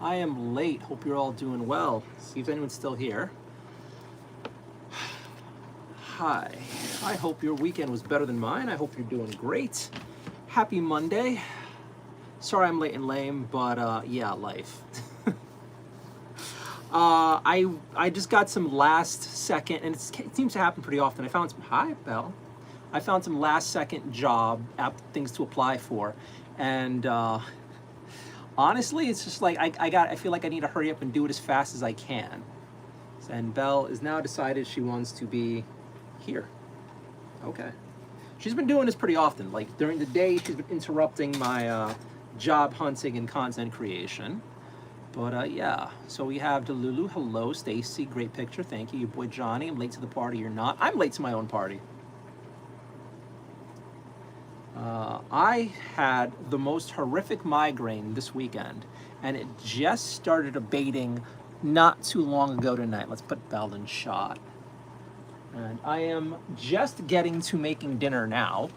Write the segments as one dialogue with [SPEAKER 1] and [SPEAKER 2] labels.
[SPEAKER 1] I am late. Hope you're all doing well. See if anyone's still here. Hi. I hope your weekend was better than mine. I hope you're doing great. Happy Monday. Sorry I'm late and lame, but yeah, life. I just got some last second, and it seems to happen pretty often. I found some, hi, Belle. I found some last second job things to apply for, and honestly, it's just like I feel like I need to hurry up and do it as fast as I can. And Belle is now decided she wants to be here. Okay. She's been doing this pretty often. Like during the day, she's been interrupting my job hunting and content creation. But yeah, so we have Delulu. Hello, Stacy. Great picture. Thank you. Your boy Johnny. I'm late to the party. You're not. I'm late to my own party. I had the most horrific migraine this weekend, and it just started abating not too long ago tonight. Let's put Belle in shot. And I am just getting to making dinner now.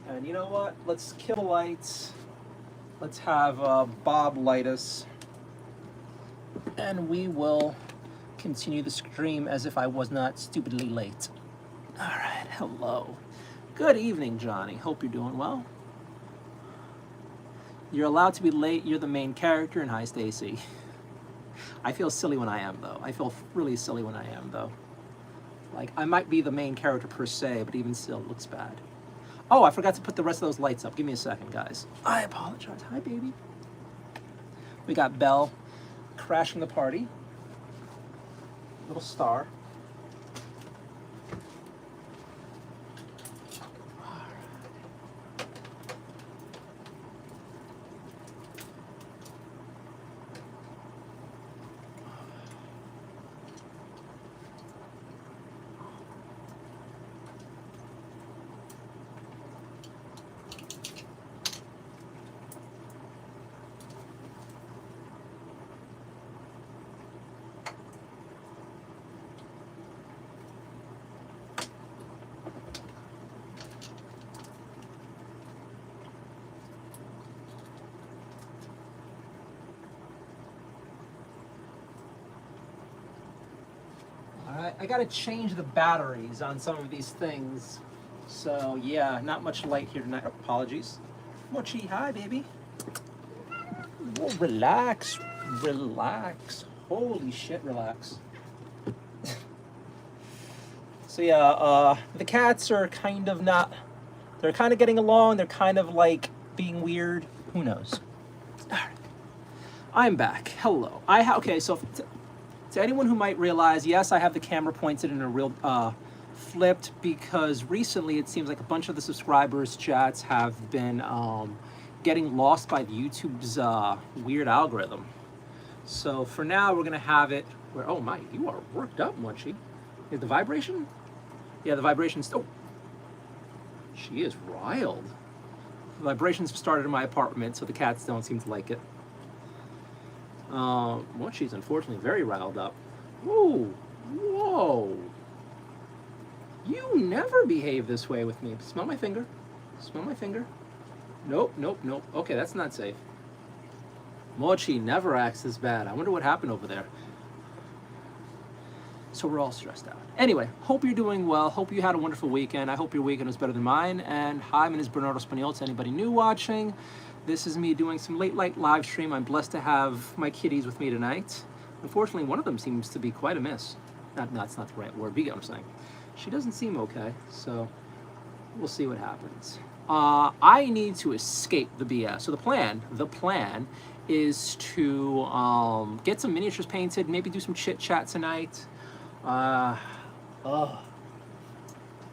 [SPEAKER 1] And you know what? Let's kill the lights. Let's have Bob light us. And we will continue the stream as if I was not stupidly late. All right, hello. Good evening, Johnny. Hope you're doing well. You're allowed to be late. You're the main character. And hi, Stacy. I feel silly when I am, though. I feel really silly when I am, though. Like, I might be the main character per se, but even still, it looks bad. Oh, I forgot to put the rest of those lights up. Give me a second, guys. I apologize. Hi, baby. We got Belle crashing the party. Little star. I gotta change the batteries on some of these things. So yeah, not much light here tonight. Apologies. Mochi, hi baby. Whoa, relax, relax. Holy shit, relax. So yeah, the cats are kind of not, they're kind of getting along. They're kind of like being weird. Who knows? All right. I'm back. Hello. Okay, so to anyone who might realize, yes, I have the camera pointed in a real flipped because recently it seems like a bunch of the subscribers chats have been getting lost by YouTube's weird algorithm. So for now, we're gonna have it where, oh my, you are worked up, Munchie. Is the vibration? Yeah, the vibrations, oh, she is riled. The vibrations started in my apartment, so the cats don't seem to like it. Well, she's unfortunately very riled up. Whoa, whoa. You never behave this way with me. Smell my finger. Smell my finger. Nope, nope, nope. Okay, that's not safe. Mochi never acts this bad. I wonder what happened over there. So we're all stressed out. Anyway, hope you're doing well. Hope you had a wonderful weekend. I hope your weekend was better than mine. And hi, my name is Bernardo Spaniol. To anybody new watching, this is me doing some late night live stream. I'm blessed to have my kitties with me tonight. Unfortunately, one of them seems to be quite amiss. That's not the right word, but you get what I'm saying. She doesn't seem okay, so we'll see what happens. I need to escape the BS. So the plan is to get some miniatures painted, maybe do some chit chat tonight. Oh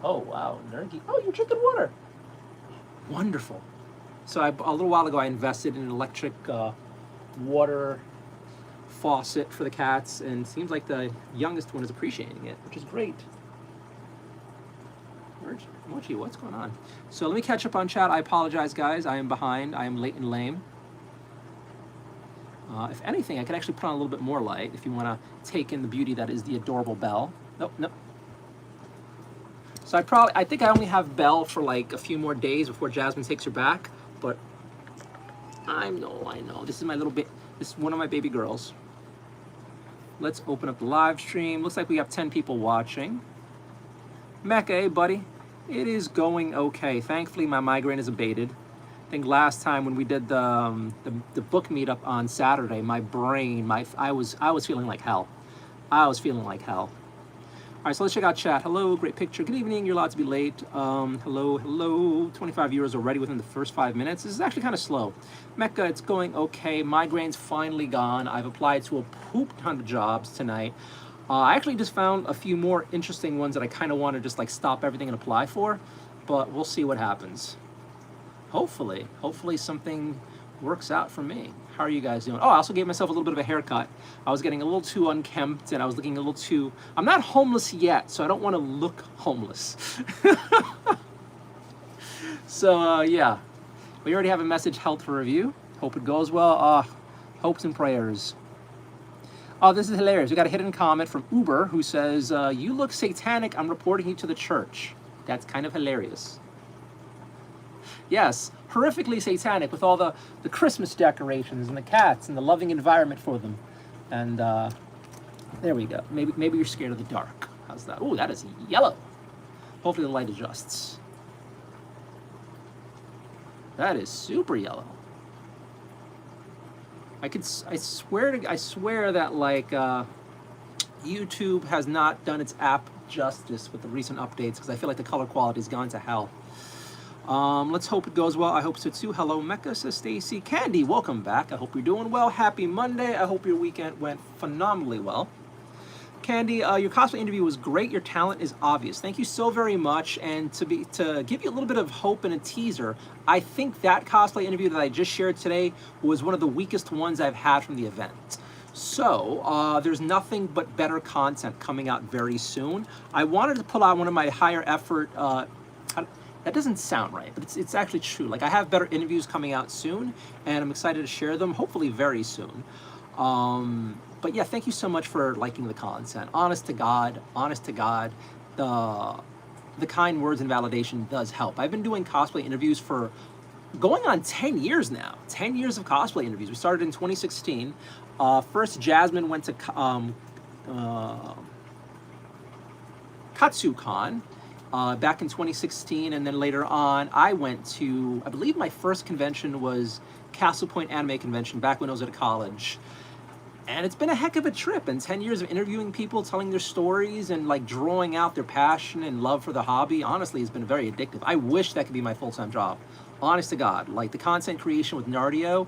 [SPEAKER 1] wow, Nerdy. Oh, you're drinking water. Wonderful. So a little while ago, I invested in an electric water faucet for the cats, and it seems like the youngest one is appreciating it, which is great. Mochi, what's going on? So let me catch up on chat. I apologize, guys. I am behind. I am late and lame. If anything, I could actually put on a little bit more light if you want to take in the beauty that is the adorable Belle. Nope, nope. So I think I only have Belle for like a few more days before Jasmine takes her back. But I know. This is my little bit. This is one of my baby girls. Let's open up the live stream. Looks like we have 10 people watching. Mecca, hey buddy. It is going okay. Thankfully, my migraine is abated. I think last time when we did the book meetup on Saturday, my brain, I was feeling like hell. I was feeling like hell. All right, so let's check out chat. Hello, great picture. Good evening. You're allowed to be late. Hello. 25 viewers already within the first 5 minutes. This is actually kind of slow. Mecca, it's going okay. Migraine's finally gone. I've applied to a poop ton of jobs tonight. I actually just found a few more interesting ones that I kind of want to just like stop everything and apply for, but we'll see what happens. Hopefully something works out for me. How are you guys doing? Oh, I also gave myself a little bit of a haircut. I was getting a little too unkempt and I was looking a little too... I'm not homeless yet, so I don't want to look homeless. So, yeah. We already have a message, health for review. Hope it goes well. Hopes and prayers. Oh, this is hilarious. We got a hidden comment from Uber who says, you look satanic. I'm reporting you to the church. That's kind of hilarious. Yes, horrifically satanic with all the Christmas decorations and the cats and the loving environment for them. And there we go. Maybe you're scared of the dark. How's that? Oh, that is yellow. Hopefully the light adjusts. That is super yellow. I swear that like YouTube has not done its app justice with the recent updates because I feel like the color quality's gone to hell. Let's hope it goes well. I hope so too. Hello, Mecca, says Stacy. Candy, welcome back. I hope you're doing well. Happy Monday. I hope your weekend went phenomenally well. Candy, your cosplay interview was great. Your talent is obvious. Thank you so very much. And to give you a little bit of hope and a teaser, I think that cosplay interview that I just shared today was one of the weakest ones I've had from the event. So there's nothing but better content coming out very soon. I wanted to pull out one of my higher effort. That doesn't sound right, but it's actually true. Like I have better interviews coming out soon, and I'm excited to share them, hopefully very soon. But yeah, thank you so much for liking the content. Honest to God, the kind words and validation does help. I've been doing cosplay interviews for going on 10 years now. 10 years of cosplay interviews. We started in 2016. First, Jasmine went to KatsuCon. Back in 2016, and then later on, I went to, I believe my first convention was Castle Point Anime Convention back when I was at college. And it's been a heck of a trip, and 10 years of interviewing people, telling their stories, and like drawing out their passion and love for the hobby, honestly, has been very addictive. I wish that could be my full-time job. Honest to God, like the content creation with Nardio,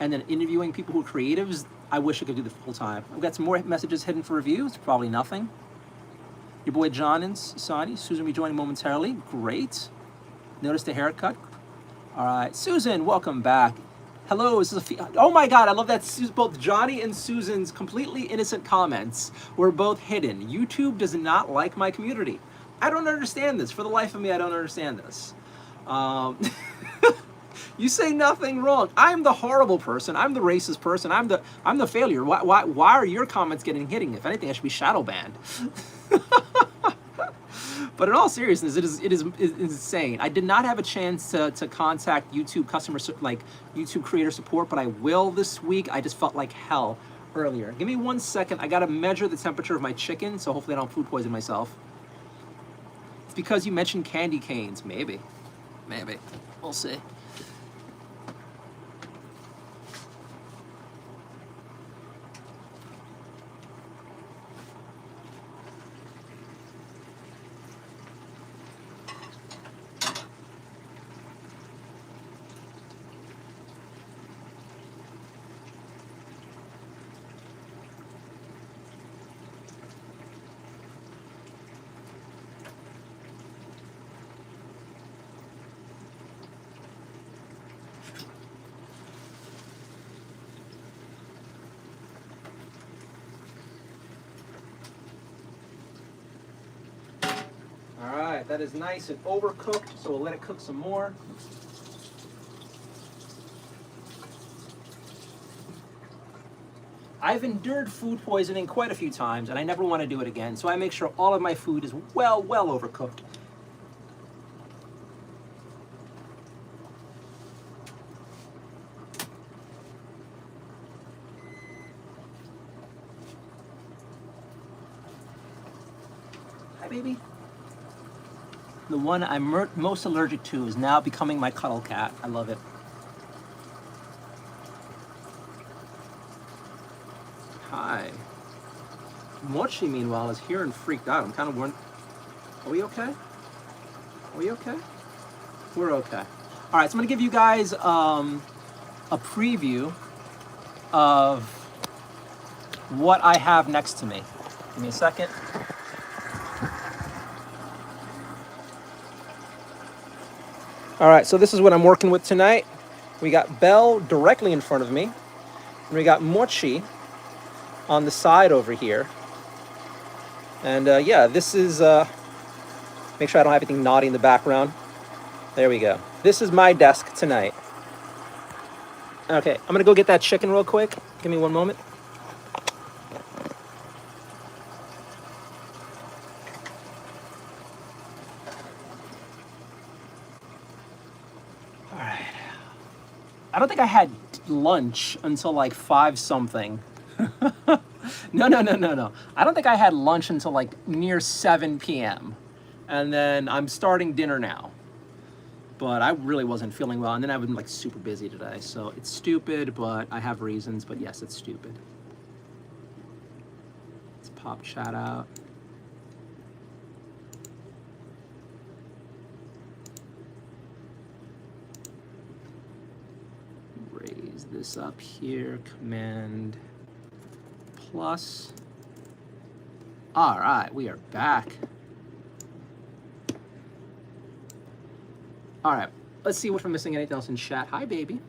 [SPEAKER 1] and then interviewing people who are creatives, I wish I could do this full-time. I've got some more messages hidden for reviews, probably nothing. Your boy John and Sani. Susan will be joining momentarily. Great. Notice the haircut. All right, Susan, welcome back. Hello, this is oh my God, I love that both Johnny and Susan's completely innocent comments were both hidden. YouTube does not like my community. I don't understand this. For the life of me, I don't understand this. You say nothing wrong. I'm the horrible person. I'm the racist person. I'm the failure. Why are your comments getting hidden? If anything, I should be shadow banned. But in all seriousness, it is insane. I did not have a chance to contact YouTube YouTube creator support, but I will this week. I just felt like hell earlier. Give me 1 second. I gotta measure the temperature of my chicken, so hopefully I don't food poison myself. It's because you mentioned candy canes. Maybe. We'll see. That is nice and overcooked, so we'll let it cook some more. I've endured food poisoning quite a few times, and I never want to do it again, so I make sure all of my food is well overcooked Hi, baby. The one I'm most allergic to is now becoming my cuddle cat. I love it. Hi. Mochi, meanwhile, is here and freaked out. I'm kind of worried. Are we okay? Are we okay? We're okay. All right, so I'm going to give you guys a preview of what I have next to me. Give me a second. All right, so this is what I'm working with tonight. We got Belle directly in front of me. And we got Mochi on the side over here. And yeah, this is, make sure I don't have anything naughty in the background. There we go. This is my desk tonight. Okay, I'm gonna go get that chicken real quick. Give me one moment. All right. I don't think I had lunch until like 5 something. No. I don't think I had lunch until like near 7 p.m. And then I'm starting dinner now. But I really wasn't feeling well. And then I've been like super busy today. So it's stupid, but I have reasons. But yes, it's stupid. Let's pop chat out. Raise this up here. Command plus. All right, we are back. All right, let's see if I'm missing anything else in chat. Hi, baby.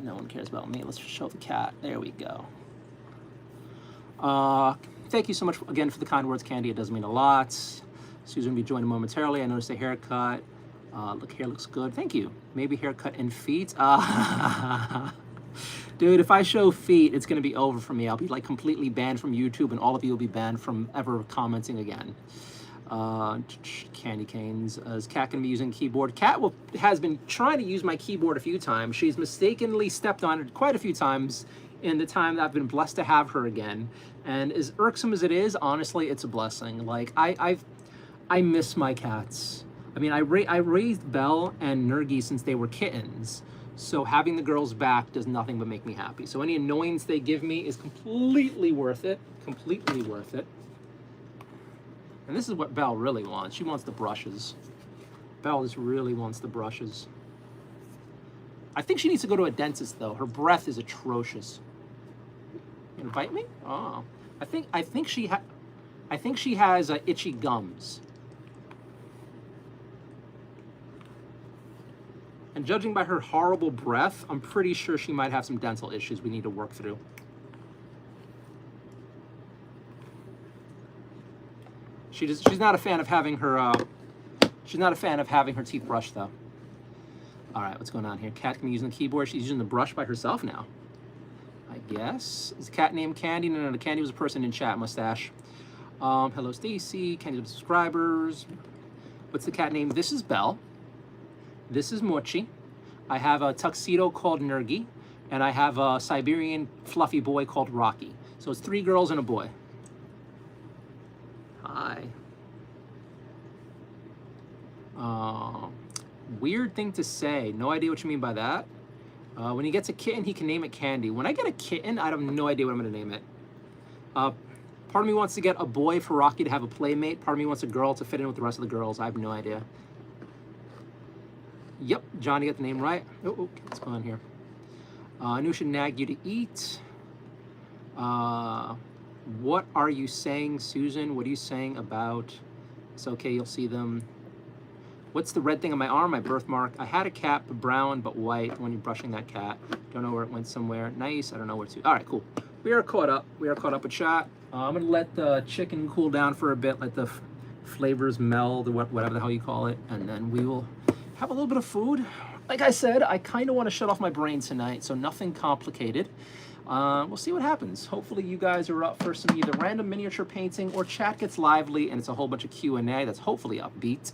[SPEAKER 1] No one cares about me. Let's show the cat. There we go. Thank you so much again for the kind words, Candy. It does mean a lot. Susan will be joining momentarily. I noticed a haircut. Look, hair looks good. Thank you. Maybe haircut and feet. Dude, if I show feet, it's going to be over for me. I'll be like completely banned from YouTube, and all of you will be banned from ever commenting again. Candy canes. Is Kat going to be using keyboard? Kat has been trying to use my keyboard a few times. She's mistakenly stepped on it quite a few times in the time that I've been blessed to have her again. And as irksome as it is, honestly, it's a blessing. Like, I miss my cats. I mean, I raised Belle and Nardio since they were kittens. So having the girls back does nothing but make me happy. So any annoyance they give me is completely worth it. Completely worth it. And this is what Belle really wants. She wants the brushes. Belle just really wants the brushes. I think she needs to go to a dentist, though. Her breath is atrocious. You gonna bite me? Oh, I think she has itchy gums. And judging by her horrible breath, I'm pretty sure she might have some dental issues we need to work through. She's not a fan of having her teeth brushed, though. All right, what's going on here? Cat can be using the keyboard. She's using the brush by herself now, I guess. Is the cat named Candy? No, Candy was a person in chat. Mustache. Hello, Stacy. Candy subscribers. What's the cat name? This is Belle. This is Mochi. I have a tuxedo called Nardio, and I have a Siberian fluffy boy called Rocky. So it's 3 girls and a boy. Hi. Weird thing to say. No idea what you mean by that. When he gets a kitten, he can name it Candy. When I get a kitten, I have no idea what I'm going to name it. Part of me wants to get a boy for Rocky to have a playmate. Part of me wants a girl to fit in with the rest of the girls. I have no idea. Yep, Johnny got the name right. Oh, what's going on here? Anu should nag you to eat. What are you saying, Susan? What are you saying about... It's okay, you'll see them. What's the red thing on my arm? My birthmark. I had a cat, brown but white, when you're brushing that cat. Don't know where it went somewhere. Nice, I don't know where to. All right, cool. We are caught up. We are caught up with chat. I'm going to let the chicken cool down for a bit, let the flavors meld, or whatever the hell you call it, and then we will have a little bit of food. Like I said, I kind of want to shut off my brain tonight, so nothing complicated. We'll see what happens. Hopefully you guys are up for some either random miniature painting or chat gets lively and it's a whole bunch of Q&A that's hopefully upbeat.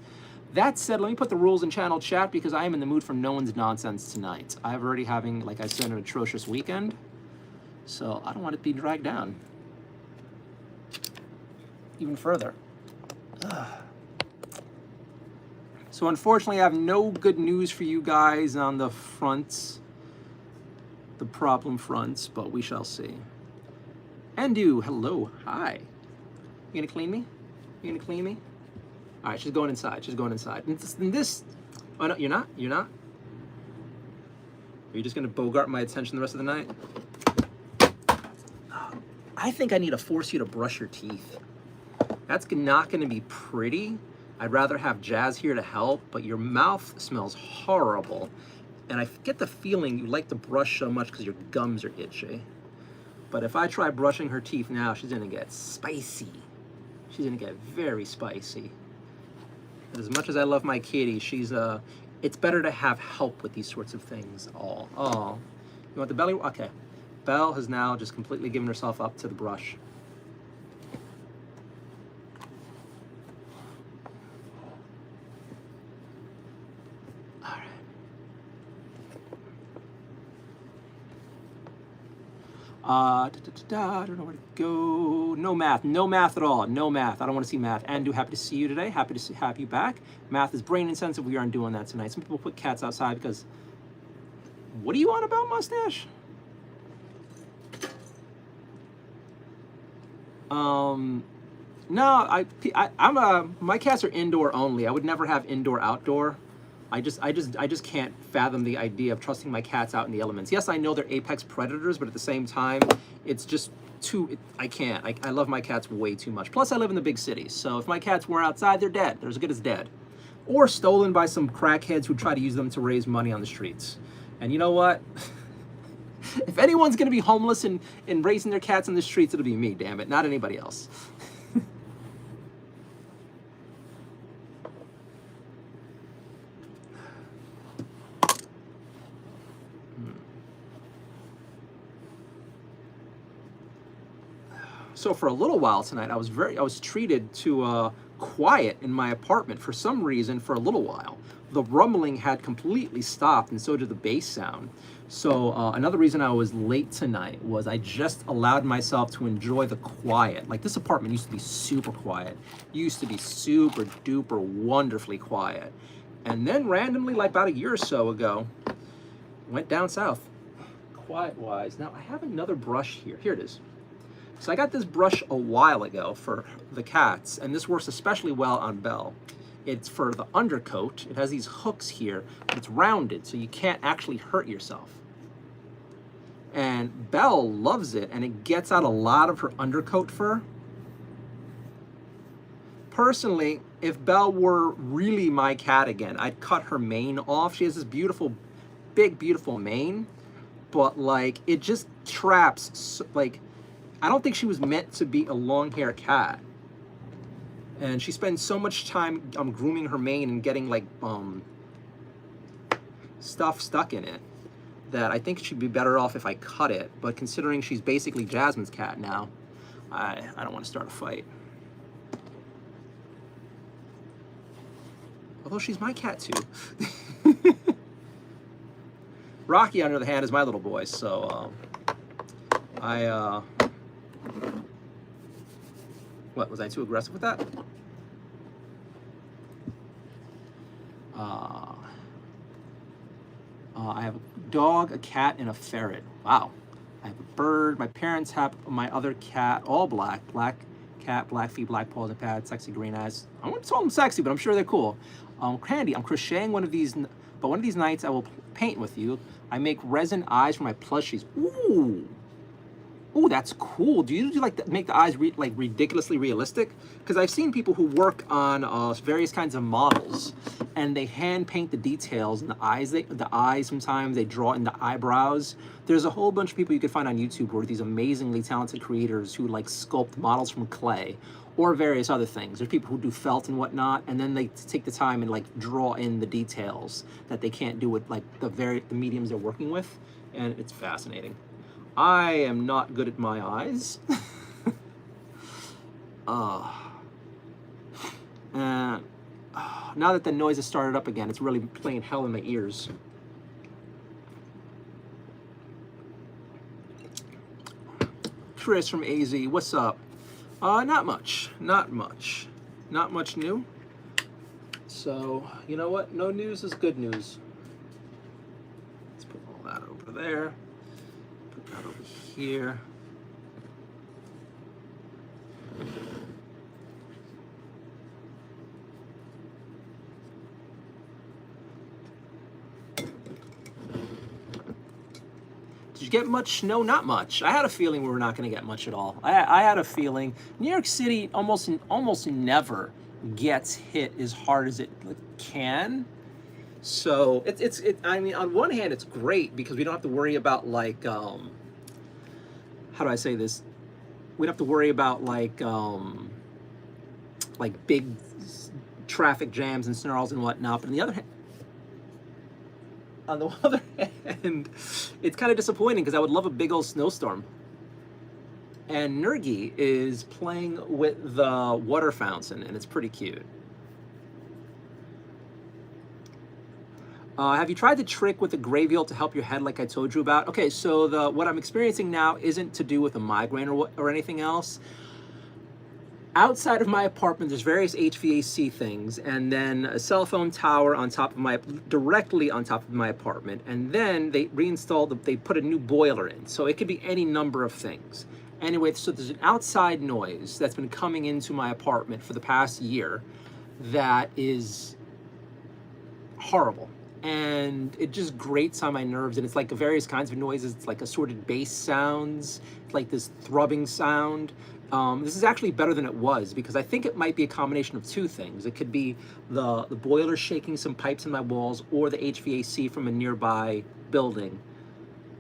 [SPEAKER 1] That said, let me put the rules in channel chat because I am in the mood for no one's nonsense tonight. I'm already having, like I said, an atrocious weekend, so I don't want it to be dragged down even further. So unfortunately, I have no good news for you guys on the fronts, the problem fronts, but we shall see. Andu, hello, hi. You gonna clean me? You gonna clean me? All right, she's going inside. She's going inside. And this, oh no, you're not? You're not? Are you just gonna bogart my attention the rest of the night? I think I need to force you to brush your teeth. That's not gonna be pretty. I'd rather have Jazz here to help, but your mouth smells horrible. And I get the feeling you like to brush so much because your gums are itchy. But if I try brushing her teeth now, she's gonna get spicy. She's gonna get very spicy. And as much as I love my kitty, it's better to have help with these sorts of things. Oh, you want the belly? Okay. Belle has now just completely given herself up to the brush. I don't know where to go. No math at all. No math. I don't want to see math. Andu, happy to see you today. Happy to have you back. Math is brain insensitive. We aren't doing that tonight. Some people put cats outside because. What do you want about mustache? No, my cats are indoor only. I would never have indoor outdoor. I just can't fathom the idea of trusting my cats out in the elements. Yes, I know they're apex predators, but at the same time, it's just I can't. I love my cats way too much. Plus, I live in the big cities, so if my cats were outside, they're dead. They're as good as dead. Or stolen by some crackheads who try to use them to raise money on the streets. And you know what? If anyone's gonna be homeless and raising their cats in the streets, it'll be me, damn it, not anybody else. So for a little while tonight, I was treated to quiet in my apartment for some reason for a little while. The rumbling had completely stopped, and so did the bass sound. So another reason I was late tonight was I just allowed myself to enjoy the quiet. Like, this apartment used to be super quiet. Used to be super duper wonderfully quiet. And then randomly, like about a year or so ago, went down south, quiet-wise. Now I have another brush here. Here it is. So I got this brush a while ago for the cats, and this works especially well on Belle. It's for the undercoat. It has these hooks here, but it's rounded, so you can't actually hurt yourself. And Belle loves it, and it gets out a lot of her undercoat fur. Personally, if Belle were really my cat again, I'd cut her mane off. She has this beautiful, big, beautiful mane, but like, it just traps, like, I don't think she was meant to be a long-haired cat. And she spends so much time grooming her mane and getting like stuff stuck in it that I think she'd be better off if I cut it. But considering she's basically Jasmine's cat now, I don't want to start a fight. Although she's my cat too. Rocky, on the other hand, is my little boy, so what, was I too aggressive with that? I have a dog, a cat, and a ferret. Wow. I have a bird. My parents have my other cat, all black. Black cat, black feet, black paws, and pads, sexy green eyes. I wouldn't call them sexy, but I'm sure they're cool. Candy, I'm crocheting one of these, but one of these nights I will paint with you. I make resin eyes for my plushies. Ooh. Ooh, that's cool. Do you like make the eyes like ridiculously realistic? Because I've seen people who work on various kinds of models, and they hand paint the details and the eyes. Sometimes they draw in the eyebrows. There's a whole bunch of people you can find on YouTube who are these amazingly talented creators who like sculpt models from clay or various other things. There's people who do felt and whatnot, and then they take the time and like draw in the details that they can't do with like the mediums they're working with, and it's fascinating. I am not good at my eyes. Now that the noise has started up again, it's really playing hell in my ears. Chris from AZ, what's up? Not much. not much new. So, you know what? No news is good news. Let's put all that over there. Put that over here. Did you get much snow? Not much. I had a feeling we were not going to get much at all. I had a feeling. New York City almost never gets hit as hard as it can. So I mean, on one hand, it's great because we don't have to worry about like how do I say this? We don't have to worry about like big traffic jams and snarls and whatnot. But on the other hand, it's kind of disappointing because I would love a big old snowstorm. And Nardio is playing with the water fountain, and it's pretty cute. Have you tried the trick with the gravy to help your head like I told you about? Okay, so what I'm experiencing now isn't to do with a migraine or anything else. Outside of my apartment, there's various HVAC things, and then a cell phone tower directly on top of my apartment. And then they they put a new boiler in. So it could be any number of things. Anyway, so there's an outside noise that's been coming into my apartment for the past year that is horrible. And it just grates on my nerves, and it's like various kinds of noises. It's like assorted bass sounds, like this thrubbing sound. This is actually better than it was because I think it might be a combination of two things. It could be the boiler shaking some pipes in my walls or the HVAC from a nearby building.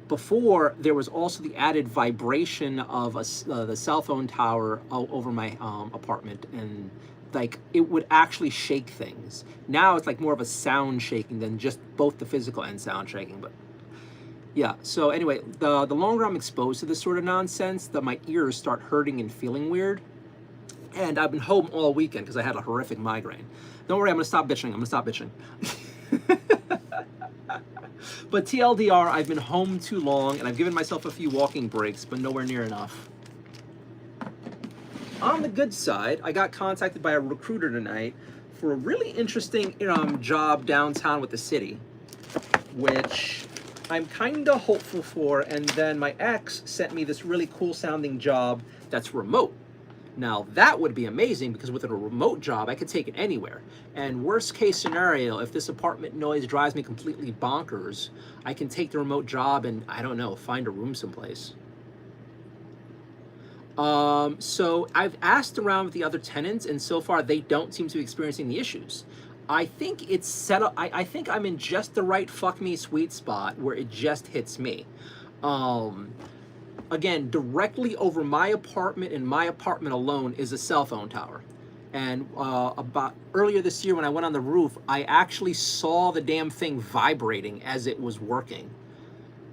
[SPEAKER 1] Before, there was also the added vibration of the cell phone tower over my apartment, and like it would actually shake things. Now it's like more of a sound shaking than just both the physical and sound shaking. But yeah, so anyway, the longer I'm exposed to this sort of nonsense, my ears start hurting and feeling weird. And I've been home all weekend because I had a horrific migraine. Don't worry, I'm gonna stop bitching. But TLDR, I've been home too long, and I've given myself a few walking breaks, but nowhere near enough. On the good side, I got contacted by a recruiter tonight for a really interesting job downtown with the city, which I'm kind of hopeful for. And then my ex sent me this really cool sounding job that's remote. Now that would be amazing because with a remote job, I could take it anywhere. And worst case scenario, if this apartment noise drives me completely bonkers, I can take the remote job and, I don't know, find a room someplace. So I've asked around with the other tenants, and so far they don't seem to be experiencing the issues. I think it's set up, I think I'm in just the right fuck me sweet spot where it just hits me. Again, directly over my apartment and my apartment alone is a cell phone tower. And about earlier this year when I went on the roof, I actually saw the damn thing vibrating as it was working.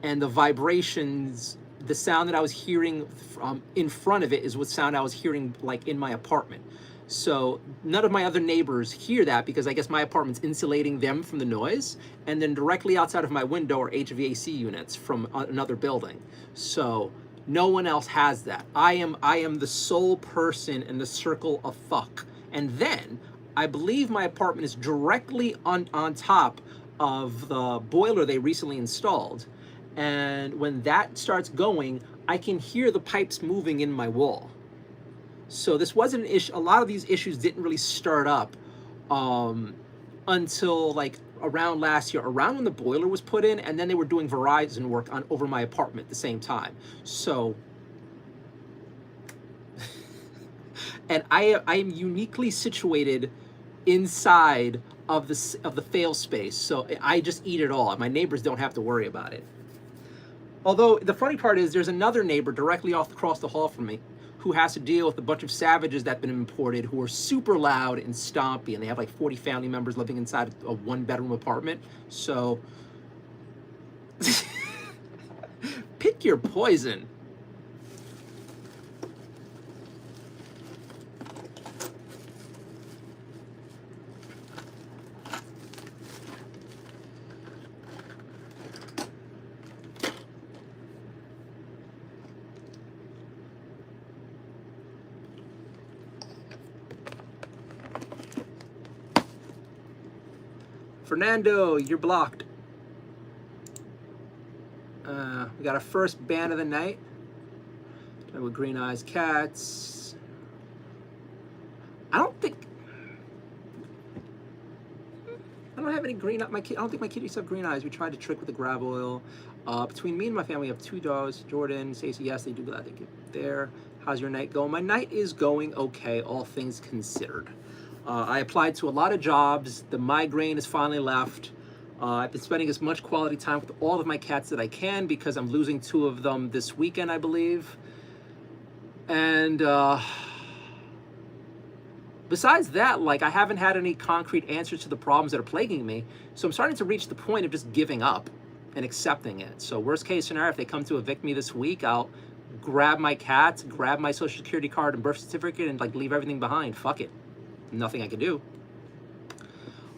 [SPEAKER 1] And the vibrations, the sound that I was hearing from in front of it is what sound I was hearing like in my apartment. So none of my other neighbors hear that because I guess my apartment's insulating them from the noise. And then directly outside of my window are HVAC units from another building. So no one else has that. I am the sole person in the circle of fuck. And then I believe my apartment is directly on top of the boiler they recently installed. And when that starts going, I can hear the pipes moving in my wall. So this wasn't an issue. A lot of these issues didn't really start up until like around last year, around when the boiler was put in, and then they were doing Verizon work over my apartment at the same time. So, and I am uniquely situated inside of the fail space, so I just eat it all. My neighbors don't have to worry about it. Although the funny part is, there's another neighbor directly across the hall from me who has to deal with a bunch of savages that have been imported who are super loud and stompy, and they have like 40 family members living inside a one-bedroom apartment. So pick your poison. Fernando, you're blocked. We got our first ban of the night. With green eyes cats. I don't have any green. I don't think my kitties have green eyes. We tried to trick with the grab oil. Between me and my family, we have 2 dogs. Jordan, Stacey, yes, they do glad they get there. How's your night going? My night is going okay, all things considered. I applied to a lot of jobs. The migraine is finally left. I've been spending as much quality time with all of my cats that I can because I'm losing 2 of them this weekend, I believe. And besides that, like, I haven't had any concrete answers to the problems that are plaguing me. So I'm starting to reach the point of just giving up and accepting it. So worst case scenario, if they come to evict me this week, I'll grab my cats, grab my social security card and birth certificate and like leave everything behind. Fuck it. Nothing I can do.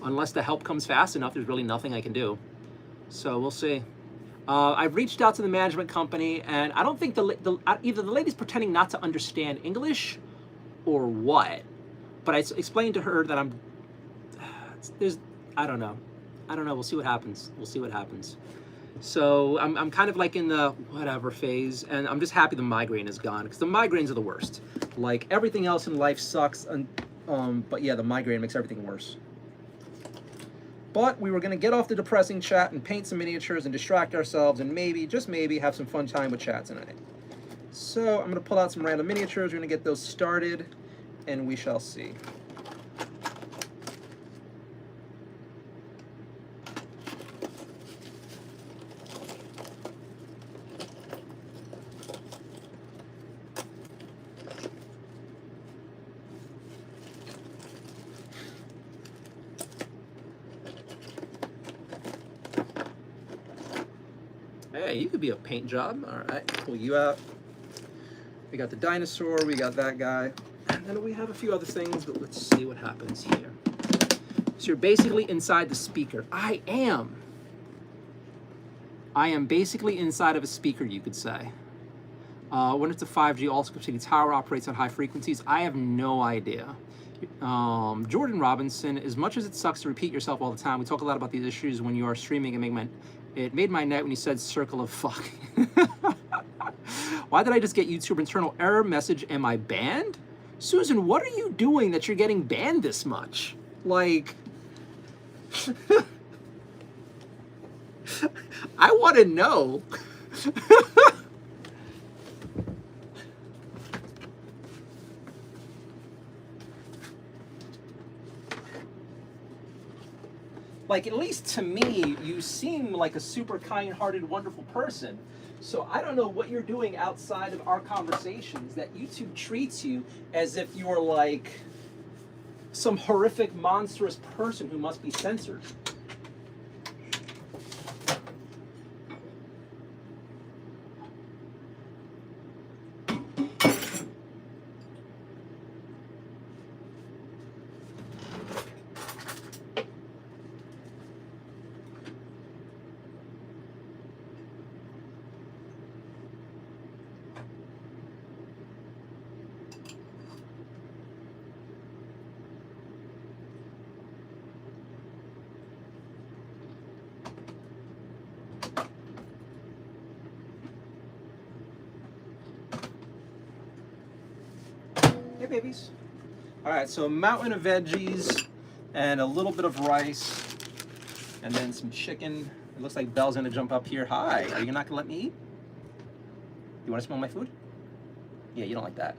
[SPEAKER 1] Unless the help comes fast enough, there's really nothing I can do. So we'll see. I've reached out to the management company, and I don't think either the lady's pretending not to understand English or what. But I explained to her that I don't know. We'll see what happens. So I'm kind of like in the whatever phase, and I'm just happy the migraine is gone, because the migraines are the worst. Like, everything else in life sucks, and but yeah, the migraine makes everything worse. But we were going to get off the depressing chat and paint some miniatures and distract ourselves and maybe, just maybe, have some fun time with chat tonight. So I'm going to pull out some random miniatures. We're going to get those started, and we shall see. Hey, you could be a paint job. All right, pull you out. We got the dinosaur, we got that guy. And then we have a few other things, but let's see what happens here. So you're basically inside the speaker. I am basically inside of a speaker, you could say. When it's a 5G all-scope city tower operates on high frequencies, I have no idea. Jordan Robinson, as much as it sucks to repeat yourself all the time, we talk a lot about these issues when you are streaming and it made my night when you said circle of fuck. Why did I just get YouTube internal error message? Am I banned? Susan, what are you doing that you're getting banned this much? Like, I want to know. Like, at least to me, you seem like a super kind-hearted, wonderful person. So I don't know what you're doing outside of our conversations that YouTube treats you as if you're like some horrific, monstrous person who must be censored. Hey, babies. All right, so a mountain of veggies and a little bit of rice and then some chicken. It looks like Belle's gonna jump up here. Hi, are you not gonna let me eat? You wanna smell my food? Yeah, you don't like that.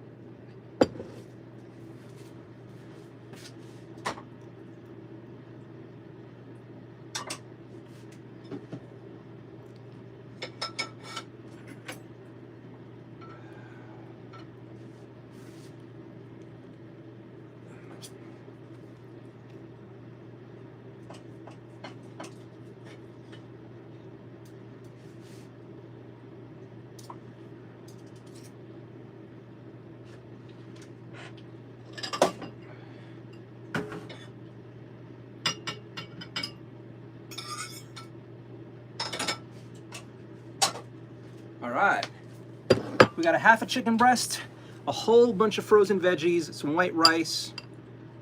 [SPEAKER 1] All right, we got a half a chicken breast, a whole bunch of frozen veggies, some white rice.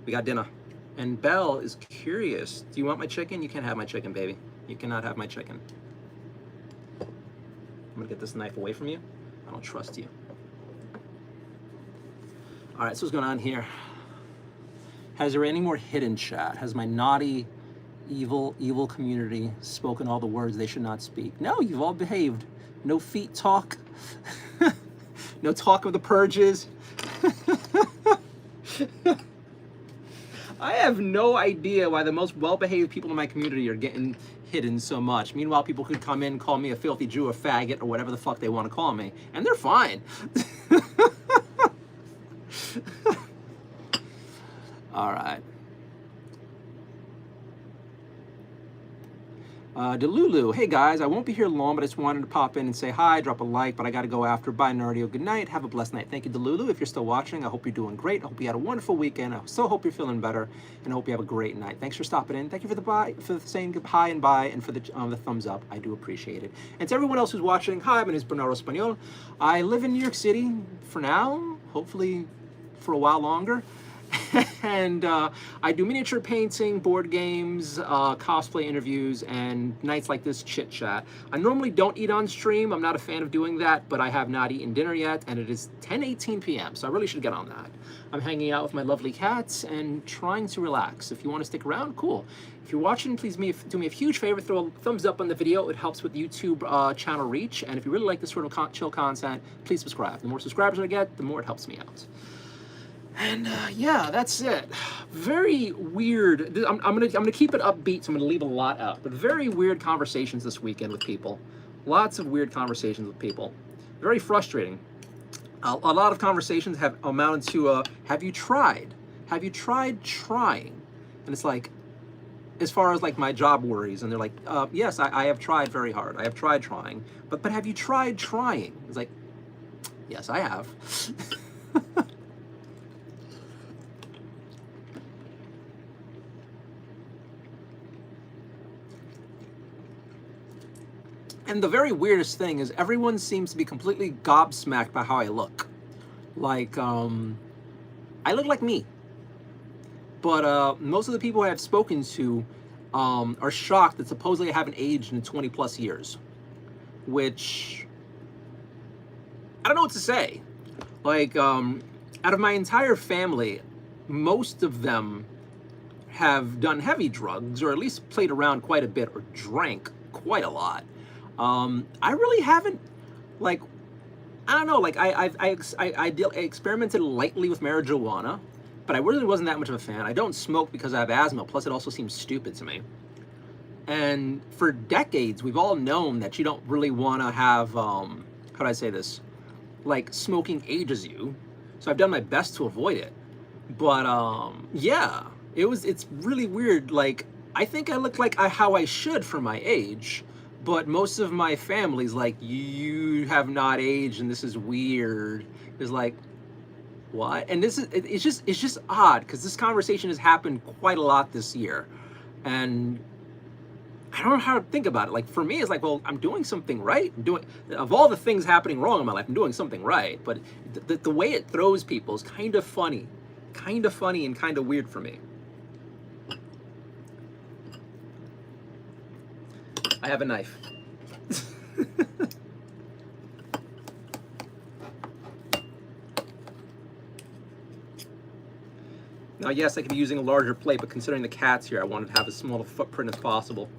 [SPEAKER 1] We got dinner. And Belle is curious. Do you want my chicken? You can't have my chicken, baby. You cannot have my chicken. I'm gonna get this knife away from you. I don't trust you. All right, so what's going on here? Has there any more hidden chat? Has my naughty, evil community spoken all the words they should not speak? No, you've all behaved. No feet talk. No talk of the purges. I have no idea why the most well-behaved people in my community are getting hidden so much. Meanwhile, people could come in and call me a filthy Jew, a faggot, or whatever the fuck they want to call me, and they're fine. All right. Delulu, hey guys, I won't be here long, but I just wanted to pop in and say hi, drop a like, but I got to go after. Bye, Nardio. Good night. Have a blessed night. Thank you, Delulu. If you're still watching, I hope you're doing great. I hope you had a wonderful weekend. I so hope you're feeling better, and I hope you have a great night. Thanks for stopping in. Thank you for the bye, for saying hi and bye, and for the thumbs up. I do appreciate it. And to everyone else who's watching, hi, my name is Bernardo Espanol. I live in New York City for now, hopefully for a while longer. And I do miniature painting, board games, cosplay interviews, and nights like this, chit chat. I normally don't eat on stream. I'm not a fan of doing that, but I have not eaten dinner yet, and it is 10:18 p.m., so I really should get on that. I'm hanging out with my lovely cats and trying to relax. If you want to stick around, cool. If you're watching, please do me a huge favor, throw a thumbs up on the video. It helps with YouTube channel reach, and if you really like this sort of chill content, please subscribe. The more subscribers I get, the more it helps me out. And yeah, that's it. Very weird. I'm gonna keep it upbeat, so I'm gonna leave a lot out. But very weird conversations this weekend with people. Lots of weird conversations with people. Very frustrating. A lot of conversations have amounted to, have you tried? Have you tried trying? And it's like, as far as like my job worries, and they're like, yes, I have tried very hard. I have tried trying. But have you tried trying? It's like, yes, I have. And the very weirdest thing is everyone seems to be completely gobsmacked by how I look. Like, I look like me. But most of the people I have spoken to are shocked that supposedly I haven't aged in 20 plus years. Which, I don't know what to say. Like, out of my entire family, most of them have done heavy drugs, or at least played around quite a bit, or drank quite a lot. I really haven't, like, I don't know, like, I experimented lightly with marijuana, but I really wasn't that much of a fan. I don't smoke because I have asthma, plus it also seems stupid to me. And for decades, we've all known that you don't really want to have, how do I say this, like, smoking ages you, so I've done my best to avoid it. But, yeah, it's really weird. Like, I think I look like how I should for my age. But most of my family's like, you have not aged, and this is weird. It's like, what? And it's just odd, because this conversation has happened quite a lot this year, and I don't know how to think about it. Like, for me, it's like, well, I'm doing something right. Of all the things happening wrong in my life, I'm doing something right. But the way it throws people is kind of funny and kind of weird for me. I have a knife. Now, yes, I could be using a larger plate, but considering the cat's here, I wanted to have as small a footprint as possible.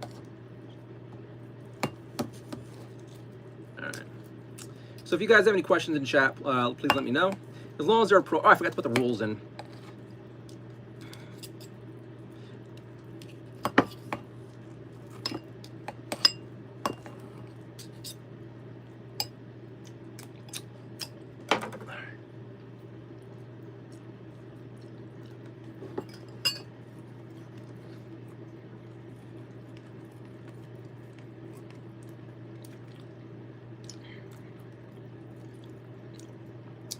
[SPEAKER 1] All right. So if you guys have any questions in chat, please let me know. As long as they're oh, I forgot to put the rules in.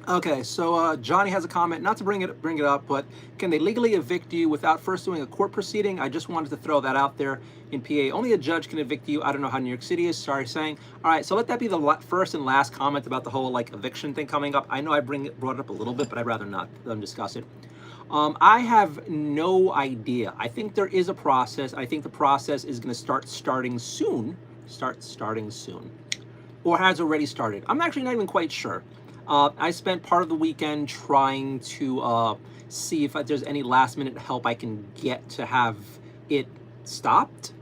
[SPEAKER 1] Okay, so Johnny has a comment, not to bring it up, but can they legally evict you without first doing a court proceeding? I just wanted to throw that out there. In PA, only a judge can evict you. I don't know how New York City is, sorry saying. All right, so let that be the first and last comment about the whole like eviction thing coming up. I know I brought it up a little bit, but I'd rather not discuss it. I have no idea. I think there is a process. I think the process is going to starting soon. Starting soon, or has already started. I'm actually not even quite sure. I spent part of the weekend trying to see if there's any last minute help I can get to have it stopped.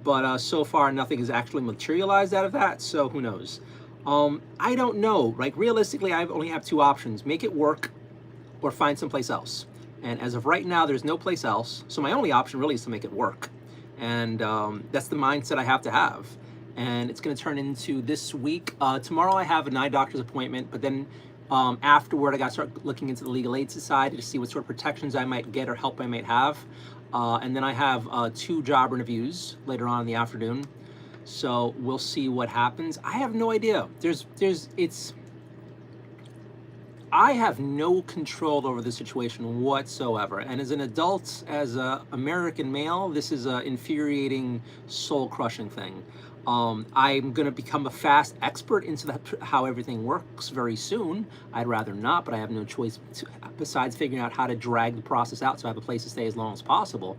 [SPEAKER 1] But so far, nothing has actually materialized out of that. So who knows? I don't know. Like realistically, I only have two options: make it work, or find someplace else. And as of right now, there's no place else. So my only option really is to make it work. And that's the mindset I have to have. And it's going to turn into this week. Tomorrow I have an eye doctor's appointment, but then afterward I got to start looking into the Legal Aid Society to see what sort of protections I might get or help I might have. And then I have 2 job interviews later on in the afternoon. So we'll see what happens. I have no idea. I have no control over the situation whatsoever. And as an adult, as an American male, this is an infuriating, soul-crushing thing. I'm going to become a fast expert into how everything works very soon. I'd rather not, but I have no choice besides figuring out how to drag the process out so I have a place to stay as long as possible.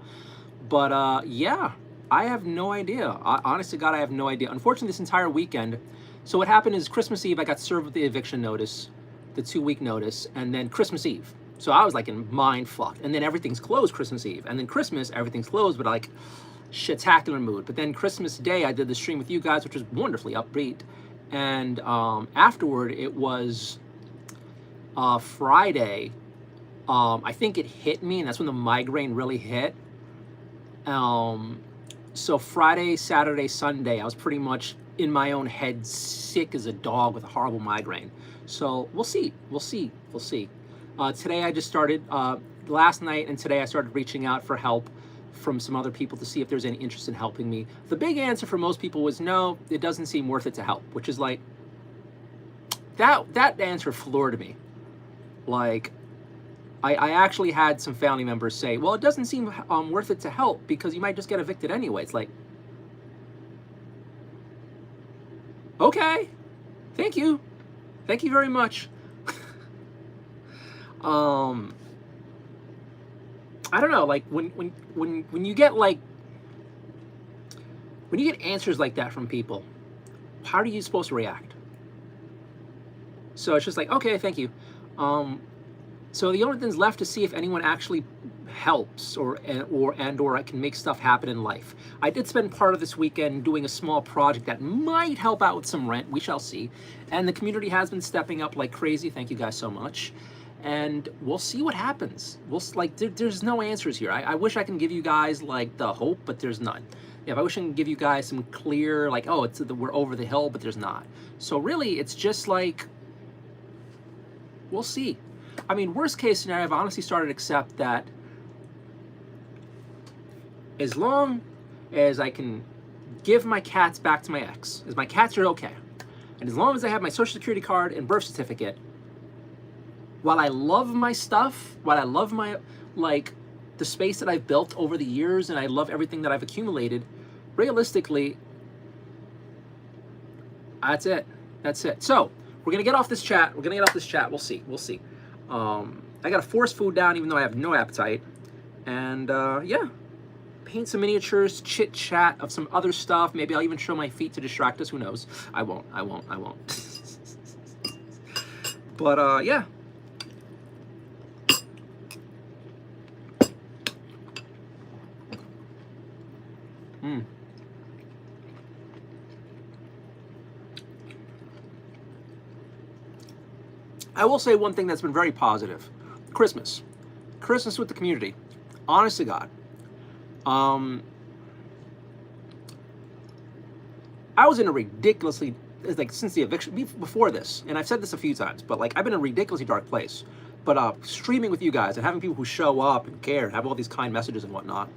[SPEAKER 1] But yeah, I have no idea. Honest to God, I have no idea. Unfortunately, this entire weekend, so what happened is Christmas Eve, I got served with the eviction notice, the 2-week notice, and then Christmas Eve. So I was like in mind fucked. And then everything's closed Christmas Eve. And then Christmas, everything's closed, but like shit-tacular mood. But then Christmas Day, I did the stream with you guys, which was wonderfully upbeat. And afterward, it was Friday. I think it hit me, and that's when the migraine really hit. So Friday, Saturday, Sunday, I was pretty much in my own head, sick as a dog with a horrible migraine. So we'll see. Today I just started, last night and today I started reaching out for help from some other people to see if there's any interest in helping me. The big answer for most people was no, it doesn't seem worth it to help, which is like, that answer floored me. Like, I actually had some family members say, well, it doesn't seem worth it to help because you might just get evicted anyway. It's like, okay, thank you very much. I don't know, like when you get like, when you get answers like that from people, how are you supposed to react? So it's just like, okay, thank you. So the only thing's left to see if anyone actually helps or I can make stuff happen in life. I did spend part of this weekend doing a small project that might help out with some rent. We shall see. And the community has been stepping up like crazy. Thank you guys so much. And we'll see what happens. There's no answers here. I wish I can give you guys like the hope, but there's none. Yeah, I wish I can give you guys some clear, like, oh, we're over the hill, but there's not. So really, it's just like, we'll see. I mean, worst case scenario, I've honestly started to accept that as long as I can give my cats back to my ex, as my cats are okay, and as long as I have my social security card and birth certificate, while I love my stuff, while I love my, like, the space that I've built over the years, and I love everything that I've accumulated, realistically, that's it. That's it. So, we're going to get off this chat. We'll see. I got to force food down even though I have no appetite. And, yeah. Paint some miniatures, chit-chat of some other stuff. Maybe I'll even show my feet to distract us. Who knows? I won't. But, yeah. I will say one thing that's been very positive. Christmas with the community. Honest to God. I was in a ridiculously, like, since the eviction, before this, and I've said this a few times, but like, I've been in a ridiculously dark place. But streaming with you guys and having people who show up and care and have all these kind messages and whatnot,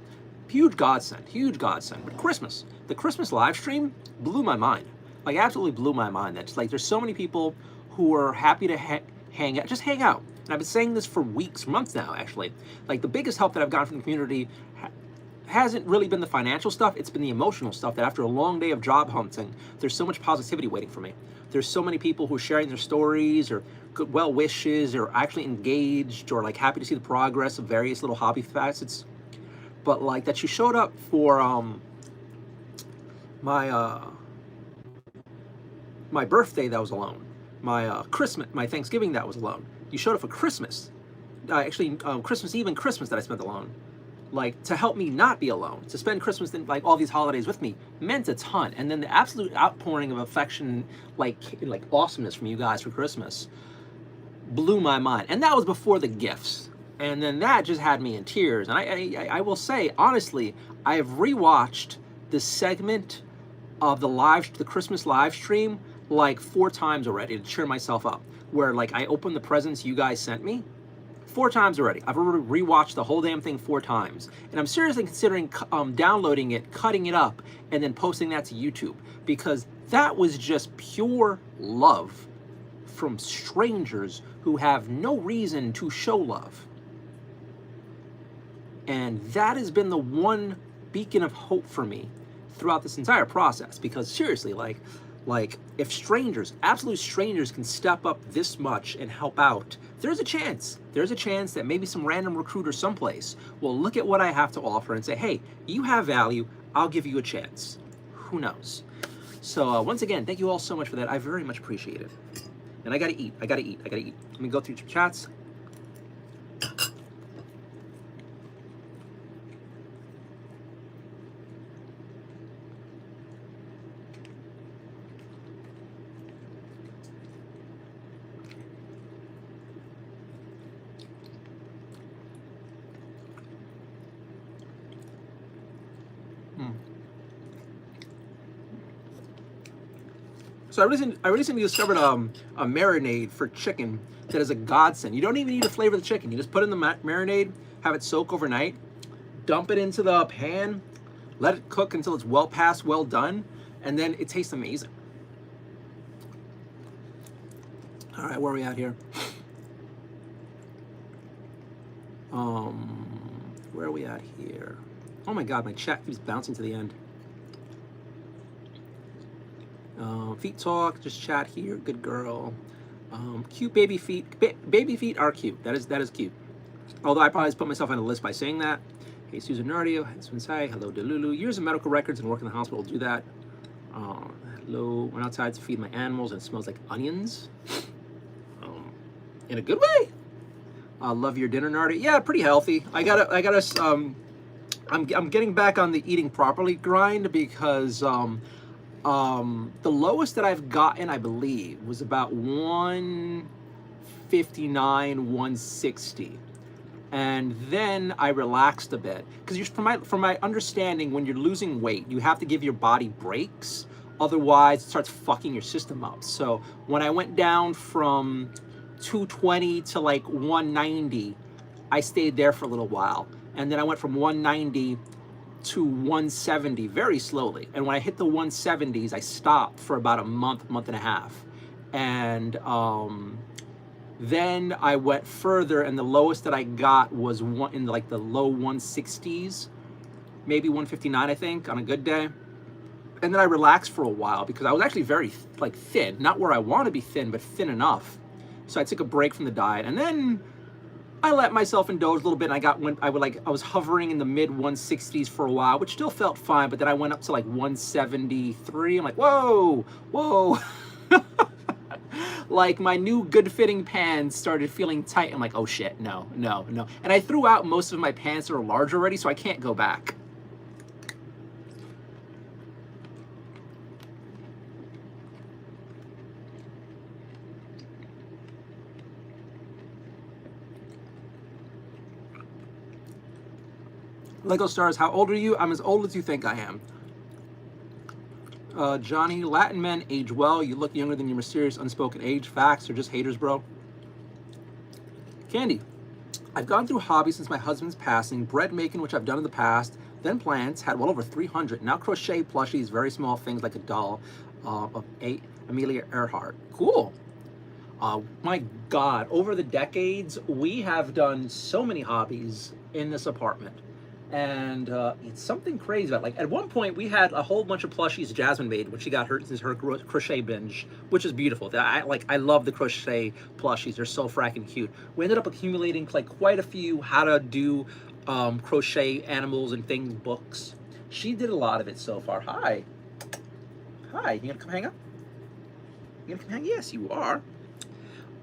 [SPEAKER 1] huge godsend. But Christmas, the Christmas live stream blew my mind. Like, absolutely blew my mind. That's like, there's so many people who are happy to hang out, just hang out. And I've been saying this for weeks, months now, actually. Like, the biggest help that I've gotten from the community hasn't really been the financial stuff, it's been the emotional stuff that after a long day of job hunting, there's so much positivity waiting for me. There's so many people who are sharing their stories or good well wishes or actually engaged or like happy to see the progress of various little hobby facets. But like that you showed up for my my birthday that was alone, my Christmas, my Thanksgiving that was alone. You showed up for Christmas, actually Christmas Eve and Christmas that I spent alone. Like to help me not be alone, to spend Christmas and like all these holidays with me meant a ton. And then the absolute outpouring of affection, like awesomeness from you guys for Christmas, blew my mind. And that was before the gifts. And then that just had me in tears. And I will say honestly, I have rewatched the segment of the Christmas live stream like 4 times already to cheer myself up. Where like I opened the presents you guys sent me. 4 times already. I've already rewatched the whole damn thing 4 times. And I'm seriously considering downloading it, cutting it up, and then posting that to YouTube. Because that was just pure love from strangers who have no reason to show love. And that has been the one beacon of hope for me throughout this entire process. Because seriously, like if strangers, absolute strangers can step up this much and help out, there's a chance that maybe some random recruiter someplace will look at what I have to offer and say, hey, you have value, I'll give you a chance. Who knows? So once again, thank you all so much for that. I very much appreciate it. And I gotta eat. Let me go through your chats. So I recently discovered a marinade for chicken that is a godsend. You don't even need to flavor the chicken. You just put in the marinade, have it soak overnight, dump it into the pan, let it cook until it's well past well done, and then it tastes amazing. All right, where are we at here? Where are we at here? Oh my God, my chat keeps bouncing to the end. Feet talk, just chat here. Good girl. Cute baby feet. Baby feet are cute. That is cute. Although I probably just put myself on a list by saying that. Hey, Susan Nardio. Hey, hello, Delulu. Years of medical records and work in the hospital do that. Hello. Went outside to feed my animals and it smells like onions. In a good way. Love your dinner, Nardio. Yeah, pretty healthy. I'm getting back on the eating properly grind because the lowest that I've gotten, I believe, was about 159, 160. And then I relaxed a bit. Because from my understanding, when you're losing weight, you have to give your body breaks. Otherwise, it starts fucking your system up. So when I went down from 220 to like 190, I stayed there for a little while. And then I went from 190 to 170 very slowly. And when I hit the 170s, I stopped for about a month and a half. And then I went further, and the lowest that I got was in like the low 160s, maybe 159, I think, on a good day. And then I relaxed for a while because I was actually very like thin, not where I want to be thin, but thin enough. So I took a break from the diet, and then I let myself indulge a little bit, and I was hovering in the mid 160s for a while, which still felt fine, but then I went up to like 173. I'm like, whoa. Like my new good fitting pants started feeling tight. I'm like, oh shit, no. And I threw out most of my pants that were large already, so I can't go back. Lego Stars, how old are you? I'm as old as you think I am. Johnny, Latin men age well. You look younger than your mysterious unspoken age. Facts or just haters, bro? Candy, I've gone through hobbies since my husband's passing. Bread making, which I've done in the past. Then plants, had well over 300. Now crochet plushies, very small things like a doll of Amelia Earhart. Cool. My God, over the decades, we have done so many hobbies in this apartment. And it's something crazy about, like, at one point we had a whole bunch of plushies Jasmine made when she got her crochet binge, which is beautiful. I love the crochet plushies. They're so fracking cute. We ended up accumulating like quite a few how to do crochet animals and things books. She did a lot of it so far. Hi, you gonna come hang up? You gonna come hang? Yes, you are.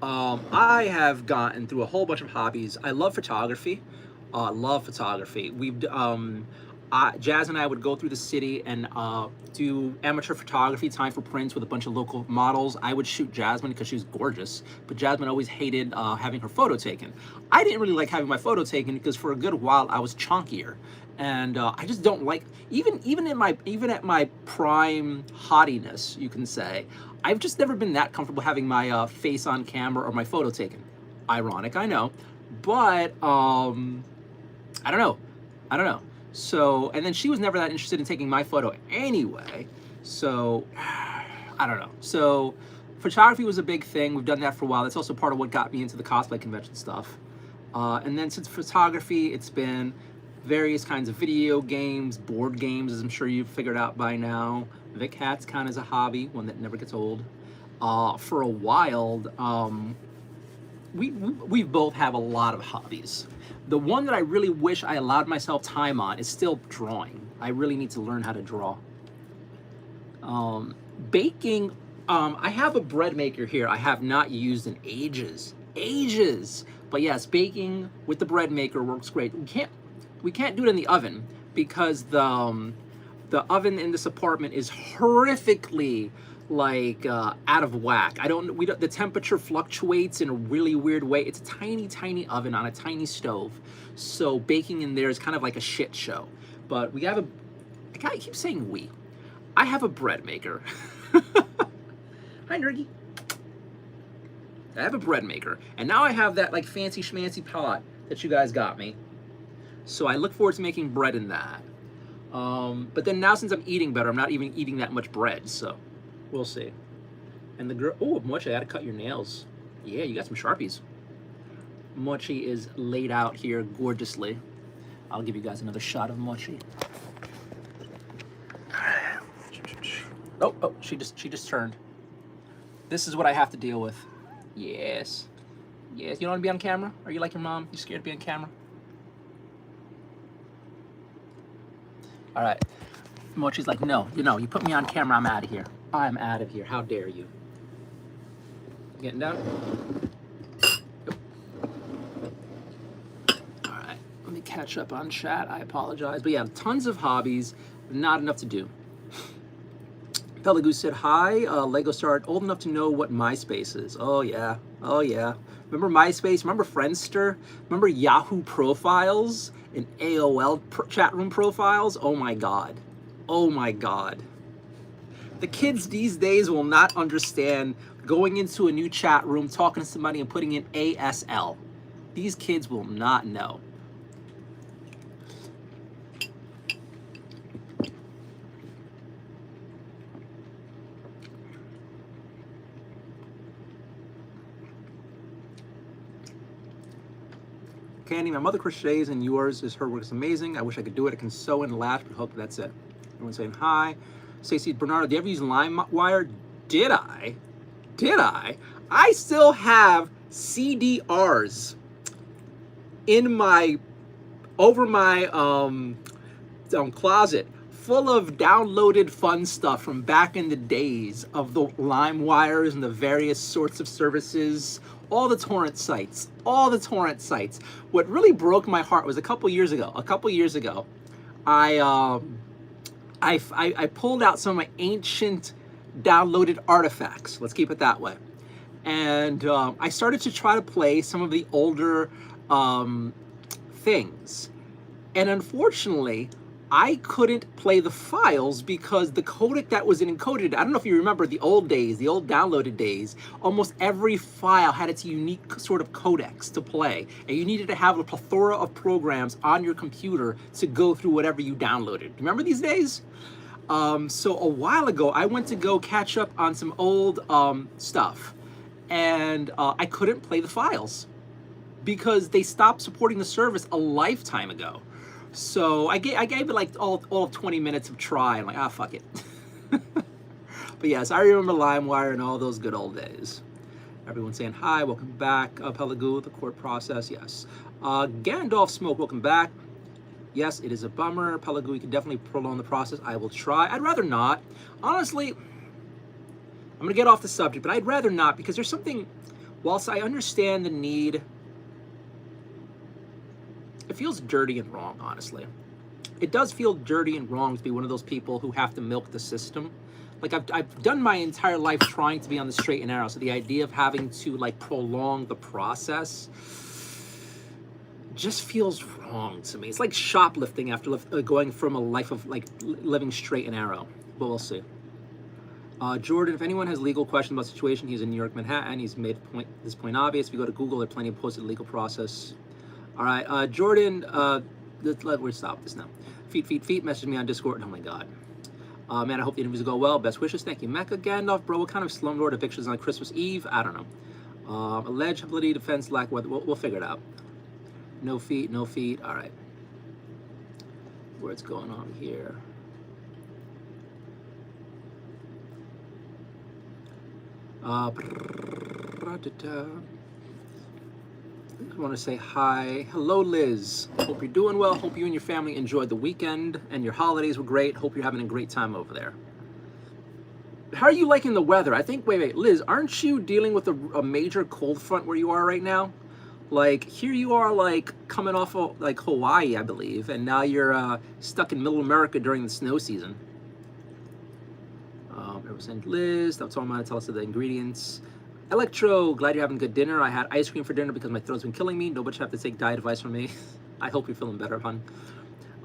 [SPEAKER 1] I have gotten through a whole bunch of hobbies. I love photography. Love photography. Jazz and I would go through the city and do amateur photography, time for prints with a bunch of local models. I would shoot Jasmine because she was gorgeous, but Jasmine always hated having her photo taken. I didn't really like having my photo taken because for a good while I was chunkier, and I just don't like, even at my prime hottiness, you can say, I've just never been that comfortable having my face on camera or my photo taken. Ironic, I know, but I don't know. So, and then she was never that interested in taking my photo anyway. So, I don't know. So, photography was a big thing. We've done that for a while. That's also part of what got me into the cosplay convention stuff. And then since photography, it's been various kinds of video games, board games, as I'm sure you've figured out by now. Vic hats count as a hobby, one that never gets old. For a while, we both have a lot of hobbies. The one that I really wish I allowed myself time on is still drawing. I really need to learn how to draw. Baking, I have a bread maker here I have not used in ages. But yes, baking with the bread maker works great. We can't do it in the oven because the oven in this apartment is horrifically like out of whack. The temperature fluctuates in a really weird way. It's a tiny oven on a tiny stove, so baking in there is kind of like a shit show. But we have I keep saying we. I have a bread maker. Hi, Nerdy. I have a bread maker, and now I have that like fancy schmancy pot that you guys got me. So I look forward to making bread in that. But then now, since I'm eating better, I'm not even eating that much bread, so we'll see. And the girl, oh, Mochi, I gotta cut your nails. Yeah, you got some Sharpies. Mochi is laid out here gorgeously. I'll give you guys another shot of Mochi. Oh, she just turned. This is what I have to deal with. Yes. You don't want to be on camera? Are you like your mom? You scared to be on camera? All right. Mochi's like, no, you put me on camera, I'm out of here. I'm out of here. How dare you? Getting down? All right. Let me catch up on chat. I apologize. But yeah, tons of hobbies, not enough to do. Pelagoose said, hi, Lego Star, old enough to know what MySpace is. Oh, yeah. Remember MySpace? Remember Friendster? Remember Yahoo profiles and AOL chat room profiles? Oh, my God. The kids these days will not understand going into a new chat room, talking to somebody, and putting in ASL. These kids will not know. Candy, my mother crochets and yours her work is amazing. I wish I could do it. I can sew and lash, but hope that's it. Everyone's saying hi. Stacey Bernardo, do you ever use LimeWire? Did I? I still have CDRs in my closet full of downloaded fun stuff from back in the days of the LimeWires and the various sorts of services. All the torrent sites. What really broke my heart was a couple years ago, I pulled out some of my ancient downloaded artifacts. Let's keep it that way. And I started to try to play some of the older things. And unfortunately, I couldn't play the files because the codec that was encoded, I don't know if you remember the old days, the old downloaded days, almost every file had its unique sort of codecs to play. And you needed to have a plethora of programs on your computer to go through whatever you downloaded. Remember these days? So a while ago, I went to go catch up on some old stuff. And I couldn't play the files because they stopped supporting the service a lifetime ago. So I gave it like all of 20 minutes of try. I'm like, ah, fuck it. But yes, I remember LimeWire and all those good old days. Everyone saying hi, welcome back. Pelagoo, the court process, yes. Gandalf Smoke, welcome back. Yes, it is a bummer. Pelagoo, you can definitely prolong the process. I will try. I'd rather not. Honestly, I'm going to get off the subject, but I'd rather not because there's something, whilst I understand the need, it feels dirty and wrong, honestly. It does feel dirty and wrong to be one of those people who have to milk the system. Like I've done my entire life trying to be on the straight and narrow, so the idea of having to like prolong the process just feels wrong to me. It's like shoplifting after going from a life of like living straight and narrow, but we'll see. Jordan, if anyone has legal questions about the situation, he's in New York, Manhattan. He's made this point obvious. If you go to Google, there are plenty of posted legal process. All right, Jordan, we'll stop this now. Feet messaged me on Discord. Oh my God. Man, I hope the interviews go well. Best wishes. Thank you. Mecha Gandalf, bro, what kind of slumlord evictions on Christmas Eve? I don't know. Alleged ability, defense, lack, weather. We'll figure it out. No feet. All right. What's going on here? I want to say hi. Hello, Liz. Hope you're doing well. Hope you and your family enjoyed the weekend and your holidays were great. Hope you're having a great time over there. How are you liking the weather? I think, wait, Liz, aren't you dealing with a major cold front where you are right now? Like, here you are, like, coming off of, like, Hawaii, I believe, and now you're stuck in middle America during the snow season. Represent Liz, that's all I'm going to tell us of the ingredients. Electro, glad you're having good dinner. I had ice cream for dinner because my throat's been killing me. Nobody should have to take diet advice from me. I hope you're feeling better, hon.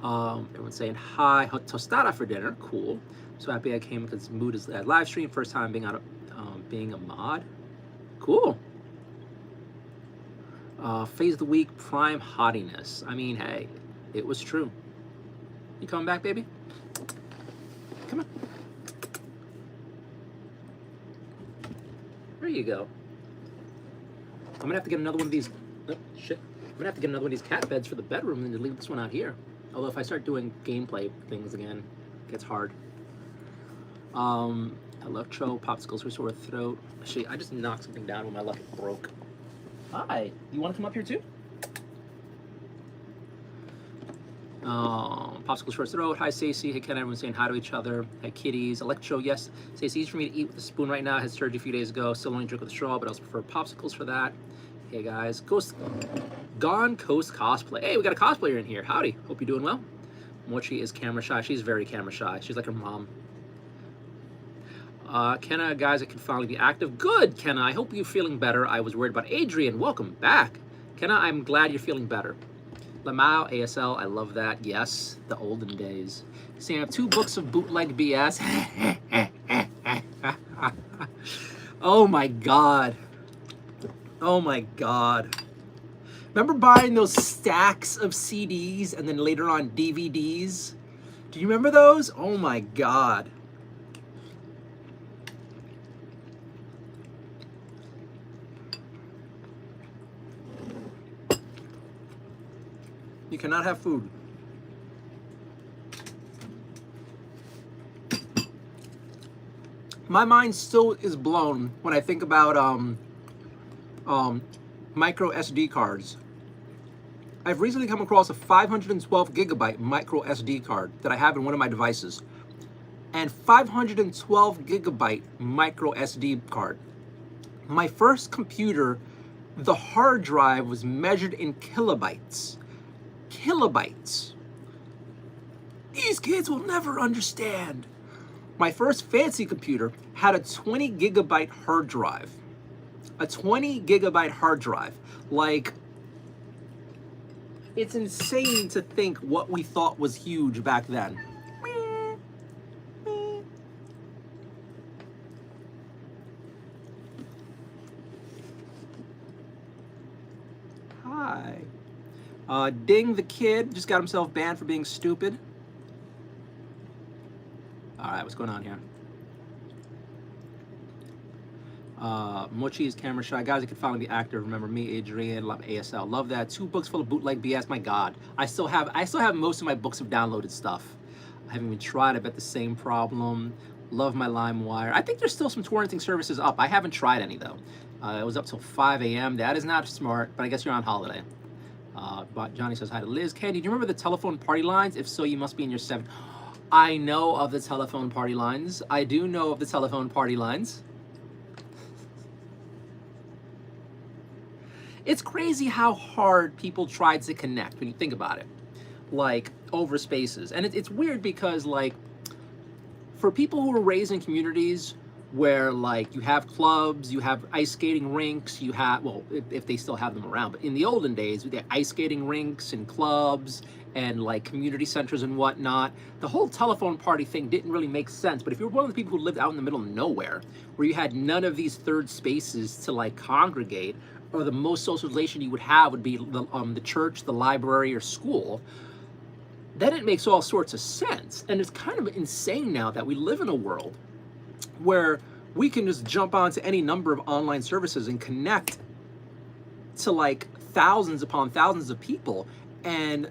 [SPEAKER 1] Everyone's saying hi. Tostada for dinner, cool. So happy I came because mood is at live stream. First time being out of being a mod. Cool. Phase of the week, prime hottiness. I mean, hey, it was true. You coming back, baby? Come on. There you go. I'm gonna have to get another one of these. Oh, shit. I'm gonna have to get another one of these cat beds for the bedroom and then leave this one out here. Although if I start doing gameplay things again, it gets hard. Electro, popsicles for sore throat. Actually, I just knocked something down when my luck broke. Hi. You want to come up here too? Popsicles for throat. Hi, Stacey. Hey, Ken. Everyone's saying hi to each other. Hi, kitties. Electro, yes. Stacey, easy for me to eat with a spoon right now. I had surgery a few days ago. Still only drink with a straw, but I also prefer popsicles for that. Hey, guys. Gone Coast Cosplay. Hey, we got a cosplayer in here. Howdy. Hope you're doing well. Mochi is camera shy. She's very camera shy. She's like her mom. Kenna, guys, I can finally be active. Good, Kenna. I hope you're feeling better. I was worried about Adrian. Welcome back. Kenna, I'm glad you're feeling better. Lamau, ASL, I love that. Yes, the olden days. Saying I have 2 books of bootleg BS. Oh my God. Oh my God. Remember buying those stacks of CDs and then later on DVDs? Do you remember those? Oh my God. You cannot have food. My mind still is blown when I think about micro SD cards. I've recently come across a 512 gigabyte micro SD card that I have in one of my devices, and 512 gigabyte micro SD card. My first computer, the hard drive was measured in kilobytes. Kilobytes. These kids will never understand. My first fancy computer had a 20 gigabyte hard drive. A 20 gigabyte hard drive. Like, it's insane to think what we thought was huge back then. Hi. Ding the kid just got himself banned for being stupid. All right, what's going on here? Mochi is camera shy. Guys, I could finally be active. Remember me, Adrian, love ASL. Love that. 2 books full of bootleg BS. My God. I still have most of my books of downloaded stuff. I haven't even tried. I bet the same problem. Love my LimeWire. I think there's still some torrenting services up. I haven't tried any though. It was up till 5 a.m. That is not smart, but I guess you're on holiday. But Johnny says hi to Liz. Candy, do you remember the telephone party lines? If so, you must be in your 7th. I know of the telephone party lines. I do know of the telephone party lines. It's crazy how hard people tried to connect when you think about it, like over spaces. And it's weird because like for people who were raised in communities where like you have clubs, you have ice skating rinks, you have, well, if they still have them around, but in the olden days, they had ice skating rinks and clubs and like community centers and whatnot. The whole telephone party thing didn't really make sense. But if you're one of the people who lived out in the middle of nowhere, where you had none of these third spaces to like congregate, or the most socialization you would have would be the church, the library, or school, then it makes all sorts of sense. And it's kind of insane now that we live in a world where we can just jump onto any number of online services and connect to like thousands upon thousands of people. And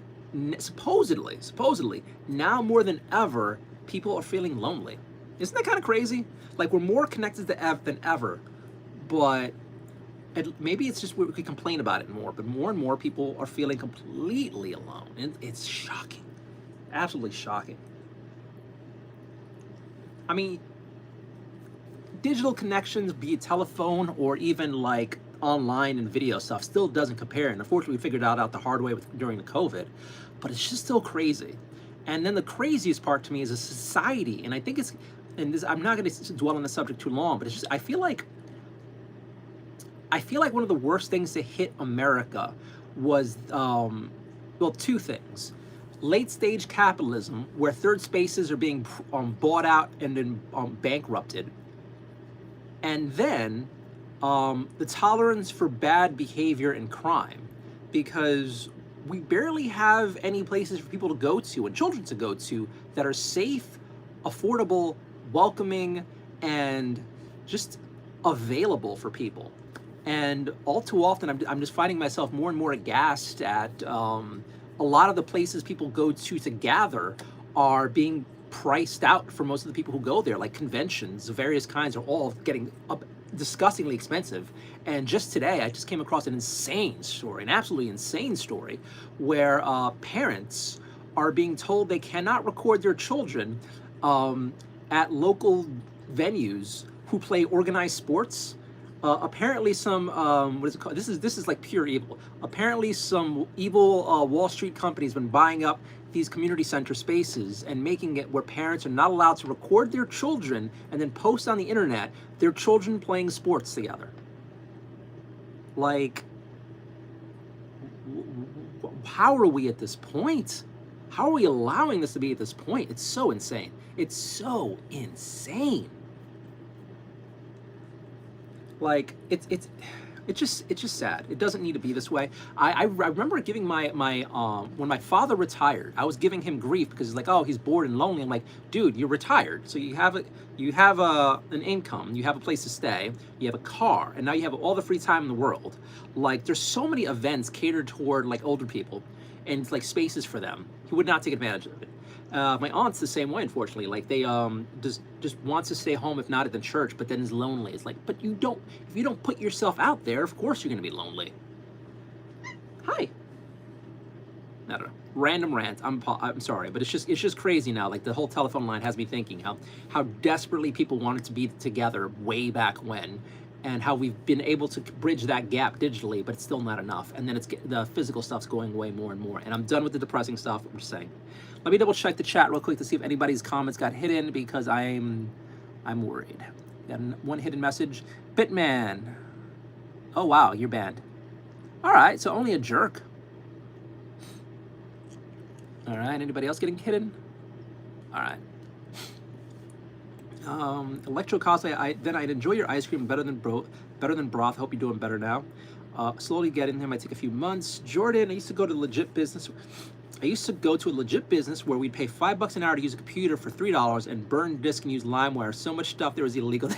[SPEAKER 1] supposedly, now more than ever, people are feeling lonely. Isn't that kind of crazy? Like we're more connected than ever, but maybe it's just we could complain about it more, but more and more people are feeling completely alone. And it's shocking, absolutely shocking. I mean, digital connections, be it telephone or even like online and video stuff, still doesn't compare. And unfortunately, we figured out the hard way during the COVID, but it's just still crazy. And then the craziest part to me is a society, and I think it's, and this, I'm not going to dwell on the subject too long, but it's just, I feel like one of the worst things to hit America was, well, 2 things. Late stage capitalism, where third spaces are being bought out and then bankrupted. And then the tolerance for bad behavior and crime, because we barely have any places for people to go to and children to go to that are safe, affordable, welcoming, and just available for people. And all too often, I'm just finding myself more and more aghast at a lot of the places people go to gather are being priced out for most of the people who go there, like conventions of various kinds are all getting disgustingly expensive. And just today, I just came across an absolutely insane story, where parents are being told they cannot record their children at local venues who play organized sports. Apparently some, what is it called? This is like pure evil. Apparently some evil Wall Street company's been buying up these community center spaces and making it where parents are not allowed to record their children and then post on the internet their children playing sports together. Like, how are we at this point? How are we allowing this to be at this point? It's so insane. It's so insane. Like, it's just sad. It doesn't need to be this way. I remember giving my when my father retired, I was giving him grief because he's like, oh, he's bored and lonely. I'm like, dude, you're retired, so you have an income, you have a place to stay, you have a car, and now you have all the free time in the world. Like, there's so many events catered toward like older people, and like spaces for them. He would not take advantage of it. My aunt's the same way, unfortunately. Like, they just wants to stay home, if not at the church, but then is lonely. It's like, but if you don't put yourself out there, of course you're gonna be lonely. Hi. I don't know. Random rant. I'm sorry, but it's just crazy now. Like, the whole telephone line has me thinking how desperately people wanted to be together way back when, and how we've been able to bridge that gap digitally, but it's still not enough. And then the physical stuff's going away more and more. And I'm done with the depressing stuff. I'm just saying. Let me double check the chat real quick to see if anybody's comments got hidden, because I'm worried. Got one hidden message. Bitman. Oh wow, you're banned. All right, so only a jerk. All right, anybody else getting hidden? All right. Electro Cosplay, I'd enjoy your ice cream better than broth. Hope you're doing better now. Slowly getting there, might take a few months. Jordan, I used to go to a legit business where we'd pay $5 an hour to use a computer for $3 and burn disk and use LimeWire. So much stuff there was illegal.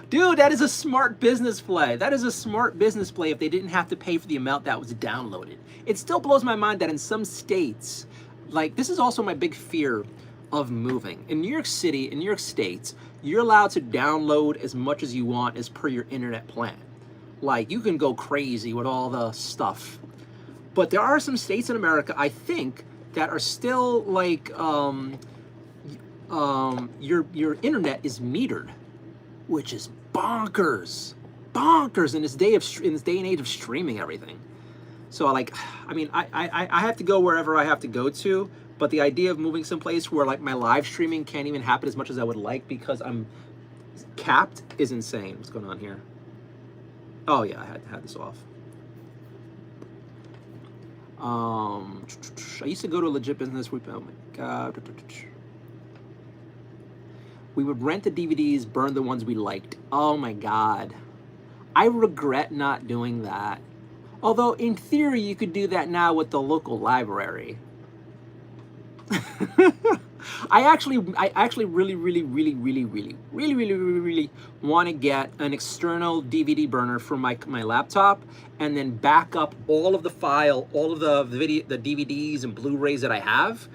[SPEAKER 1] Dude, that is a smart business play. That is a smart business play if they didn't have to pay for the amount that was downloaded. It still blows my mind that in some states, like, this is also my big fear of moving. In New York City, in New York State, you're allowed to download as much as you want as per your internet plan. Like, you can go crazy with all the stuff. But there are some states in America, I think, that are still like, your internet is metered, which is bonkers in this day and age of streaming everything. So like, I mean, I have to go wherever I have to go to, but the idea of moving someplace where like my live streaming can't even happen as much as I would like because I'm capped is insane. What's going on here? Oh yeah, I had this off. I used to go to a legit business. Oh my God. We would rent the DVDs, burn the ones we liked. Oh my God. I regret not doing that. Although in theory, you could do that now with the local library. I actually really want to get an external DVD burner for my laptop and then back up all of the all of the DVDs and Blu-rays that I have,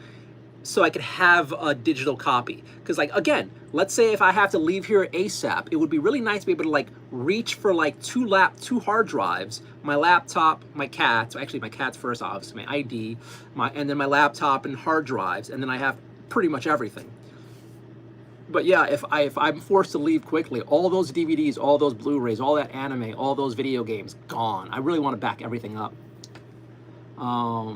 [SPEAKER 1] so I could have a digital copy. Because like, again, let's say if I have to leave here ASAP, it would be really nice to be able to like reach for like two hard drives, my laptop, my cat, actually my cat's first, obviously, my ID, and then my laptop and hard drives, and then I have pretty much everything. But yeah, if I'm forced to leave quickly, all those DVDs, all those Blu-rays, all that anime, all those video games, gone. I really want to back everything up. I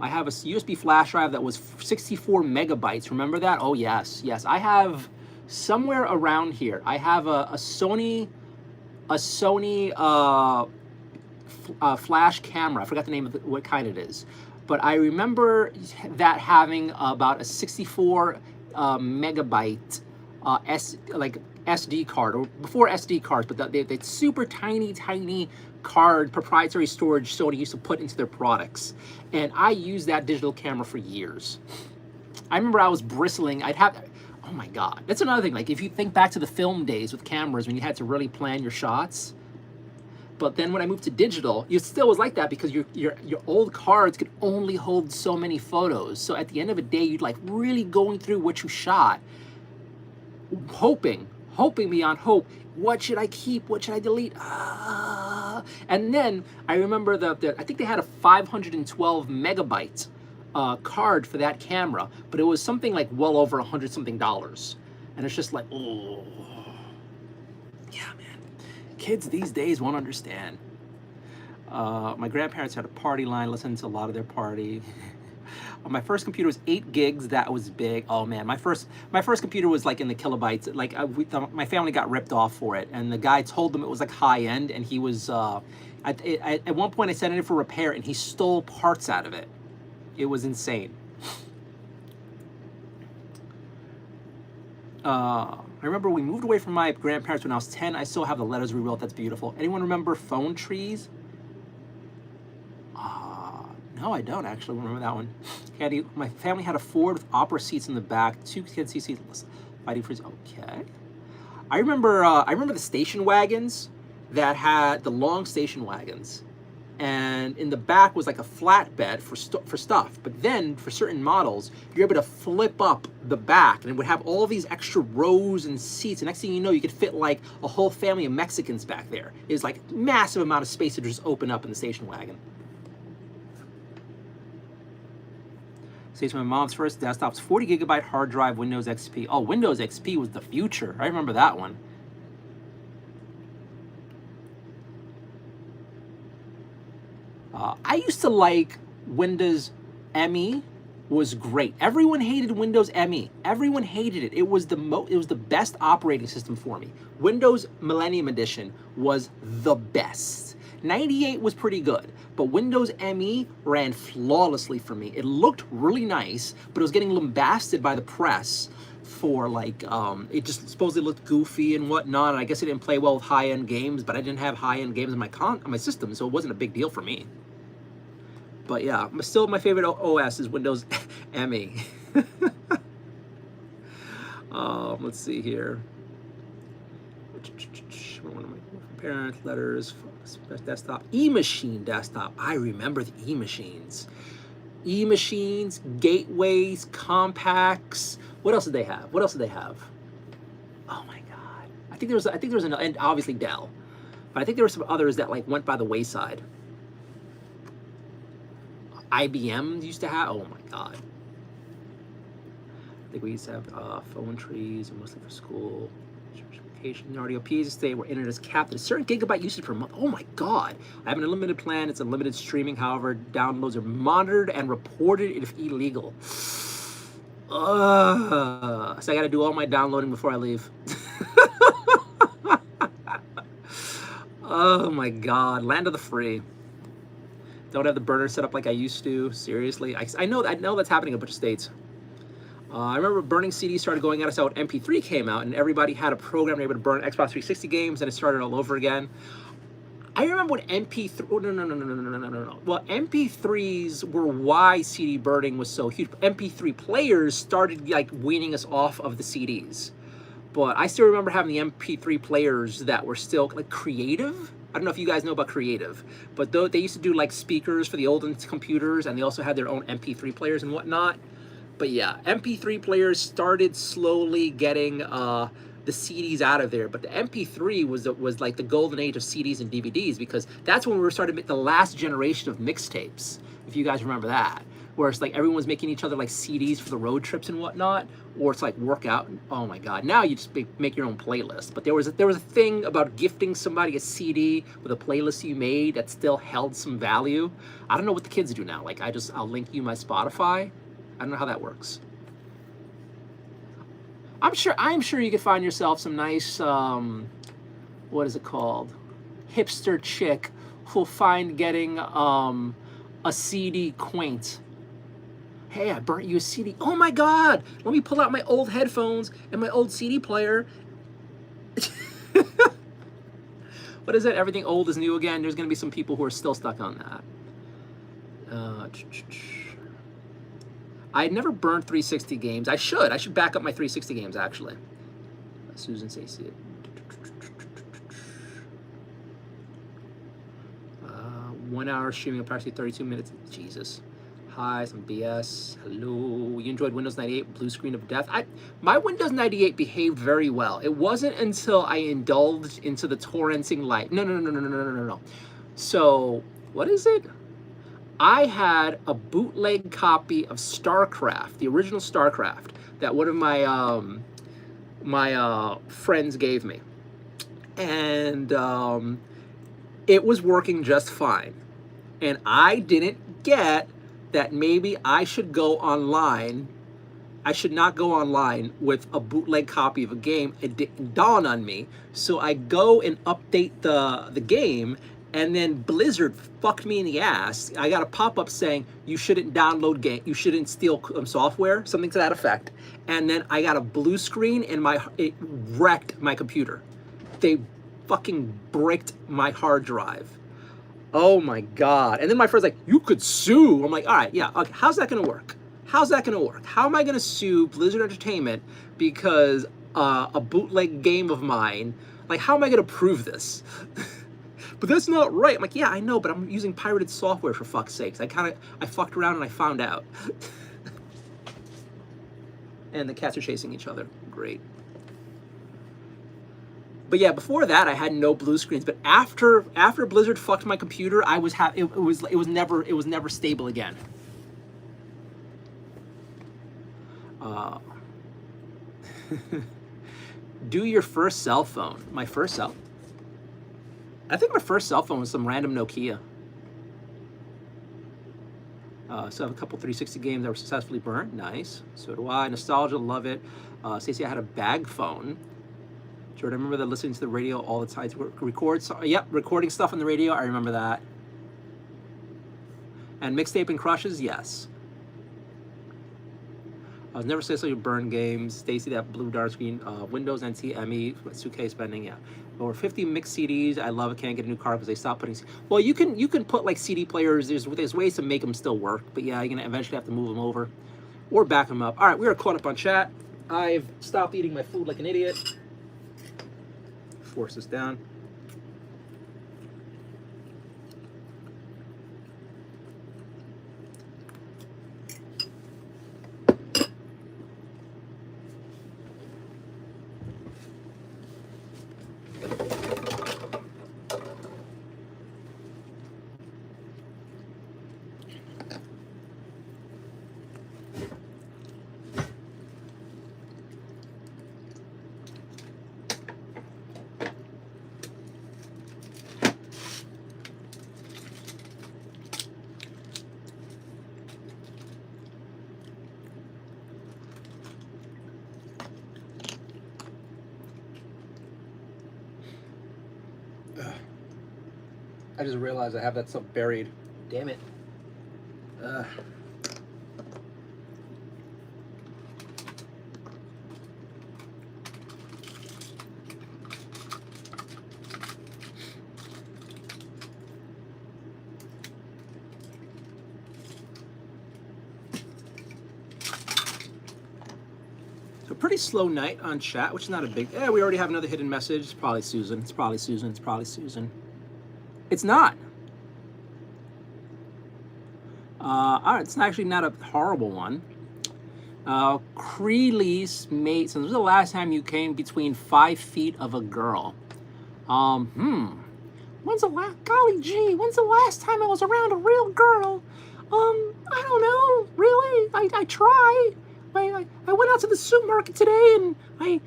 [SPEAKER 1] have a USB flash drive that was 64 megabytes. Remember that? Oh yes, yes. I have somewhere around here. I have a Sony flash camera. I forgot the name of what kind it is, but I remember that having about a 64 megabyte SD card, or before SD cards, but the super tiny card, proprietary storage Sony used to put into their products. And I used that digital camera for years. I remember I was bristling. Oh my God. That's another thing. Like, if you think back to the film days with cameras when you had to really plan your shots. But then when I moved to digital, it still was like that because your old cards could only hold so many photos. So at the end of the day, you'd like really going through what you shot, hoping beyond hope. What should I keep? What should I delete? And then I remember I think they had a 512 megabyte card for that camera, but it was something like well over $100 something. And it's just like, oh, yeah, man. Kids these days won't understand. My grandparents had a party line, listened to a lot of their party. My first computer was 8 gigs. That was big. Oh man, my first computer was like in the kilobytes. Like my family got ripped off for it, and the guy told them it was like high end, and he was at one point I sent it in for repair, and he stole parts out of it. It was insane. I remember we moved away from my grandparents when I was 10. I still have the letters we wrote. That's beautiful. Anyone remember phone trees? No, I don't actually remember that one. My family had a Ford with opera seats in the back, 2 kids seats, fighting for. Okay. I remember the station wagons that had the long station wagons, and in the back was like a flatbed for stuff. But then for certain models, you're able to flip up the back, and it would have all these extra rows and seats. And next thing you know, you could fit like a whole family of Mexicans back there. It was like massive amount of space to just open up in the station wagon. Says my mom's first desktop's 40 gigabyte hard drive, Windows XP. Oh, Windows XP was the future. I remember that one. I used to like Windows ME. Was great. Everyone hated Windows ME. Everyone hated it. It was the best operating system for me. Windows Millennium Edition was the best. 98 was pretty good, but Windows ME ran flawlessly for me. It looked really nice, but it was getting lambasted by the press for like, it just supposedly looked goofy and whatnot, and I guess it didn't play well with high-end games, but I didn't have high-end games on my system, so it wasn't a big deal for me. But yeah, still my favorite OS is Windows ME. Let's see here. one of my parents, letters, desktop, e-machine desktop. I remember the e-machines. E-machines, gateways, compacts. What else did they have? What else did they have? Oh my God. I think there was an, and obviously Dell. But I think there were some others that like went by the wayside. IBM used to have, oh my God. I think we used to have phone trees, mostly for school. Nardio P's stay where internet is capped at a certain gigabyte usage per month. Oh my God. I have an unlimited plan. It's unlimited streaming. However, downloads are monitored and reported if illegal. So I got to do all my downloading before I leave. Oh my God. Land of the free. Don't have the burner set up like I used to. Seriously. I know that's happening in a bunch of states. I remember burning CDs started going out. I saw when MP3 came out, and everybody had a program able to burn Xbox 360 games, and it started all over again. I remember when MP3. Oh, no. Well, MP3s were why CD burning was so huge. MP3 players started like weaning us off of the CDs, but I still remember having the MP3 players that were still like Creative. I don't know if you guys know about Creative, but they used to do like speakers for the old computers, and they also had their own MP3 players and whatnot. But yeah, MP3 players started slowly getting the CDs out of there. But the MP3 was like the golden age of CDs and DVDs, because that's when we were starting to make the last generation of mixtapes, if you guys remember that. Where it's like everyone was making each other like CDs for the road trips and whatnot, or it's like workout. Oh my God! Now you just make your own playlist. But there was a thing about gifting somebody a CD with a playlist you made that still held some value. I don't know what the kids do now. Like I'll link you my Spotify. I don't know how that works. I'm sure you could find yourself some nice, what is it called? Hipster chick who'll find getting a CD quaint. Hey, I burnt you a CD. Oh my God! Let me pull out my old headphones and my old CD player. What is it? Everything old is new again. There's going to be some people who are still stuck on that. I never burned 360 games. I should back up my 360 games, actually. Susan says it. 1 hour streaming, approximately 32 minutes. Jesus. Hi, some BS. Hello. You enjoyed Windows 98 blue screen of death? My Windows 98 behaved very well. It wasn't until I indulged into the torrenting light. No. So, what is it? I had a bootleg copy of StarCraft, the original StarCraft, that one of my friends gave me, and it was working just fine. And I didn't get that maybe I should go online. I should not go online with a bootleg copy of a game. It didn't dawn on me, so I go and update the game. And then Blizzard fucked me in the ass. I got a pop-up saying you shouldn't download game, you shouldn't steal software, something to that effect. And then I got a blue screen, and it wrecked my computer. They fucking bricked my hard drive. Oh my God! And then my friend's like, "You could sue." I'm like, "All right, yeah. Okay, how's that gonna work? How's that gonna work? How am I gonna sue Blizzard Entertainment because a bootleg game of mine? Like, how am I gonna prove this?" But that's not right. I'm like, yeah, I know, but I'm using pirated software, for fuck's sakes. I fucked around and I found out. And the cats are chasing each other. Great. But yeah, before that, I had no blue screens. But after Blizzard fucked my computer, it was never stable again. Do your first cell phone. My first cell. I think my first cell phone was some random Nokia. So I have a couple 360 games that were successfully burnt. Nice. So do I. Nostalgia, love it. Stacey, I had a bag phone. Jordan, I remember that listening to the radio all the time to record. Recording stuff on the radio. I remember that. And mixtape and crushes, yes. I was never successfully burn games. Stacy, that blue dark screen. Windows NT ME 2K spending, yeah. Over 50 mixed CDs. I love it. Can't get a new car because they stopped putting. Well, you can put like CD players. There's ways to make them still work, but yeah, you're gonna eventually have to move them over, or back them up. All right, we are caught up on chat. I've stopped eating my food like an idiot. Force this down. I just realized I have that stuff buried. Damn it. So pretty slow night on chat, which is not a big... we already have another hidden message. It's probably Susan. It's probably Susan. It's probably Susan. It's not. All right, it's actually not a horrible one. Creeley's mate, since this was the last time you came between 5 feet of a girl. When's the last, golly gee, when's the last time I was around a real girl? I don't know, really, I try. I went out to the supermarket today and I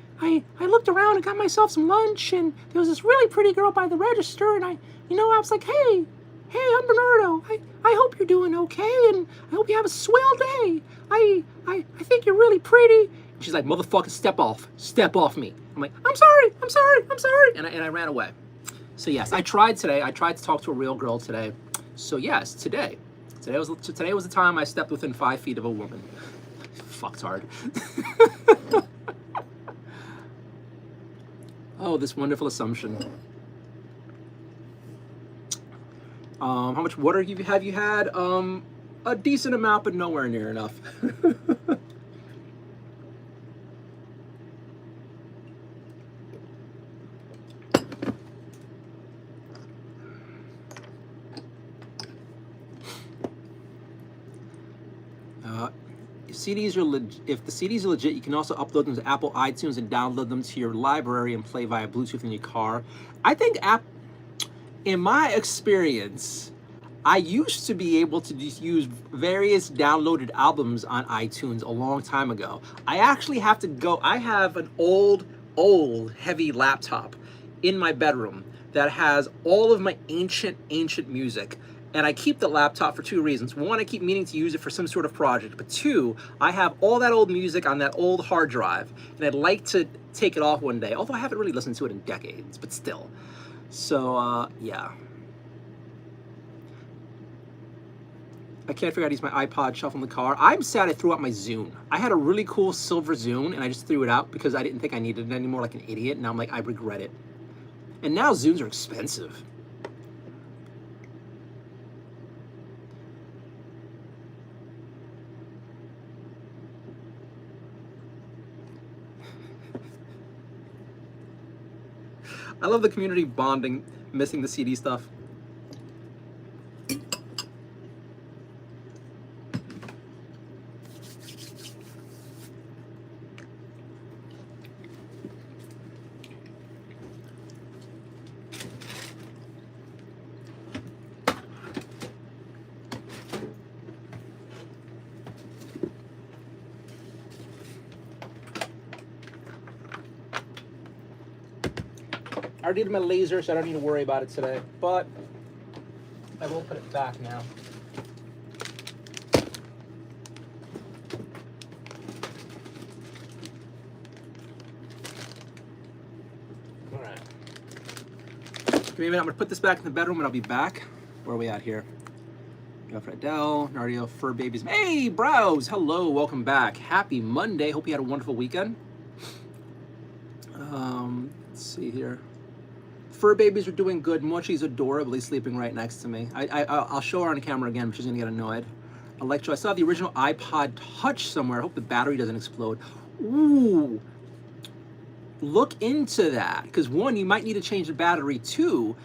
[SPEAKER 1] looked around and got myself some lunch, and there was this really pretty girl by the register, and I was like, hey, I'm Bernardo. I hope you're doing okay, and I hope you have a swell day. I think you're really pretty. And she's like, motherfucker, step off me. I'm like, I'm sorry. And I ran away. So yes, I tried today. I tried to talk to a real girl today. So yes, today was the time I stepped within 5 feet of a woman. Fucked hard. Oh, this wonderful assumption. How much water have you had? A decent amount, but nowhere near enough. If the CDs are legit, you can also upload them to Apple iTunes and download them to your library and play via Bluetooth in your car. I think in my experience, I used to be able to just use various downloaded albums on iTunes a long time ago. I actually have to go, I have an old heavy laptop in my bedroom that has all of my ancient music. And I keep the laptop for 2 reasons. 1, I keep meaning to use it for some sort of project. But 2, I have all that old music on that old hard drive. And I'd like to take it off one day. Although I haven't really listened to it in decades, but still. So, yeah. I can't figure out how to use my iPod shuffle in the car. I'm sad I threw out my Zune. I had a really cool silver Zune, and I just threw it out because I didn't think I needed it anymore like an idiot. Now I'm like, I regret it. And now Zunes are expensive. I love the community bonding, missing the CD stuff. I already did my laser, so I don't need to worry about it today, but I will put it back now. All right. Give me a minute. I'm going to put this back in the bedroom, and I'll be back. Where are we at here? We got Fredell, Nardio, Fur Babies. Hey, bros! Hello, welcome back. Happy Monday. Hope you had a wonderful weekend. Let's see here. Fur babies are doing good. Mochi's adorably sleeping right next to me. I'll show her on camera again, but she's gonna get annoyed. Electro, I saw the original iPod Touch somewhere. I hope the battery doesn't explode. Ooh, look into that, because 1, you might need to change the battery. 2,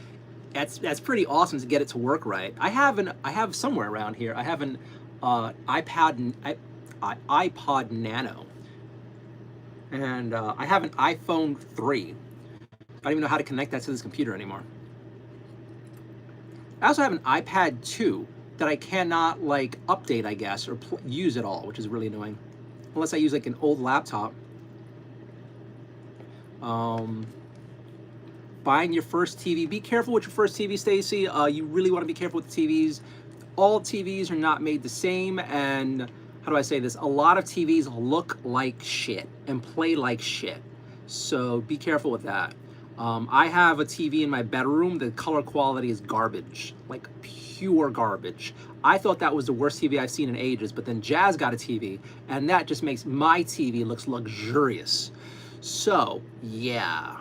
[SPEAKER 1] that's pretty awesome to get it to work right. I have somewhere around here. I have an iPod Nano, and I have an iPhone 3. I don't even know how to connect that to this computer anymore. I also have an iPad 2 that I cannot like update, I guess, or use at all, which is really annoying. Unless I use like an old laptop. Buying your first TV. Be careful with your first TV, Stacy. You really want to be careful with the TVs. All TVs are not made the same, and how do I say this? A lot of TVs look like shit and play like shit. So be careful with that. I have a TV in my bedroom. The color quality is garbage, like pure garbage. I thought that was the worst TV I've seen in ages, but then Jazz got a TV, and that just makes my TV looks luxurious. So, yeah.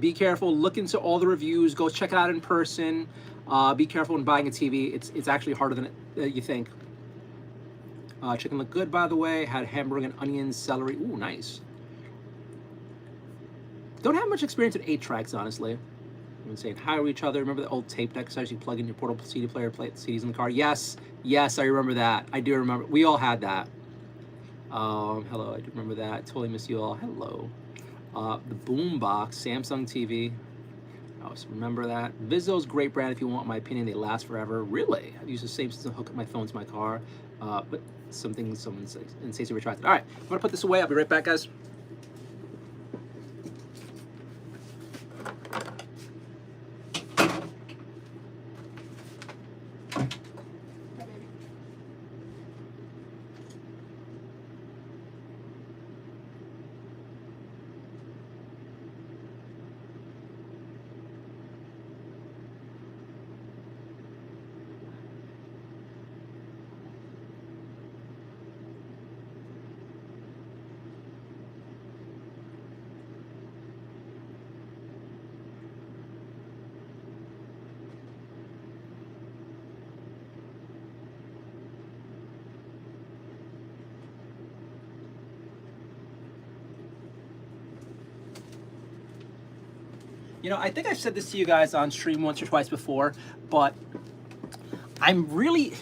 [SPEAKER 1] Be careful. Look into all the reviews. Go check it out in person. Be careful when buying a TV. It's actually harder than you think. Chicken looked good, by the way. Had hamburger and onions, celery. Ooh, nice. Don't have much experience with 8-tracks, honestly. I've been saying hi to each other. Remember the old tape deck exercise? You plug in your portable CD player, play the CDs in the car. Yes, yes, I remember that. I do remember. We all had that. Hello, I do remember that. Totally miss you all. Hello. The Boombox, Samsung TV. I also remember that. Vizzo's great brand. If you want my opinion, they last forever. Really? I've used the same system to hook up my phone to my car. But someone says, and Stacey retracted. All right, I'm gonna put this away. I'll be right back, guys. You know, I think I've said this to you guys on stream once or twice before, but I'm really,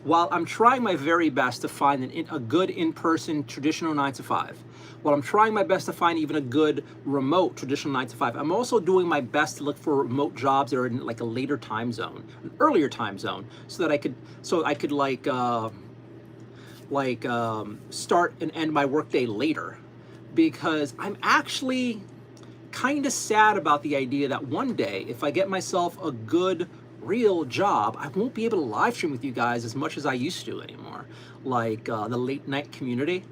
[SPEAKER 1] while I'm trying my very best to find a good in-person traditional 9 to 5, while I'm trying my best to find even a good remote traditional 9 to 5, I'm also doing my best to look for remote jobs that are in like a later time zone, an earlier time zone, so that I could start and end my workday later, because I'm actually kind of sad about the idea that one day, if I get myself a good, real job, I won't be able to live stream with you guys as much as I used to anymore. Like the late night community,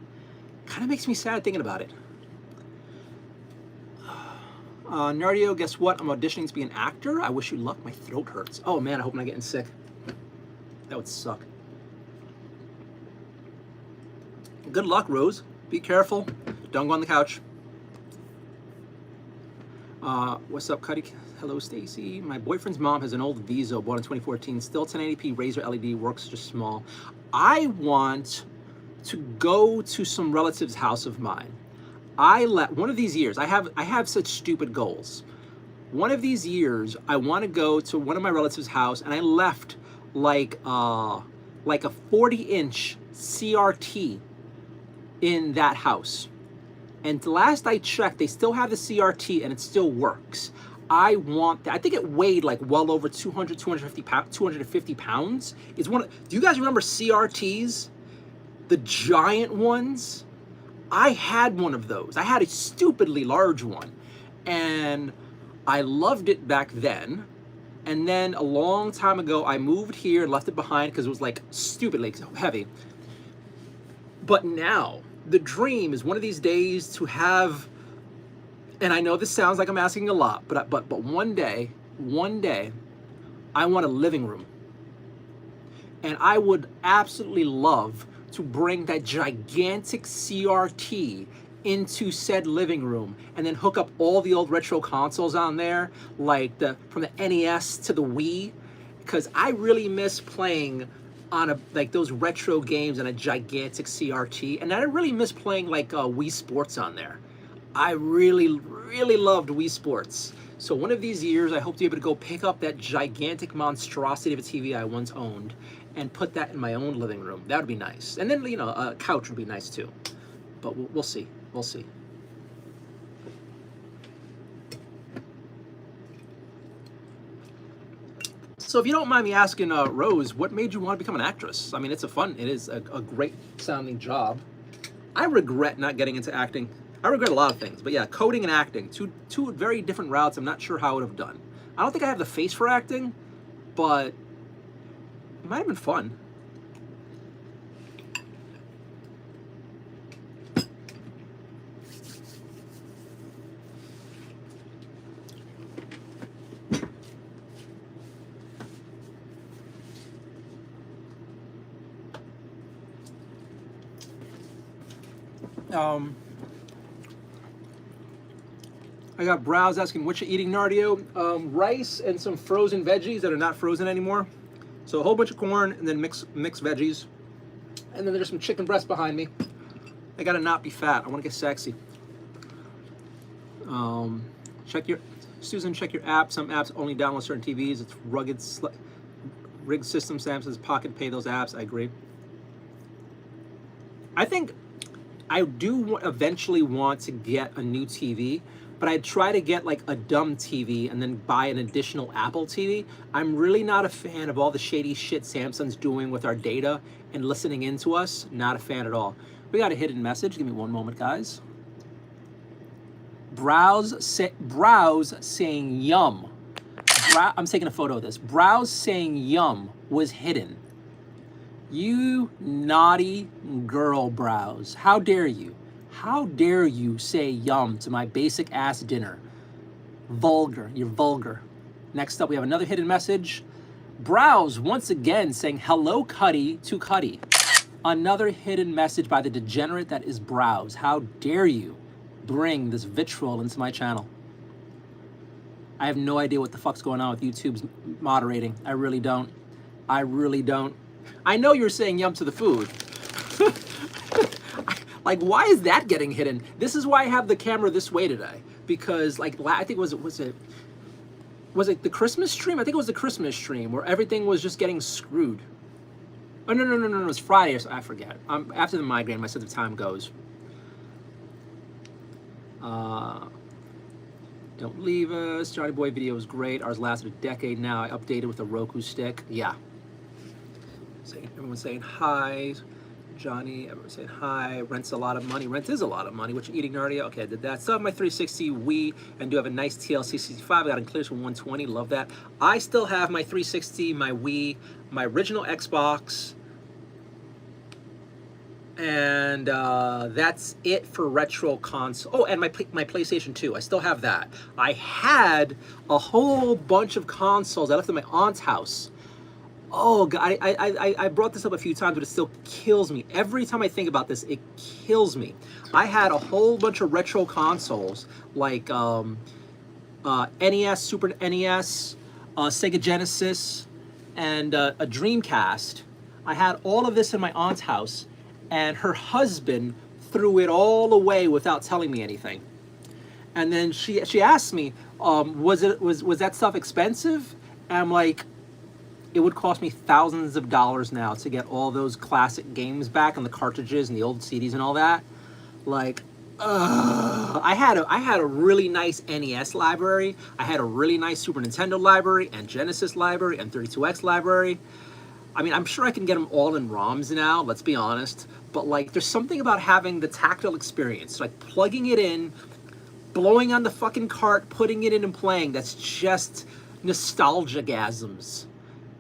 [SPEAKER 1] kind of makes me sad thinking about it. Nardio, guess what? I'm auditioning to be an actor. I wish you luck. My throat hurts. Oh man, I hope I'm not getting sick. That would suck. Good luck, Rose. Be careful. Don't go on the couch. What's up, Cuddy? Hello, Stacy. My boyfriend's mom has an old Viso bought in 2014. Still 1080p Razor LED, works just small. I want to go to some relative's house of mine. One of these years, I have such stupid goals. One of these years, I want to go to one of my relatives' house, and I left like a 40-inch CRT in that house. And the last I checked, they still have the CRT and it still works. I want that. I think it weighed like well over 250 pounds. It's do you guys remember CRTs? The giant ones? I had one of those. I had a stupidly large one. And I loved it back then. And then a long time ago, I moved here and left it behind because it was like stupidly heavy. But now, the dream is one of these days to have, and I know this sounds like I'm asking a lot, but one day, I want a living room. And I would absolutely love to bring that gigantic CRT into said living room and then hook up all the old retro consoles on there, like from the NES to the Wii, because I really miss playing on those retro games on a gigantic CRT, and I really miss playing like Wii Sports on there. I really loved Wii Sports. So one of these years, I hope to be able to go pick up that gigantic monstrosity of a TV I once owned and put that in my own living room. That would be nice. And then, you know, a couch would be nice too. But we'll see. We'll see. So if you don't mind me asking, Rose, what made you want to become an actress? I mean, it is a great sounding job. I regret not getting into acting. I regret a lot of things, but yeah, coding and acting, two very different routes. I'm not sure how I would have done. I don't think I have the face for acting, but it might have been fun. I got Browse asking what you eating, Nardio. Rice and some frozen veggies that are not frozen anymore. So a whole bunch of corn and then mixed veggies. And then there's some chicken breast behind me. I gotta not be fat. I wanna get sexy. Susan, check your app. Some apps only download certain TVs. It's rigged system. Samsung's Pocket Pay those apps. I agree. I think I do eventually want to get a new TV, but I'd try to get like a dumb TV and then buy an additional Apple TV. I'm really not a fan of all the shady shit Samsung's doing with our data and listening into us. Not a fan at all. We got a hidden message. Give me one moment, guys. Browse saying yum. I'm taking a photo of this. Browse saying yum was hidden. You naughty girl, Browse. How dare you? How dare you say yum to my basic ass dinner? Vulgar. You're vulgar. Next up, we have another hidden message. Browse once again saying hello, Cuddy, to Cuddy. Another hidden message by the degenerate that is Browse. How dare you bring this vitriol into my channel? I have no idea what the fuck's going on with YouTube's moderating. I really don't. I really don't. I know you're saying yum to the food. Like, why is that getting hidden? This is why I have the camera this way today. Because, like, I think was it the Christmas stream? I think it was the Christmas stream where everything was just getting screwed. Oh, no, it was Friday, I forget. After the migraine, my sense of time goes. Don't leave us. Johnny Boy video was great. Ours lasted a decade now. I updated with a Roku stick. Yeah. Everyone's saying hi. Johnny, everyone's saying hi. Rent's a lot of money. Rent is a lot of money. What you eating, Nardio? Okay, I did that. Still have my 360 Wii and do have a nice TLC 65. I got it clears from 120. Love that. I still have my 360, my Wii, my original Xbox. And that's it for retro console. Oh, and my PlayStation 2. I still have that. I had a whole bunch of consoles. I left at my aunt's house. Oh, God, I brought this up a few times, but it still kills me. Every time I think about this, it kills me. I had a whole bunch of retro consoles, like NES, Super NES, Sega Genesis, and a Dreamcast. I had all of this in my aunt's house, and her husband threw it all away without telling me anything. And then she asked me, was that stuff expensive? And I'm like, it would cost me thousands of dollars now to get all those classic games back and the cartridges and the old CDs and all that. Like, I had a really nice NES library. I had a really nice Super Nintendo library and Genesis library and 32X library. I mean, I'm sure I can get them all in ROMs now, let's be honest. But like, there's something about having the tactile experience, like plugging it in, blowing on the fucking cart, putting it in and playing. That's just nostalgia-gasms.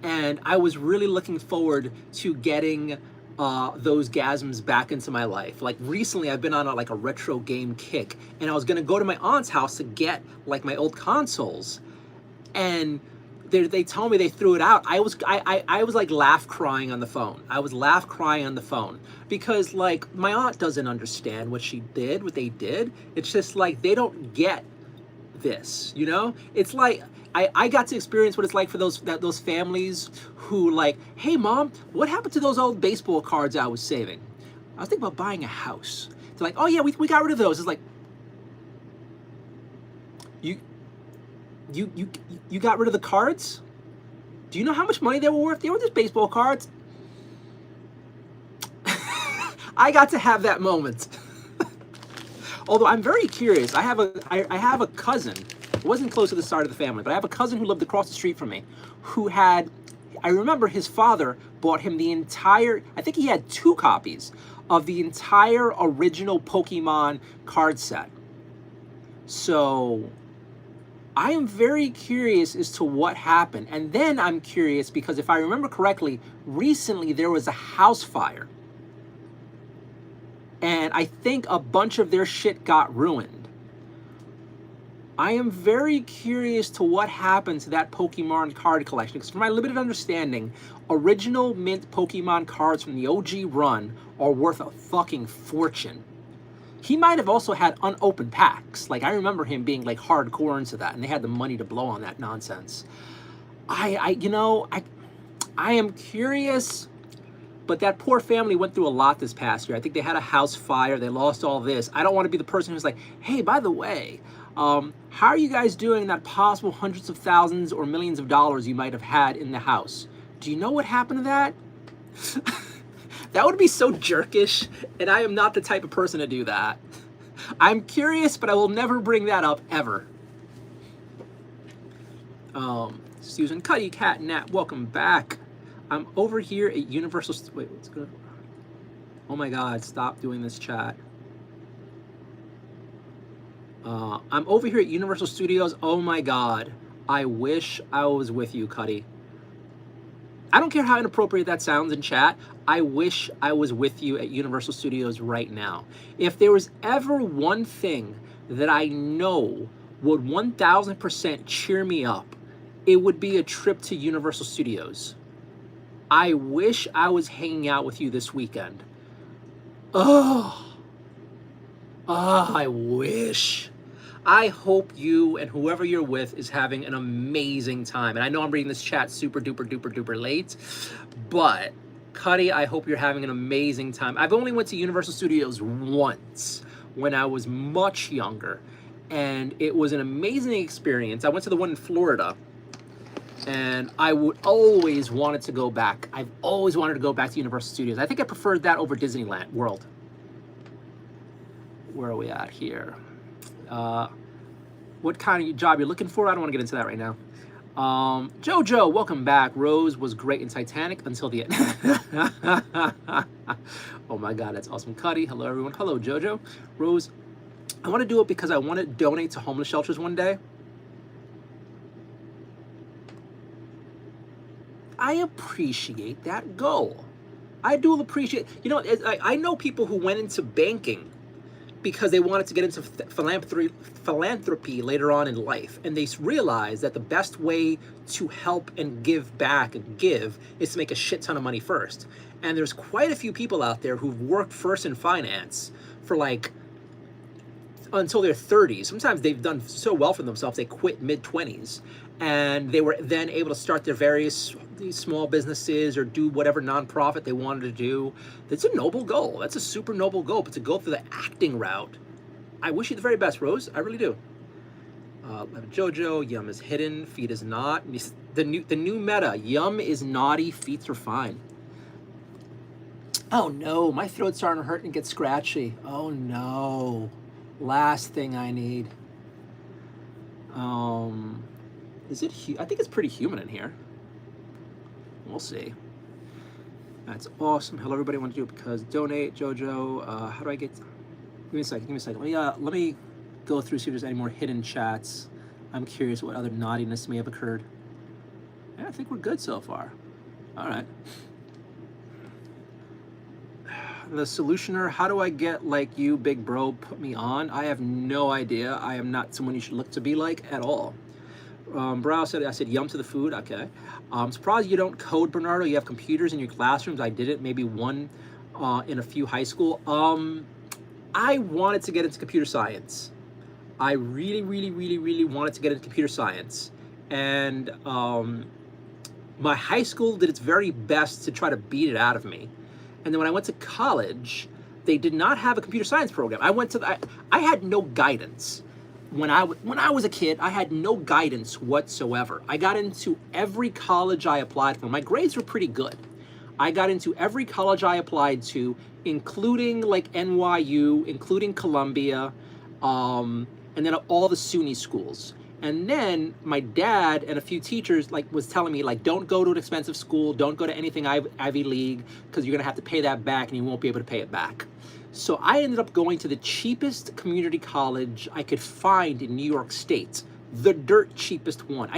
[SPEAKER 1] And I was really looking forward to getting those gasms back into my life. Like recently, I've been on a retro game kick, and I was gonna go to my aunt's house to get like my old consoles, and they told me they threw it out. I was like laugh crying on the phone. I was laugh crying on the phone because like my aunt doesn't understand what they did. It's just like they don't get this, you know? It's like I got to experience what it's like for those families who like, hey mom, what happened to those old baseball cards I was saving? I was thinking about buying a house. They're like, oh yeah, we got rid of those. It's like, you got rid of the cards? Do you know how much money they were worth? They were just baseball cards. I got to have that moment. Although I'm very curious. I have a cousin. It wasn't close to the start of the family, but I have a cousin who lived across the street from me who had, I remember his father bought him the entire, I think he had 2 copies of the entire original Pokemon card set. So I am very curious as to what happened. And then I'm curious because if I remember correctly, recently there was a house fire. And I think a bunch of their shit got ruined. I am very curious to what happened to that Pokemon card collection. Because from my limited understanding, original mint Pokemon cards from the OG run are worth a fucking fortune. He might have also had unopened packs. Like, I remember him being like hardcore into that, and they had the money to blow on that nonsense. I am curious, but that poor family went through a lot this past year. I think they had a house fire. They lost all this. I don't want to be the person who's like, hey, by the way, how are you guys doing that possible hundreds of thousands or millions of dollars you might have had in the house? Do you know what happened to that? That would be so jerkish, and I am not the type of person to do that. I'm curious, but I will never bring that up, ever. Susan, Cuddy, Cat, Nat, welcome back. I'm over here at Universal... Wait, what's good? Oh my God, stop doing this chat. I'm over here at Universal Studios. Oh my God. I wish I was with you, Cuddy. I don't care how inappropriate that sounds in chat. I wish I was with you at Universal Studios right now. If there was ever one thing that I know would 1000% cheer me up, it would be a trip to Universal Studios. I wish I was hanging out with you this weekend. I wish. I hope you and whoever you're with is having an amazing time. And I know I'm reading this chat super duper duper duper late, but Cuddy, I hope you're having an amazing time. I've only went to Universal Studios once when I was much younger, and it was an amazing experience. I went to the one in Florida, and I would always wanted to go back. I've always wanted to go back to Universal Studios. I think I preferred that over Disneyland World. Where are we at here? What kind of job you're looking for? I don't want to get into that right now. Jojo, welcome back. Rose was great in Titanic until the end. Oh my God, that's awesome. Cuddy, hello everyone. Hello, Jojo. Rose, I want to do it because I want to donate to homeless shelters one day. I appreciate that goal. I do appreciate, you know, I know people who went into banking because they wanted to get into philanthropy later on in life. And they realized that the best way to help and give back and give is to make a shit ton of money first. And there's quite a few people out there who've worked first in finance for like until their 30s. Sometimes they've done so well for themselves, they quit mid-20s. And they were then able to start their various these small businesses or do whatever nonprofit they wanted to do. That's a noble goal. That's a super noble goal. But to go through the acting route, I wish you the very best, Rose. I really do. Jojo, yum is hidden, feet is not. The new meta, yum is naughty, feet are fine. Oh no, my throat's starting to hurt and get scratchy. Oh no, last thing I need. Is it? I think it's pretty humid in here. We'll see. That's awesome. Hello, everybody. I want to do it because donate, Jojo. How do I get? Give me a second. Give me a second. Let me go through see if there's any more hidden chats. I'm curious what other naughtiness may have occurred. Yeah, I think we're good so far. All right. The Solutioner. How do I get like you, big bro? Put me on. I have no idea. I am not someone you should look to be like at all. Brow said, I said yum to the food. Okay. I'm surprised you don't code, Bernardo. You have computers in your classrooms. I didn't. Maybe one in a few high school. I wanted to get into computer science. I really wanted to get into computer science. And my high school did its very best to try to beat it out of me. And then when I went to college, they did not have a computer science program. I had no guidance. When I was a kid, I had no guidance whatsoever. I got into every college I applied for. My grades were pretty good. I got into every college I applied to, including like NYU, including Columbia, and then all the SUNY schools. And then my dad and a few teachers was telling me don't go to an expensive school, don't go to anything Ivy League, because you're gonna have to pay that back and you won't be able to pay it back. So I ended up going to the cheapest community college I could find in New York State, the dirt cheapest one.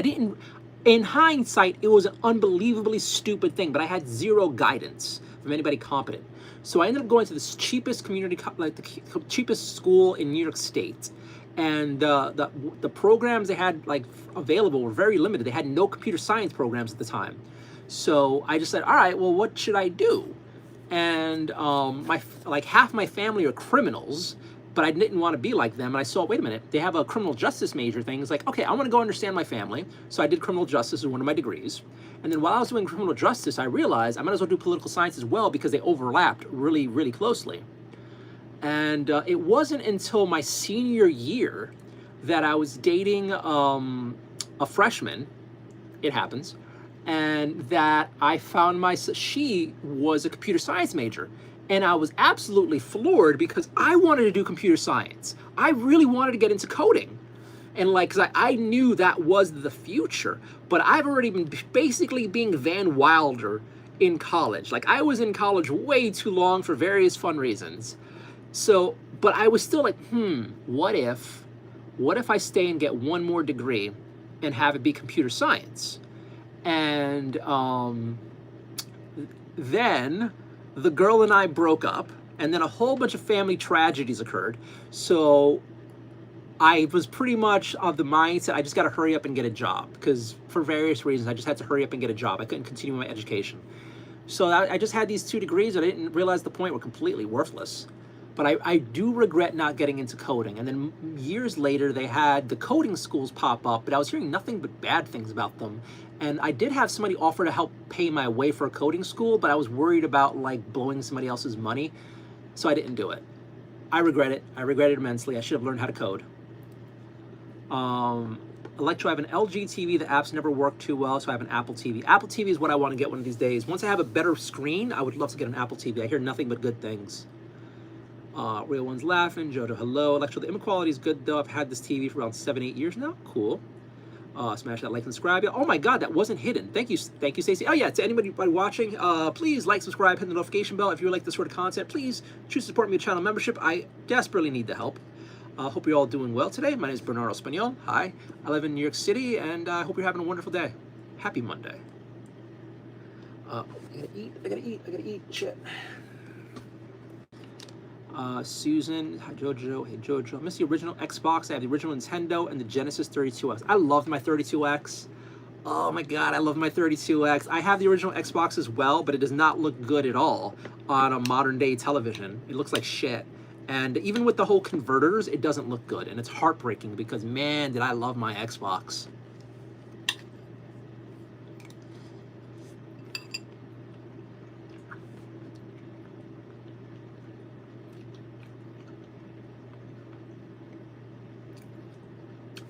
[SPEAKER 1] In hindsight, it was an unbelievably stupid thing, but I had zero guidance from anybody competent. So I ended up going to this cheapest community, the cheapest school in New York State. And the programs they had available were very limited. They had no computer science programs at the time. So I just said, all right, well, what should I do? And half my family are criminals, but I didn't want to be like them. And I saw, wait a minute, they have a criminal justice major thing. It's like, okay, I want to go understand my family. So I did criminal justice as one of my degrees. And then while I was doing criminal justice, I realized I might as well do political science as well because they overlapped really, really closely. And it wasn't until my senior year that I was dating a freshman, it happens, and that I found she was a computer science major. And I was absolutely floored because I wanted to do computer science. I really wanted to get into coding. And like, cause I knew that was the future, but I've already been basically being Van Wilder in college. Like I was in college way too long for various fun reasons. So, but I was still like, what if I stay and get one more degree and have it be computer science? And then the girl and I broke up, and then a whole bunch of family tragedies occurred. So I was pretty much of the mindset, I just got to hurry up and get a job, because for various reasons, I just had to hurry up and get a job. I couldn't continue my education. So I just had these 2 degrees that I didn't realize the point were completely worthless. But I do regret not getting into coding. And then years later, they had the coding schools pop up, but I was hearing nothing but bad things about them. And I did have somebody offer to help pay my way for a coding school, but I was worried about like blowing somebody else's money. So I didn't do it. I regret it. I regret it immensely. I should have learned how to code. Electro, I have an LG TV. The apps never work too well, so I have an Apple TV. Apple TV is what I want to get one of these days. Once I have a better screen, I would love to get an Apple TV. I hear nothing but good things. Real One's laughing. Jojo, hello. Electro, the image quality is good though. I've had this TV for around 7-8 years now. Cool. Smash that like and subscribe. Oh my God, that wasn't hidden. Thank you, Stacey. Oh yeah, to anybody watching, please like, subscribe, hit the notification bell if you like this sort of content. Please choose to support me with channel membership. I desperately need the help. Hope you're all doing well today. My name is Bernardo Espanol. Hi, I live in New York City, and I hope you're having a wonderful day. Happy Monday. I gotta eat. Shit. Susan, hi Jojo, hey Jojo. I miss the original Xbox. I have the original Nintendo and the Genesis 32X. I loved my 32X. Oh my God, I love my 32X. I have the original Xbox as well, but it does not look good at all on a modern day television. It looks like shit. And even with the whole converters, it doesn't look good. And it's heartbreaking because man, did I love my Xbox.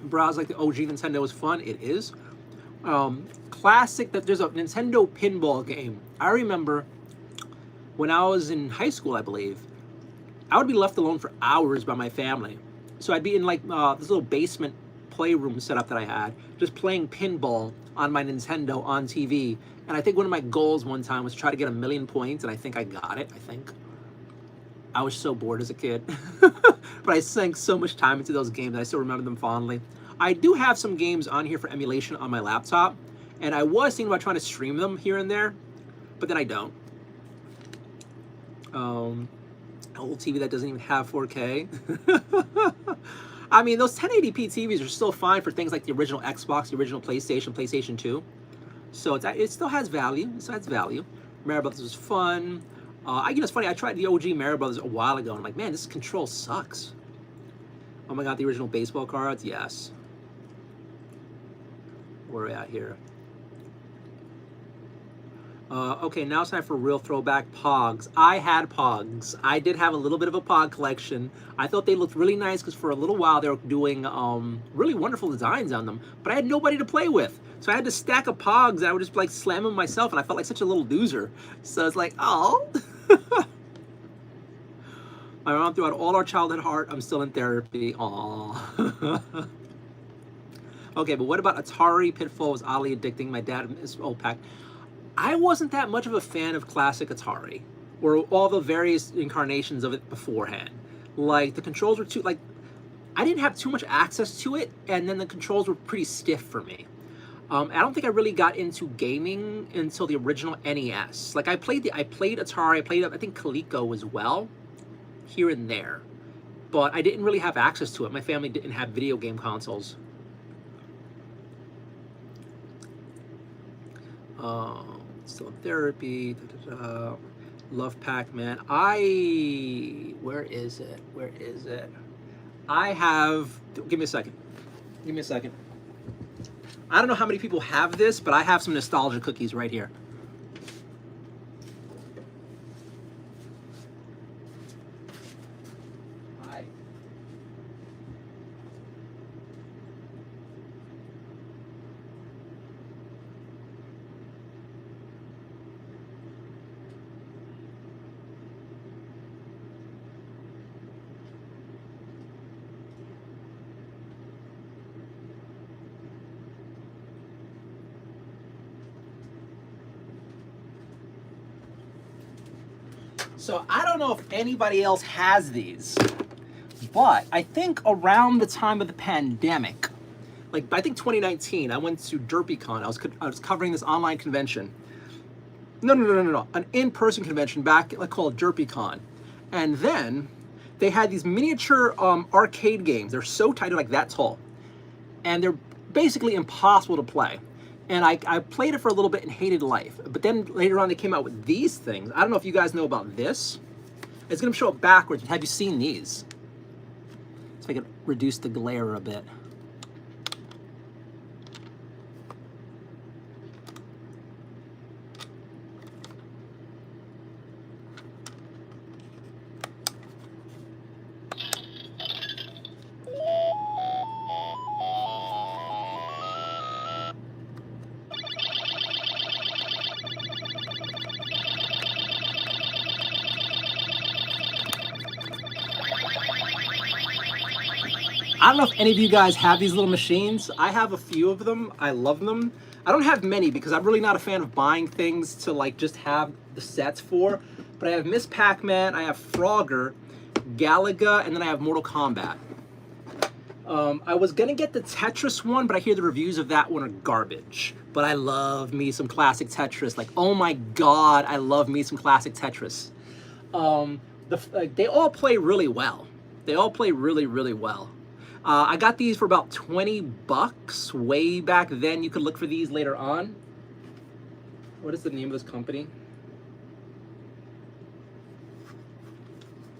[SPEAKER 1] Browse like the OG Nintendo was fun. It is. Classic that there's a Nintendo pinball game. I remember when I was in high school, I believe, I would be left alone for hours by my family. So I'd be in like this little basement playroom setup that I had, just playing pinball on my Nintendo on TV. And I think one of my goals one time was to try to get 1,000,000 points, and I think I got it, I think. I was so bored as a kid. But I sank so much time into those games, I still remember them fondly. I do have some games on here for emulation on my laptop, and I was thinking about trying to stream them here and there, but then I don't. An old TV that doesn't even have 4K. I mean, those 1080p TVs are still fine for things like the original Xbox, the original PlayStation, PlayStation 2. So it still has value. It still has value. Mario Brothers was fun. It's funny, I tried the OG Mario Brothers a while ago, and I'm like, man, this control sucks. Oh my God, the original baseball cards? Yes. Where are we at here? Okay, now it's time for real throwback Pogs. I had Pogs. I did have a little bit of a Pog collection. I thought they looked really nice because for a little while they were doing really wonderful designs on them, but I had nobody to play with. So I had this stack of Pogs and I would just like slam them myself, and I felt like such a little loser. So it's like, oh. My mom threw out all our childhood heart. I'm still in therapy. Aw. Okay, but what about Atari? Pitfall was oddly addicting. My dad is old pack. I wasn't that much of a fan of classic Atari, or all the various incarnations of it beforehand. Like, the controls were too, like, I didn't have too much access to it, and then the controls were pretty stiff for me. I don't think I really got into gaming until the original NES. Like, I played Atari, I played, I think, Coleco as well, here and there. But I didn't really have access to it. My family didn't have video game consoles. Still in therapy. Love Pac-Man. Where is it? Where is it? I have, give me a second. Give me a second. I don't know how many people have this, but I have some nostalgia cookies right here. So I don't know if anybody else has these, but I think around the time of the pandemic, like I think 2019, I went to DerpyCon. I was covering this online convention. No, an in-person convention back called DerpyCon, and then they had these miniature arcade games. They're so tight, they're like that tall, and they're basically impossible to play. And I played it for a little bit and hated life. But then later on they came out with these things. I don't know if you guys know about this. It's gonna show it backwards. Have you seen these? So I can reduce the glare a bit. I don't know if any of you guys have these little machines. I have a few of them. I love them. I don't have many because I'm really not a fan of buying things to like just have the sets for. But I have Miss Pac-Man, I have Frogger, Galaga, and then I have Mortal Kombat. I was gonna get the Tetris one, but I hear the reviews of that one are garbage. But I love me some classic Tetris. Like, oh my God, I love me some classic Tetris. They all play really well. They all play really, really well. I got these for about 20 bucks way back then. You could look for these later on. What is the name of this company?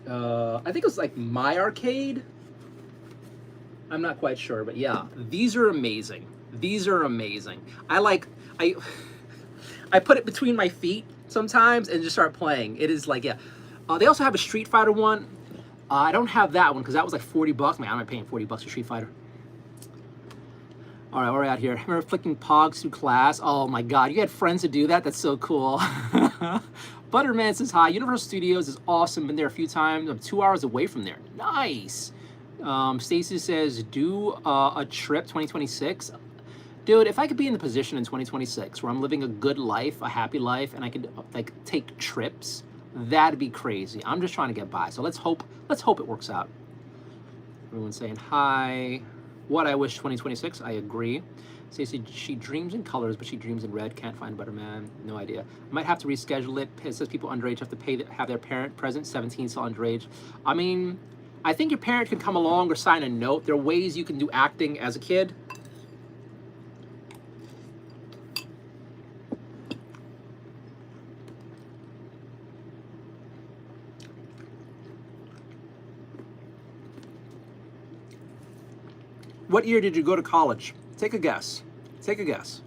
[SPEAKER 1] I think it was like My Arcade. I'm not quite sure, but yeah, these are amazing. These are amazing. I put it between my feet sometimes and just start playing. It is like, yeah. They also have a Street Fighter one. I don't have that one because that was like 40 bucks. Man, I'm not paying 40 bucks for Street Fighter. All right, we're out here. Remember flicking pogs through class? Oh my God, you had friends to do that? That's so cool. Butterman says hi. Universal Studios is awesome. Been there a few times. I'm 2 hours away from there. Nice. Stacy says, do a trip 2026. Dude, if I could be in the position in 2026 where I'm living a good life, a happy life, and I could like take trips, that'd be crazy. I'm just trying to get by. So let's hope it works out. Everyone's saying hi. What I wish 2026, I agree. Stacey, she dreams in colors, but she dreams in red. Can't find Butterman. No idea. I might have to reschedule it. It says people underage have to have their parent present. 17 still underage. I mean, I think your parent can come along or sign a note. There are ways you can do acting as a kid. What year did you go to college? Take a guess. Take a guess.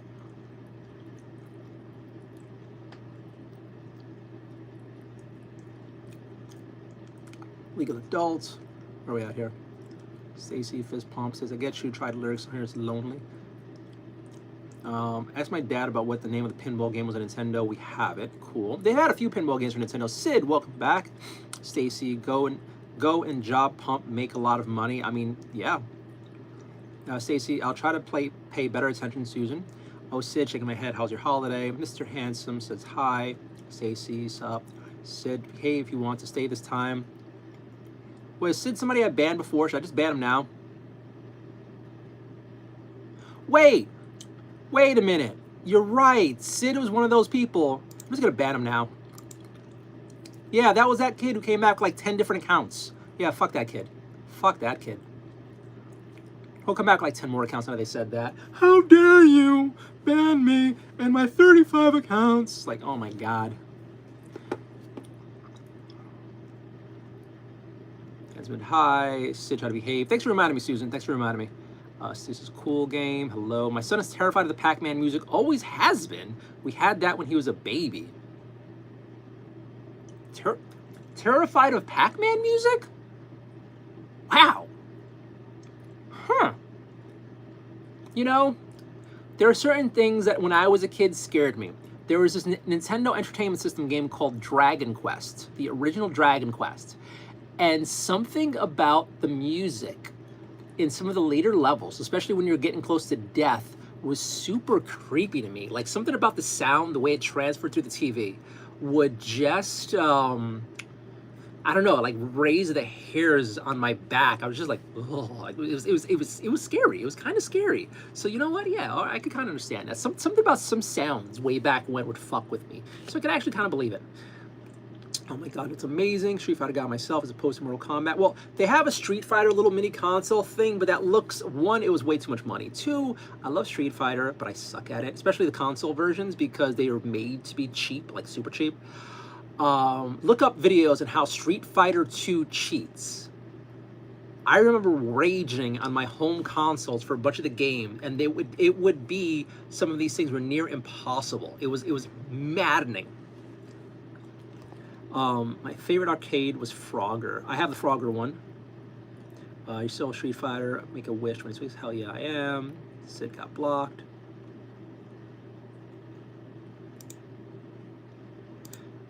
[SPEAKER 1] League of Adults. Where are we at here? Stacy Fist Pump says, I get you. Tried lyrics on here. It's lonely. Asked my dad about what the name of the pinball game was on Nintendo. We have it. Cool. They had a few pinball games for Nintendo. Sid, welcome back. Stacy, go and job pump, make a lot of money. I mean, yeah. Stacy, I'll try to pay better attention, Susan. Oh, Sid, shaking my head. How's your holiday? Mr. Handsome says hi. Stacy, sup? Sid, hey, if you want to stay this time. Wait, is Sid somebody I banned before? Should I just ban him now? Wait a minute. You're right. Sid was one of those people. I'm just gonna ban him now. Yeah, that was that kid who came back with like 10 different accounts. Yeah, fuck that kid. Fuck that kid. He'll come back with like 10 more accounts now they said that. How dare you ban me and my 35 accounts? Like, oh my God. Desmond, hi. Sid, try to behave. Thanks for reminding me, Susan. Thanks for reminding me. This is a cool game. Hello. My son is terrified of the Pac-Man music. Always has been. We had that when he was a baby. Terrified of Pac-Man music? Wow. Huh. You know, there are certain things that when I was a kid scared me. There was this Nintendo Entertainment System game called Dragon Quest, the original Dragon Quest. And something about the music in some of the later levels, especially when you're getting close to death, was super creepy to me. Like something about the sound, the way it transferred through the TV, would just, I don't know, like raise the hairs on my back. I was just like, oh, it was scary. It was kind of scary. So you know what? Yeah, I could kind of understand that. Something about some sounds way back when would fuck with me. So I could actually kind of believe it. Oh my God, it's amazing. Street Fighter got myself as opposed to Mortal Kombat. Well, they have a Street Fighter little mini console thing, but that looks, one, it was way too much money. Two, I love Street Fighter, but I suck at it, especially the console versions because they are made to be cheap, like super cheap. Look up videos on how Street Fighter 2 cheats. I remember raging on my home consoles for a bunch of the game, and it would be, some of these things were near impossible. It was maddening. My favorite arcade was Frogger. I have the Frogger one. You still Street Fighter, make a wish 26 weeks. Hell yeah, I am. Sid got blocked.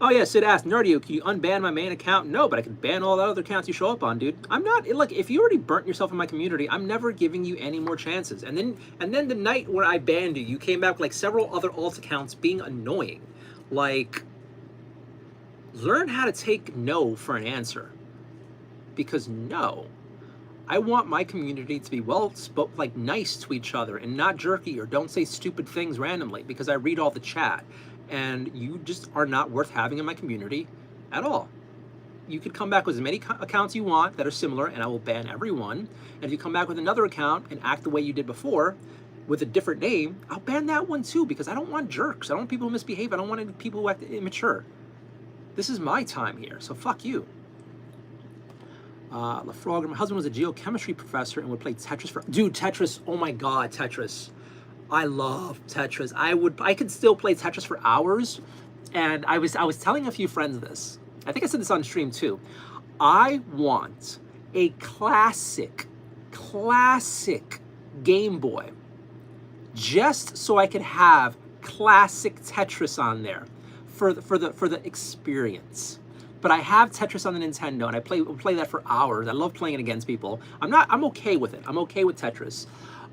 [SPEAKER 1] Oh yeah, Sid asked, Nardio, can you unban my main account? No, but I can ban all the other accounts you show up on, dude. I'm not, look, if you already burnt yourself in my community, I'm never giving you any more chances. And then the night where I banned you, you came back with like several other alt accounts being annoying. Like, learn how to take no for an answer. Because no, I want my community to be like nice to each other and not jerky or don't say stupid things randomly because I read all the chat. And you just are not worth having in my community at all. You could come back with as many accounts you want that are similar and I will ban everyone. And if you come back with another account and act the way you did before with a different name, I'll ban that one too because I don't want jerks. I don't want people who misbehave. I don't want people who act immature. This is my time here, so fuck you. LaFrog, my husband was a geochemistry professor and would play Tetris for, dude, Tetris, oh my God, Tetris. I love Tetris. I could still play Tetris for hours. And I was telling a few friends this. I think I said this on stream too. I want a classic Game Boy just so I could have classic Tetris on there for the experience. But I have Tetris on the Nintendo and I play that for hours. I love playing it against people. I'm okay with it. I'm okay with Tetris.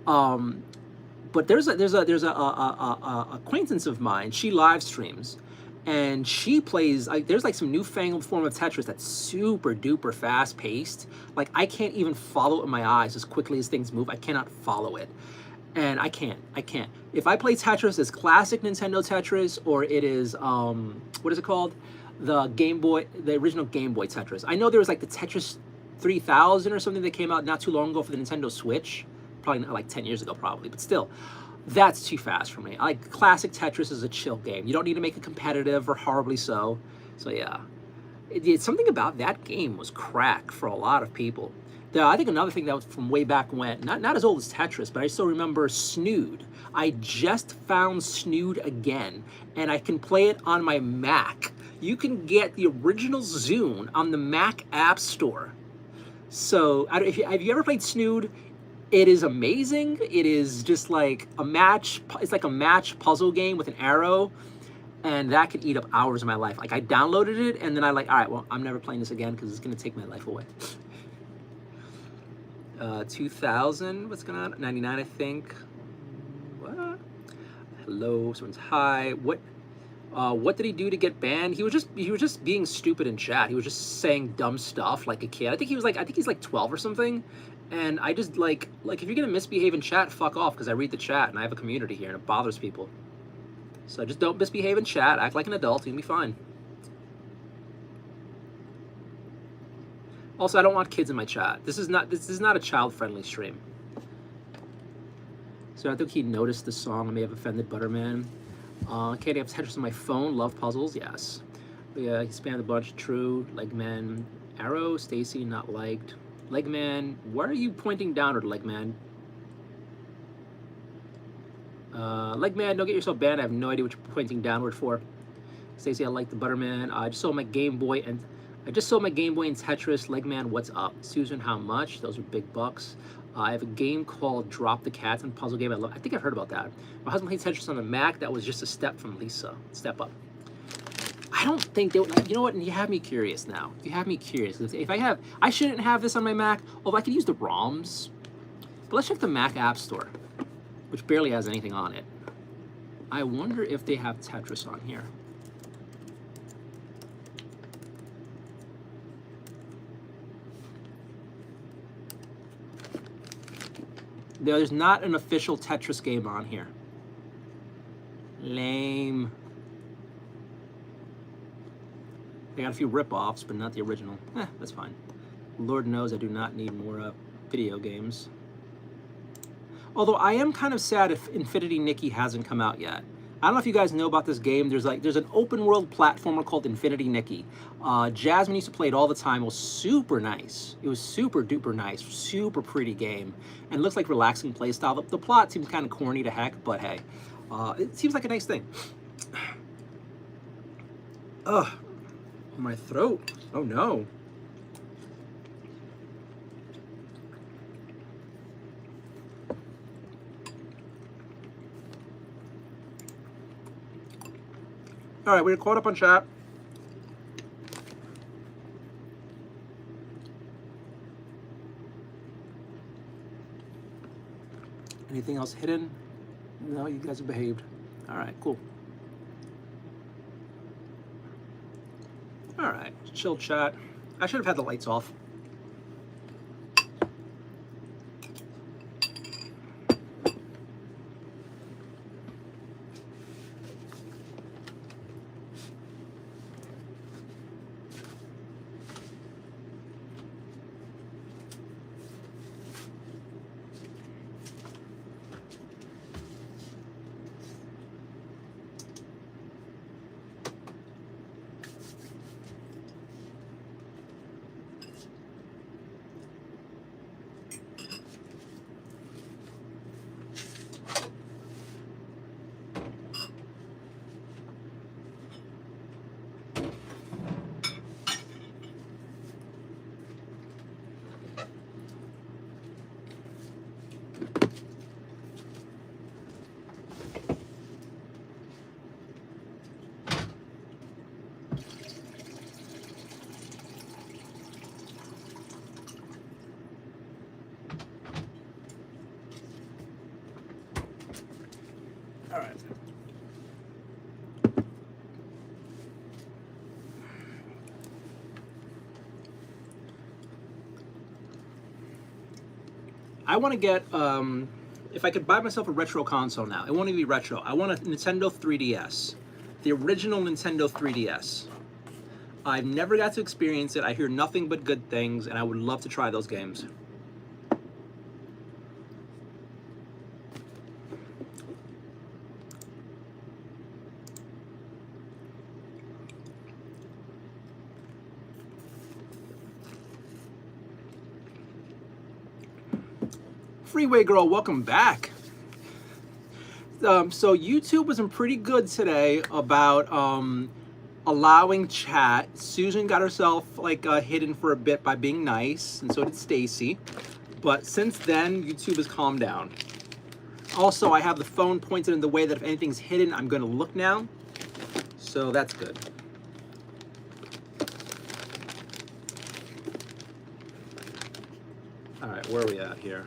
[SPEAKER 1] But there's a acquaintance of mine. She live streams, and she plays. There's like some newfangled form of Tetris that's super duper fast paced. Like I can't even follow it in my eyes as quickly as things move. I cannot follow it, and I can't. If I play Tetris as classic Nintendo Tetris, or it is what is it called? The Game Boy, the original Game Boy Tetris. I know there was like the Tetris 3000 or something that came out not too long ago for the Nintendo Switch. Probably not like 10 years ago, probably, but still, that's too fast for me. I like classic Tetris is a chill game. You don't need to make it competitive or horribly so. So yeah, something about that game was crack for a lot of people. I think another thing that was from way back when, not as old as Tetris, but I still remember Snood. I just found Snood again, and I can play it on my Mac. You can get the original Zune on the Mac App Store. So have you ever played Snood? It is amazing. It is just like a match. It's like a match puzzle game with an arrow, and that could eat up hours of my life. Like I downloaded it, and then I like, all right, well, I'm never playing this again because it's gonna take my life away. 2000. What's going on? 99, I think. What? Hello. Someone's hi. What did he do to get banned? He was just being stupid in chat. He was just saying dumb stuff like a kid. I think he's like 12 or something. And I just like if you're gonna misbehave in chat, fuck off, because I read the chat and I have a community here and it bothers people. So just don't misbehave in chat, act like an adult, you'll be fine. Also, I don't want kids in my chat. This is not a child-friendly stream. So I think he noticed the song. I may have offended Butterman. Can't have Tetris on my phone. Love puzzles, yes. But yeah, he spammed a bunch. True. Like men. Arrow, Stacy, not liked. Legman, why are you pointing downward, Legman? Legman, don't get yourself banned. I have no idea what you're pointing downward for. Stacy, I like the Butterman. I just sold my Game Boy and Tetris. Legman, what's up? Susan, how much? Those are big bucks. I have a game called Drop the Cats, and puzzle game. I think I've heard about that. My husband plays Tetris on the Mac. That was just a step from Lisa. Step up. I don't think they would, like, you know what? You have me curious now. You have me curious. If I shouldn't have this on my Mac, although I could use the ROMs. But let's check the Mac App Store, which barely has anything on it. I wonder if they have Tetris on here. There's not an official Tetris game on here. Lame. They got a few rip-offs, but not the original. That's fine. Lord knows I do not need more video games. Although I am kind of sad if Infinity Nikki hasn't come out yet. I don't know if you guys know about this game. There's an open world platformer called Infinity Nikki. Jasmine used to play it all the time. It was super nice. It was super duper nice, super pretty game, and it looks like relaxing play style. The plot seems kind of corny to heck, but hey, it seems like a nice thing. Ugh, my throat. Oh no. All right, we're caught up on chat. Anything else hidden? No, you guys have behaved. All right, cool. All right, chill chat. I should have had the lights off. All right. I want to get, if I could buy myself a retro console now, it won't even be retro. I want a Nintendo 3DS, the original Nintendo 3DS. I've never got to experience it. I hear nothing but good things, and I would love to try those games. Freeway Girl, welcome back. So YouTube wasn't pretty good today about allowing chat. Susan got herself hidden for a bit by being nice, and so did Stacy. But since then, YouTube has calmed down. Also, I have the phone pointed in the way that if anything's hidden, I'm going to look now. So that's good. All right, where are we at here?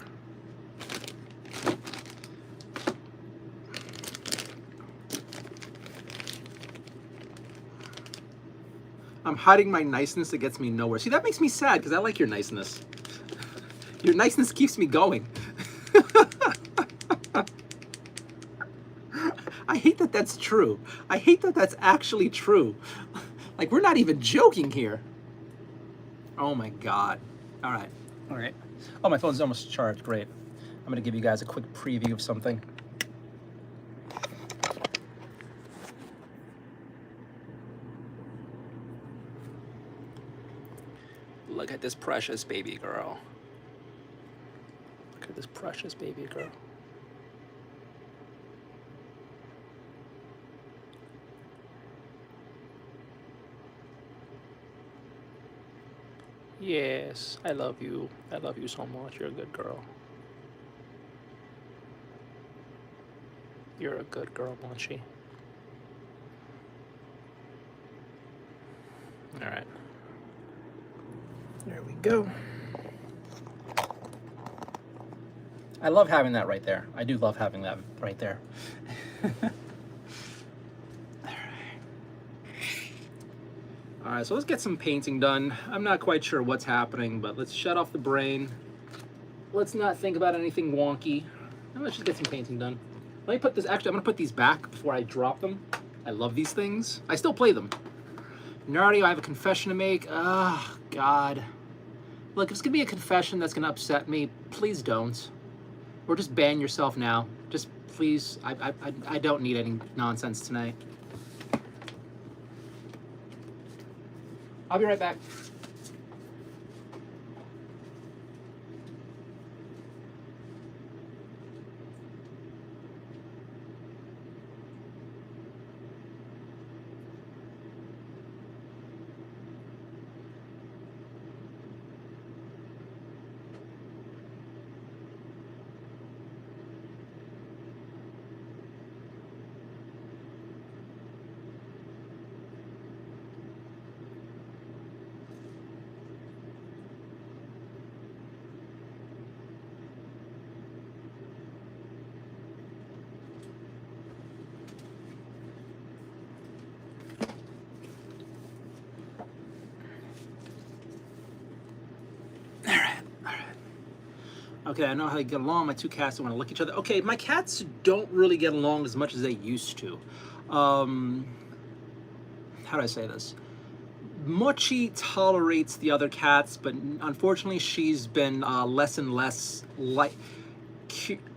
[SPEAKER 1] I'm hiding my niceness that gets me nowhere. See, that makes me sad because I like your niceness. Your niceness keeps me going. I hate that that's true. I hate that that's actually true. Like, we're not even joking here. Oh my God. All right. All right. Oh, my phone's almost charged. Great. I'm going to give you guys a quick preview of something. this precious baby girl. Look at this precious baby girl. Yes, I love you. I love you so much. You're a good girl. You're a good girl, Munchie. All right. There we go. I love having that right there. I do love having that right there. All right, so let's get some painting done. I'm not quite sure what's happening, but let's shut off the brain. Let's not think about anything wonky. And let's just get some painting done. Let me put this, actually, I'm gonna put these back before I drop them. I love these things. I still play them. Nardio, I have a confession to make. Oh, God. Look, if it's gonna be a confession that's gonna upset me, please don't. Or just ban yourself now. Just please, I don't need any nonsense tonight. I'll be right back. Okay, I know how they get along. My two cats don't want to lick each other. Okay, my cats don't really get along as much as they used to. How do I say this? Mochi tolerates the other cats, but unfortunately she's been less and less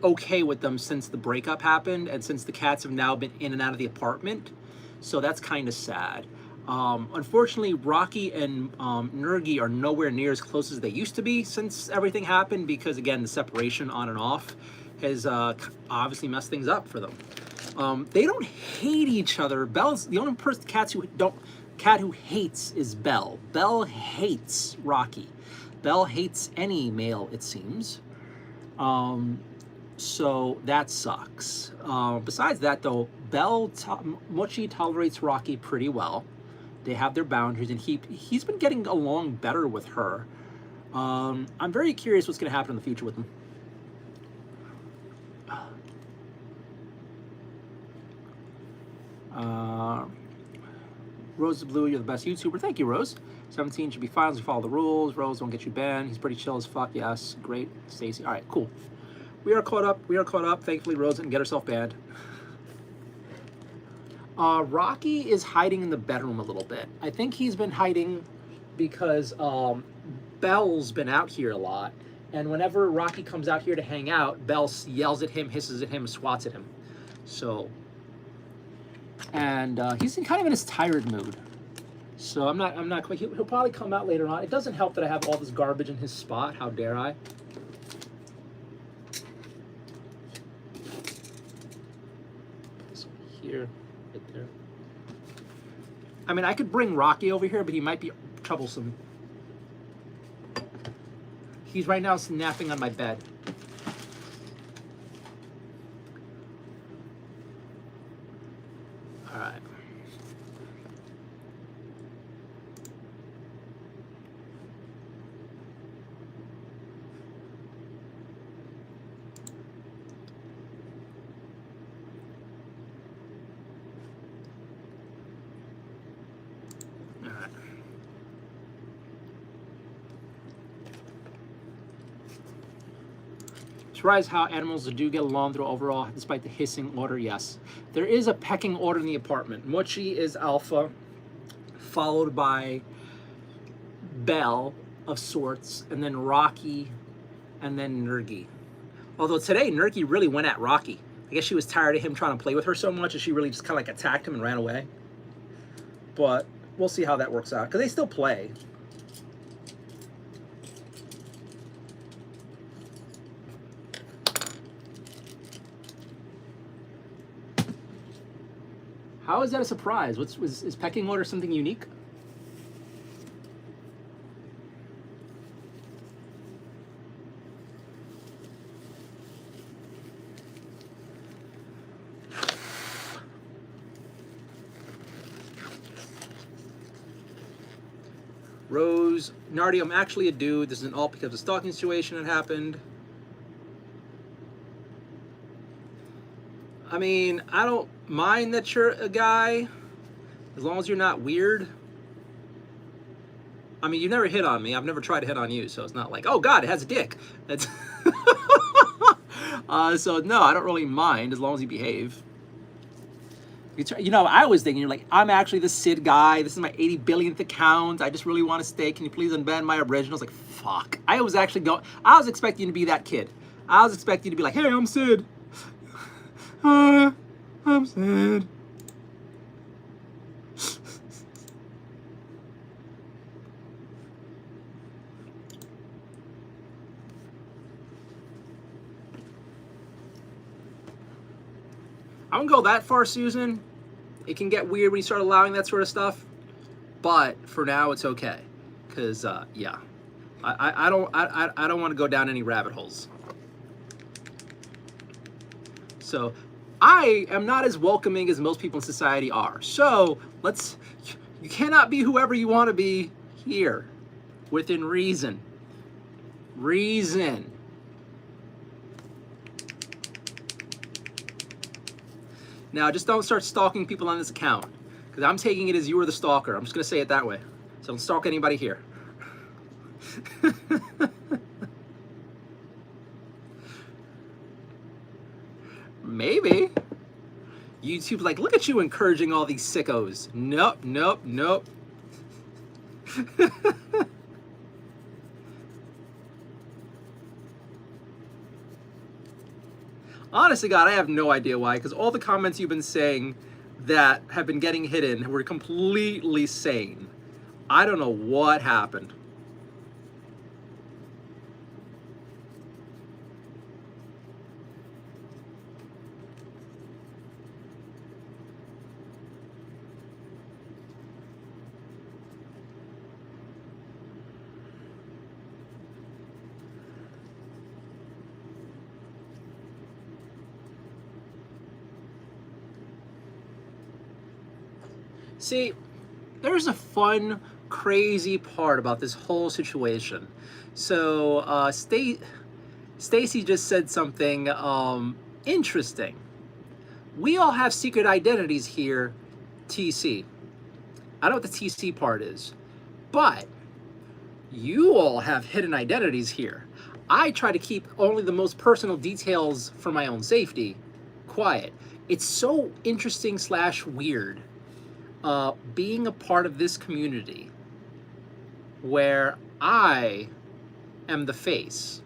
[SPEAKER 1] okay with them since the breakup happened and since the cats have now been in and out of the apartment. So that's kind of sad. Unfortunately, Rocky and Nergi are nowhere near as close as they used to be since everything happened because, again, the separation on and off has obviously messed things up for them. They don't hate each other. Belle's the only person, cat who hates is Belle. Belle hates Rocky. Belle hates any male, it seems. So that sucks. Besides that, though, Mochi tolerates Rocky pretty well. They have their boundaries, and he's been getting along better with her. I'm very curious what's going to happen in the future with them. Rose is Blue, you're the best YouTuber. Thank you, Rose. 17 should be fine as you follow the rules. Rose won't get you banned. He's pretty chill as fuck. Yes, great. Stacy. All right, cool. We are caught up. We are caught up. Thankfully, Rose didn't get herself banned. Rocky is hiding in the bedroom a little bit. I think he's been hiding because Belle's been out here a lot. And whenever Rocky comes out here to hang out, Belle yells at him, hisses at him, swats at him. So, and he's kind of in his tired mood. So I'm not quite, he'll probably come out later on. It doesn't help that I have all this garbage in his spot. How dare I? So here. Right there. I mean, I could bring Rocky over here, but he might be troublesome. He's right now napping on my bed. All right. Surprised how animals do get along through overall, despite the hissing order. Yes, there is a pecking order in the apartment. Mochi is alpha, followed by Belle of sorts, and then Rocky, and then Nergi. Although today Nergi really went at Rocky. I guess she was tired of him trying to play with her so much, and she really just kind of like attacked him and ran away. But we'll see how that works out because they still play. How is that a surprise? Is pecking order something unique? Rose, Nardio, I'm actually a dude. This isn't all because of a stalking situation that happened. I mean, I don't mind that you're a guy, as long as you're not weird. I mean, you've never hit on me. I've never tried to hit on you, so it's not like, oh God, it has a dick. That's so no, I don't really mind as long as you behave. You know, I was thinking, you're like, I'm actually the Sid guy. This is my 80 billionth account. I just really want to stay. Can you please unban my originals? Like, fuck. I was expecting you to be that kid. I was expecting you to be like, hey, I'm Sid. I'm Sid. I wouldn't go that far, Susan. It can get weird when you start allowing that sort of stuff, but for now it's okay, because yeah, I don't want to go down any rabbit holes. So I am not as welcoming as most people in society are. So you cannot be whoever you want to be here, within reason. Reason. Now, just don't start stalking people on this account, because I'm taking it as you were the stalker. I'm just going to say it that way. So don't stalk anybody here. Maybe. YouTube's like, look at you encouraging all these sickos. Nope, nope, nope. Honestly, God, I have no idea why, because all the comments you've been saying that have been getting hidden were completely sane. I don't know what happened. See, there's a fun, crazy part about this whole situation. So, Stacy just said something interesting. We all have secret identities here, TC. I don't know what the TC part is, but you all have hidden identities here. I try to keep only the most personal details for my own safety quiet. It's so interesting / weird. Being a part of this community where I am the face.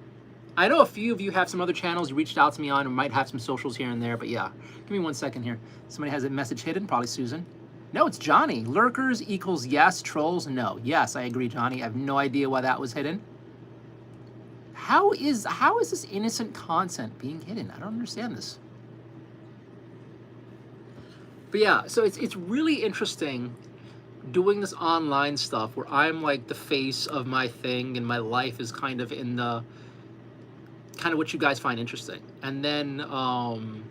[SPEAKER 1] I know a few of you have some other channels you reached out to me on and might have some socials here and there, but yeah. Give me 1 second here. Somebody has a message hidden, probably Susan. No, it's Johnny. Lurkers equals yes, trolls no. Yes, I agree, Johnny. I have no idea why that was hidden. How is this innocent content being hidden? I don't understand this. But yeah, so it's really interesting doing this online stuff where I'm like the face of my thing and my life is kind of in the kind of what you guys find interesting. And then I'm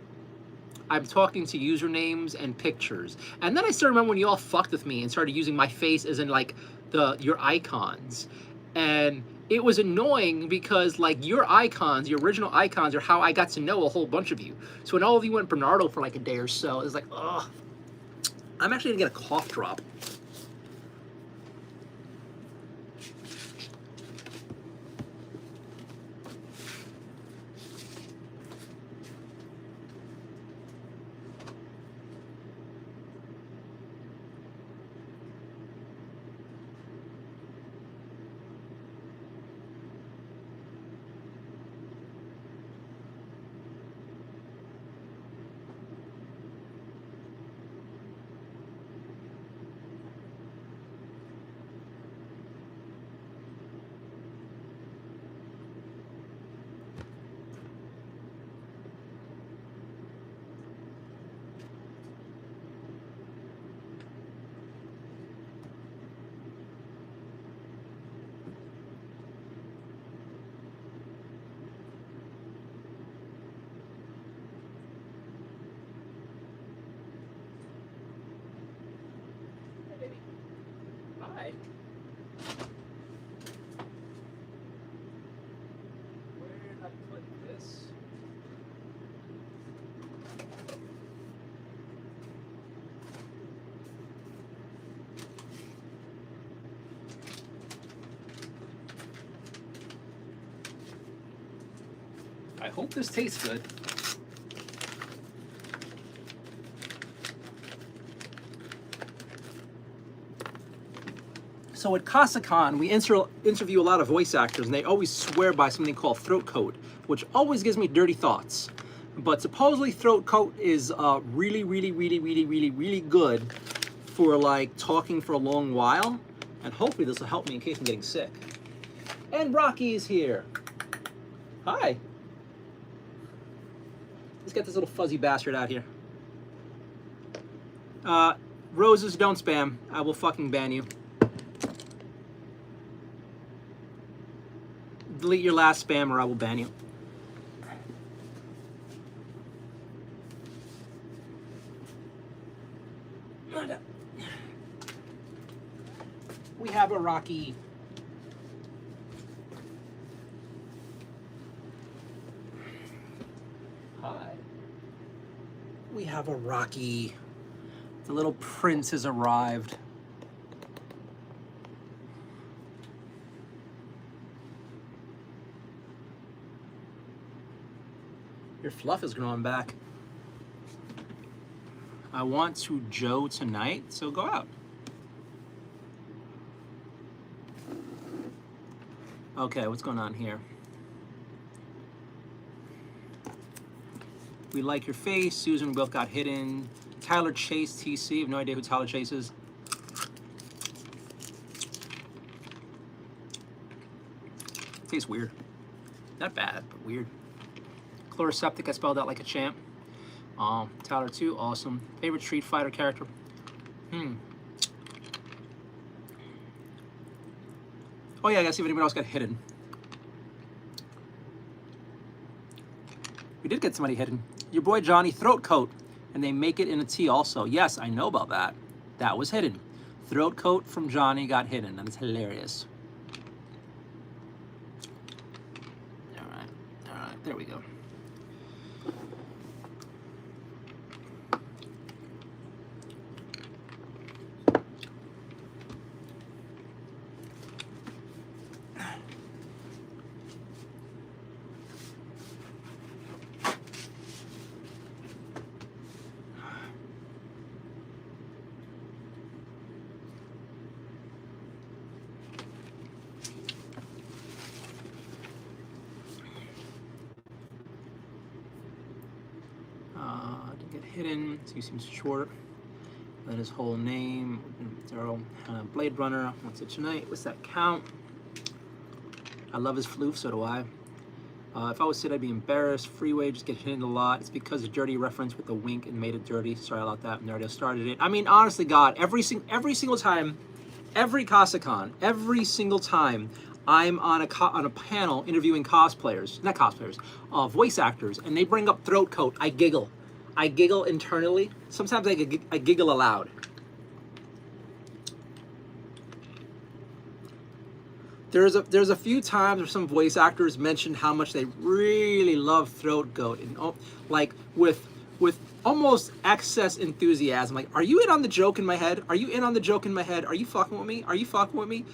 [SPEAKER 1] talking to usernames and pictures. And then I started remembering when you all fucked with me and started using my face as in like your icons. And it was annoying because like your icons, your original icons are how I got to know a whole bunch of you. So when all of you went Bernardo for like a day or so, it was like, ugh. I'm actually gonna get a cough drop. I hope this tastes good. So at CasaCon, we interview a lot of voice actors, and they always swear by something called throat coat, which always gives me dirty thoughts. But supposedly throat coat is really, really, really, really, really, really good for like talking for a long while, and hopefully this will help me in case I'm getting sick. And Rocky is here. Hi. Let's get this little fuzzy bastard out here. Roses, don't spam. I will fucking ban you. Delete your last spam or I will ban you. We have a Rocky. Hi. We have a Rocky. The little prince has arrived. Your fluff is growing back. I want to Joe tonight, so go out. Okay, what's going on here? We like your face. Susan, we both got hidden. Tyler Chase, TC. I have no idea who Tyler Chase is. Tastes weird. Not bad, but weird. Chloroseptic, I spelled out like a champ. Tyler 2, awesome. Favorite Street Fighter character? Oh yeah, I gotta see if anyone else got hidden. We did get somebody hidden. Your boy Johnny, throat coat. And they make it in a tea also. Yes, I know about that. That was hidden. Throat coat from Johnny got hidden. That is hilarious. All right, there we go. Hidden, so he seems short. Then his whole name, Blade Runner. What's it tonight? What's that count? I love his floof, so do I. If I was Sid, I'd be embarrassed. Freeway just get hidden a lot. It's because the dirty reference with the wink and made it dirty. Sorry about that. Nardio started it. I mean, honestly, God, every single time, every CasaCon, every single time I'm on a panel interviewing voice actors, and they bring up throat coat, I giggle. I giggle internally. Sometimes I giggle aloud. There's a few times where some voice actors mentioned how much they really love throat coat, and like with almost excess enthusiasm. Like, are you in on the joke in my head? Are you in on the joke in my head? Are you fucking with me? Are you fucking with me?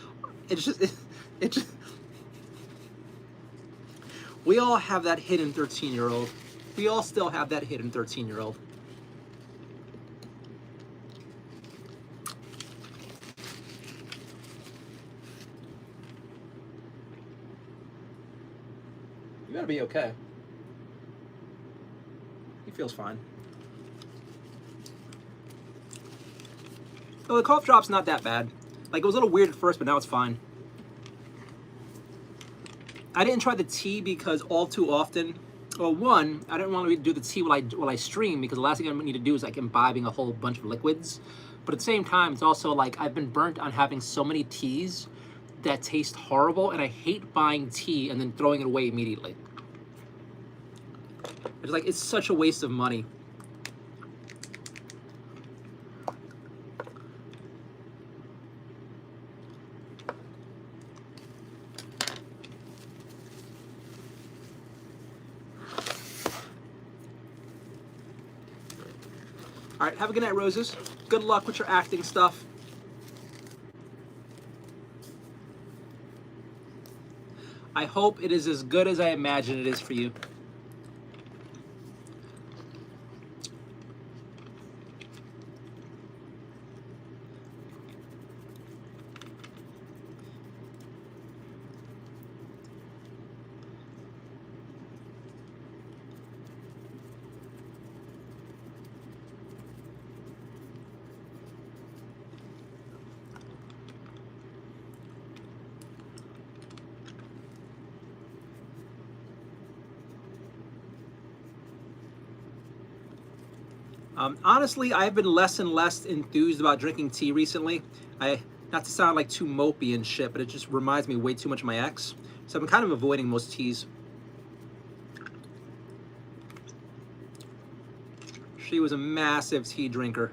[SPEAKER 1] It's just we all have that hidden 13-year-old. We all still have that hidden 13-year-old. You gotta be okay. He feels fine. So the cough drop's not that bad. Like, it was a little weird at first, but now it's fine. I didn't try the tea because all too often, well, one, I didn't want to do the tea while I stream, because the last thing I need to do is like imbibing a whole bunch of liquids. But at the same time, it's also like I've been burnt on having so many teas that taste horrible, and I hate buying tea and then throwing it away immediately. It's like, it's such a waste of money. All right, have a good night, Roses. Good luck with your acting stuff. I hope it is as good as I imagine it is for you. Honestly, I've been less and less enthused about drinking tea recently. Not to sound like too mopey and shit, but it just reminds me way too much of my ex. So I've been kind of avoiding most teas. She was a massive tea drinker.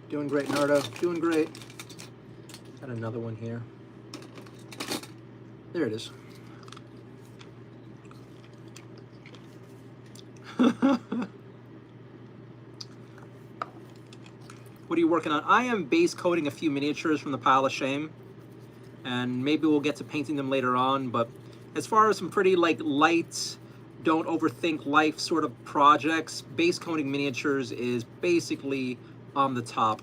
[SPEAKER 1] Doing great, Nardo. Doing great. Got another one here. There it is. What are you working on? I am base coating a few miniatures from the pile of shame, and maybe we'll get to painting them later on. But as far as some pretty like light, don't overthink life sort of projects, base coating miniatures is basically on the top.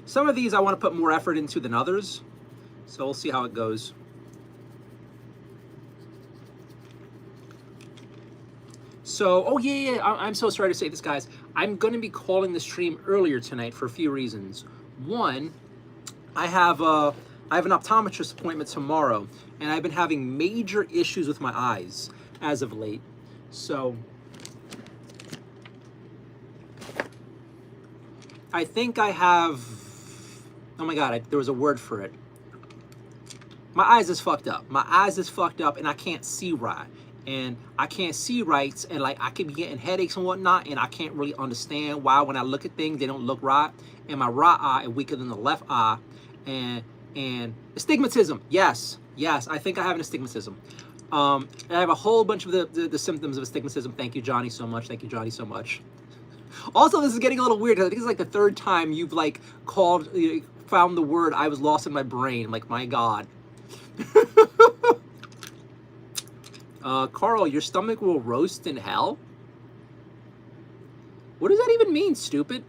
[SPEAKER 1] Some of these I want to put more effort into than others, so we'll see how it goes. So, oh yeah, I'm so sorry to say this, guys. I'm going to be calling the stream earlier tonight for a few reasons. One, I have an optometrist appointment tomorrow, and I've been having major issues with my eyes as of late. So, I think I have, oh my God, there was a word for it. My eyes is fucked up. My eyes is fucked up, and I can't see right. And I can't see right, and like I could be getting headaches and whatnot, and I can't really understand why when I look at things they don't look right. And my right eye is weaker than the left eye, and astigmatism. Yes, I think I have an astigmatism. I have a whole bunch of the symptoms of astigmatism. Thank you, Johnny, so much. Thank you, Johnny, so much. Also, this is getting a little weird. I think it's like the third time you've like found the word I was lost in my brain. Like, my God. Carl, your stomach will roast in hell? What does that even mean, stupid?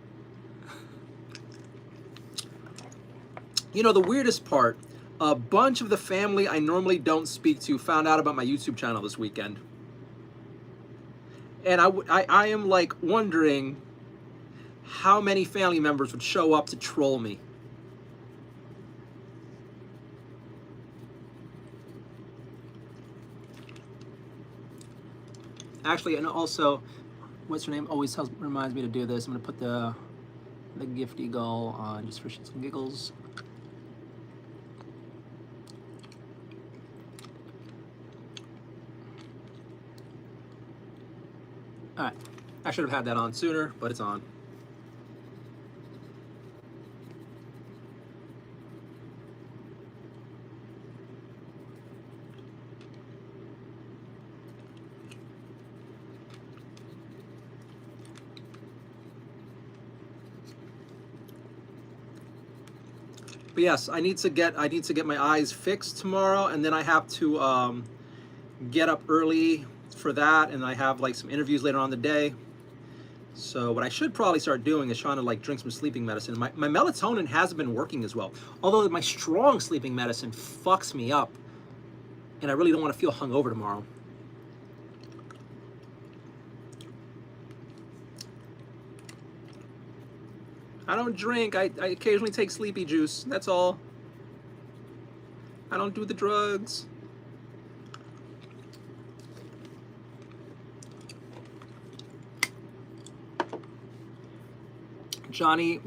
[SPEAKER 1] You know, the weirdest part, a bunch of the family I normally don't speak to found out about my YouTube channel this weekend. And I am like wondering how many family members would show up to troll me. Actually, and also, what's her name always reminds me to do this. I'm gonna put the gifty gull on just for shits and giggles. All right, I should have had that on sooner, but it's on. But yes, I need to get my eyes fixed tomorrow, and then I have to get up early for that, and I have like some interviews later on in the day. So what I should probably start doing is trying to like drink some sleeping medicine. My melatonin hasn't been working as well, although my strong sleeping medicine fucks me up, and I really don't want to feel hungover tomorrow. I don't drink. I occasionally take sleepy juice. That's all. I don't do the drugs. Johnny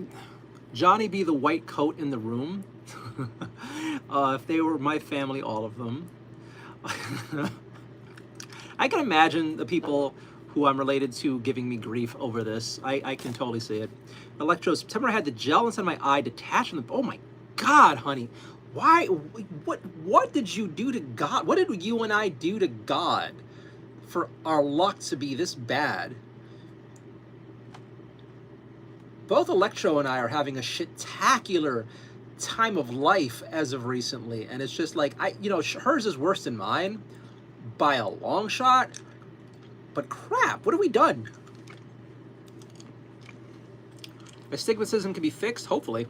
[SPEAKER 1] be the white coat in the room. If they were my family, all of them. I can imagine the people who I'm related to giving me grief over this. I can totally see it. Electro, September I had the gel inside my eye detached from the, oh my God, honey. Why, what did you do to God? What did you and I do to God for our luck to be this bad? Both Electro and I are having a shit-tacular time of life as of recently. And it's just like, hers is worse than mine by a long shot. But crap, what have we done? Astigmatism can be fixed, hopefully.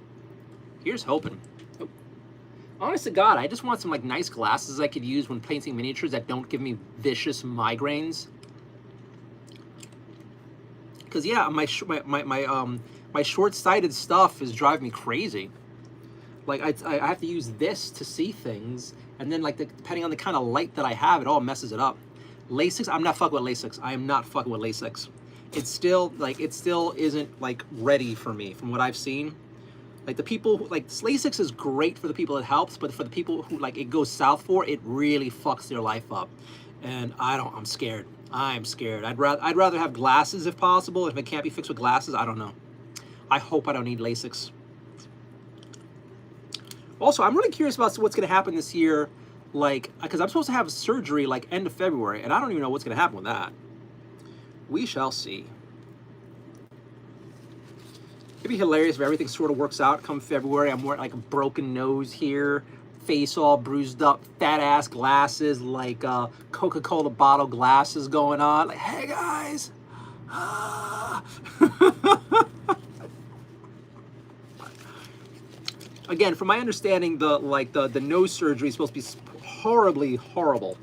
[SPEAKER 1] Here's hoping. Oh. Honest to God, I just want some like nice glasses I could use when painting miniatures that don't give me vicious migraines. Because yeah, my short-sighted stuff is driving me crazy. Like I have to use this to see things, and then like depending on the kind of light that I have, it all messes it up. LASIK, I'm not fucking with LASIK. I am not fucking with LASIK. It's still like it still isn't like ready for me from what I've seen. Like the people who, like LASIK is great for the people it helps, but for the people who like it goes south for, it really fucks their life up. And I'm scared. I'm scared. I'd rather have glasses if possible. If it can't be fixed with glasses, I don't know. I hope I don't need LASIK. Also, I'm really curious about what's going to happen this year, like, because I'm supposed to have surgery like end of February, and I don't even know what's going to happen with that. We shall see. It'd be hilarious if everything sort of works out come February. I'm wearing like a broken nose here, face all bruised up, fat ass glasses, like Coca-Cola bottle glasses going on. Like, hey guys. Ah. Again, from my understanding, the nose surgery is supposed to be horribly horrible.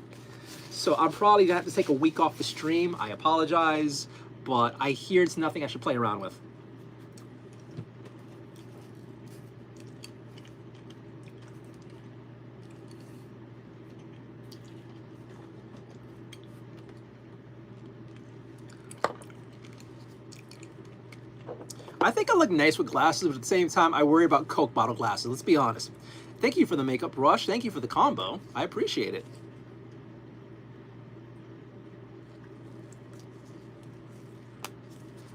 [SPEAKER 1] So I'm probably gonna have to take a week off the stream. I apologize, but I hear it's nothing I should play around with. I think I look nice with glasses, but at the same time, I worry about Coke bottle glasses. Let's be honest. Thank you for the makeup brush. Thank you for the combo. I appreciate it.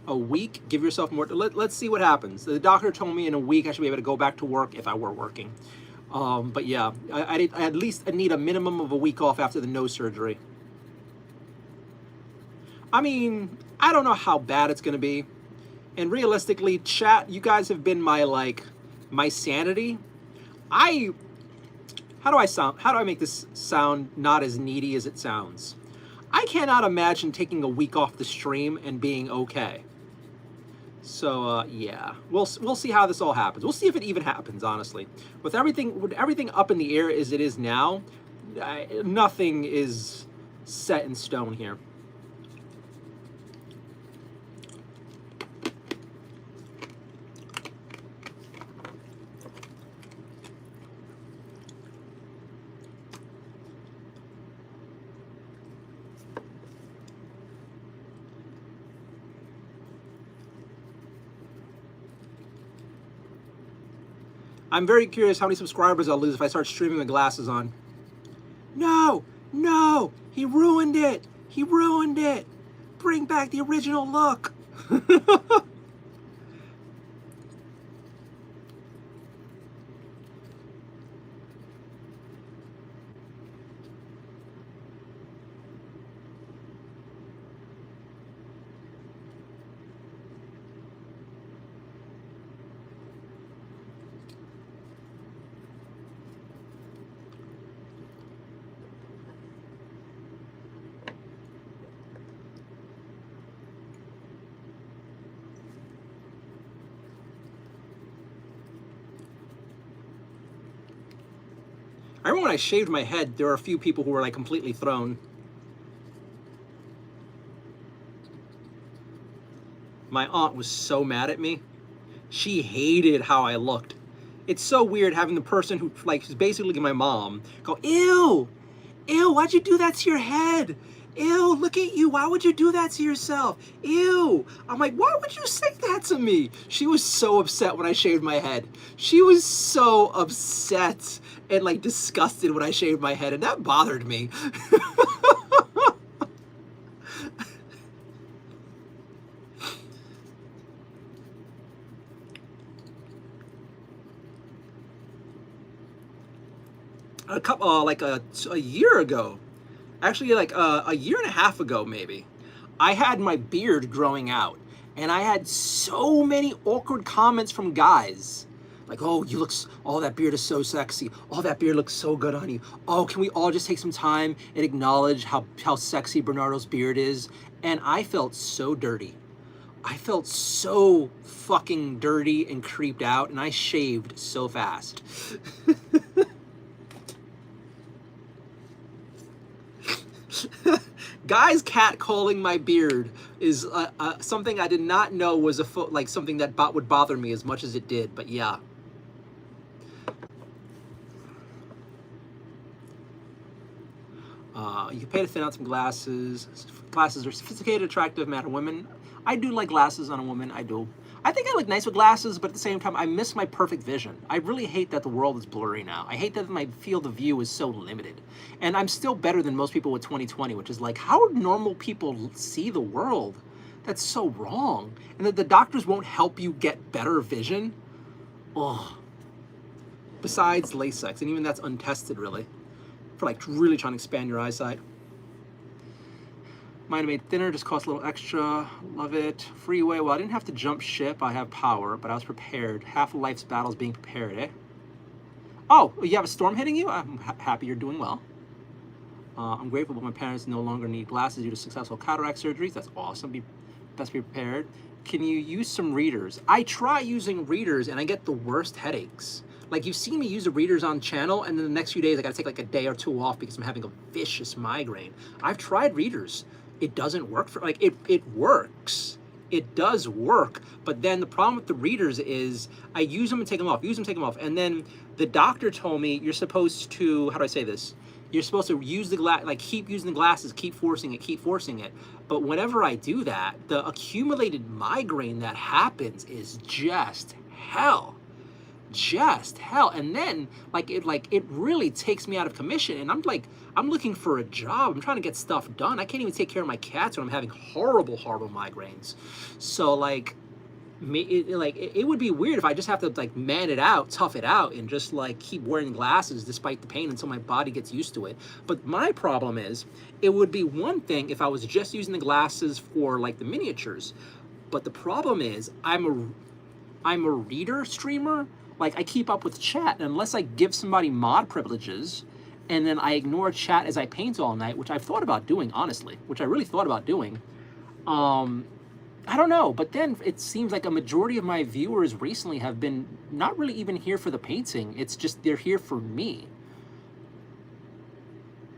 [SPEAKER 1] A week, give yourself more. Let's see what happens. The doctor told me in a week I should be able to go back to work if I were working. But yeah, I at least need a minimum of a week off after the nose surgery. I mean, I don't know how bad it's going to be. And realistically, chat, you guys have been my sanity. How do I sound? How do I make this sound not as needy as it sounds? I cannot imagine taking a week off the stream and being okay. So yeah, we'll see how this all happens. We'll see if it even happens, honestly. With everything up in the air as it is now, nothing is set in stone here. I'm very curious how many subscribers I'll lose if I start streaming with glasses on. No, no, he ruined it. He ruined it. Bring back the original look. I remember when I shaved my head, there were a few people who were like completely thrown. My aunt was so mad at me. She hated how I looked. It's so weird having the person who like is basically my mom go, ew, ew, why'd you do that to your head? Ew, look at you, why would you do that to yourself? Ew. I'm like, why would you say that to me? She was so upset when I shaved my head. She was so upset and like disgusted when I shaved my head, and that bothered me. A year ago, actually like a year and a half ago maybe, I had my beard growing out, and I had so many awkward comments from guys. Like, oh, oh, that beard is so sexy. Oh, that beard looks so good on you. Oh, can we all just take some time and acknowledge how sexy Bernardo's beard is? And I felt so dirty. I felt so fucking dirty and creeped out, and I shaved so fast. Guys catcalling my beard is something I did not know was like something that would bother me as much as it did, but yeah. You can pay to thin out some glasses. Glasses are sophisticated, attractive, matter women. I do like glasses on a woman, I do. I think I look nice with glasses, but at the same time, I miss my perfect vision. I really hate that the world is blurry now. I hate that my field of view is so limited. And I'm still better than most people with 20/20, which is like, how do normal people see the world? That's so wrong. And that the doctors won't help you get better vision? Ugh. Besides LASIK, and even that's untested, really. For like really trying to expand your eyesight. Mine made thinner, just cost a little extra. Love it. Freeway, well, I didn't have to jump ship. I have power, but I was prepared. Half of life's battles being prepared, eh? Oh, you have a storm hitting you? I'm happy you're doing well. I'm grateful, but my parents no longer need glasses due to successful cataract surgeries. That's awesome. Best be prepared. Can you use some readers? I try using readers, and I get the worst headaches. Like, you've seen me use the readers on channel, and then the next few days I gotta take like a day or two off because I'm having a vicious migraine. I've tried readers. It doesn't work for, like, it works. It does work, but then the problem with the readers is I use them and take them off, use them, take them off, and then the doctor told me you're supposed to, how do I say this? You're supposed to use the glass, like keep using the glasses, keep forcing it. But whenever I do that, the accumulated migraine that happens is just hell. Just hell. And then it really takes me out of commission, and I'm looking for a job. I'm trying to get stuff done. I can't even take care of my cats when I'm having horrible migraines. So like it would be weird if I just have to like man it out, tough it out, and just like keep wearing glasses despite the pain until my body gets used to it. But my problem is, it would be one thing if I was just using the glasses for like the miniatures, but the problem is I'm a reader streamer. Like, I keep up with chat, and unless I give somebody mod privileges, and then I ignore chat as I paint all night, which I've thought about doing, honestly, which I really thought about doing, I don't know. But then it seems like a majority of my viewers recently have been not really even here for the painting. It's just they're here for me.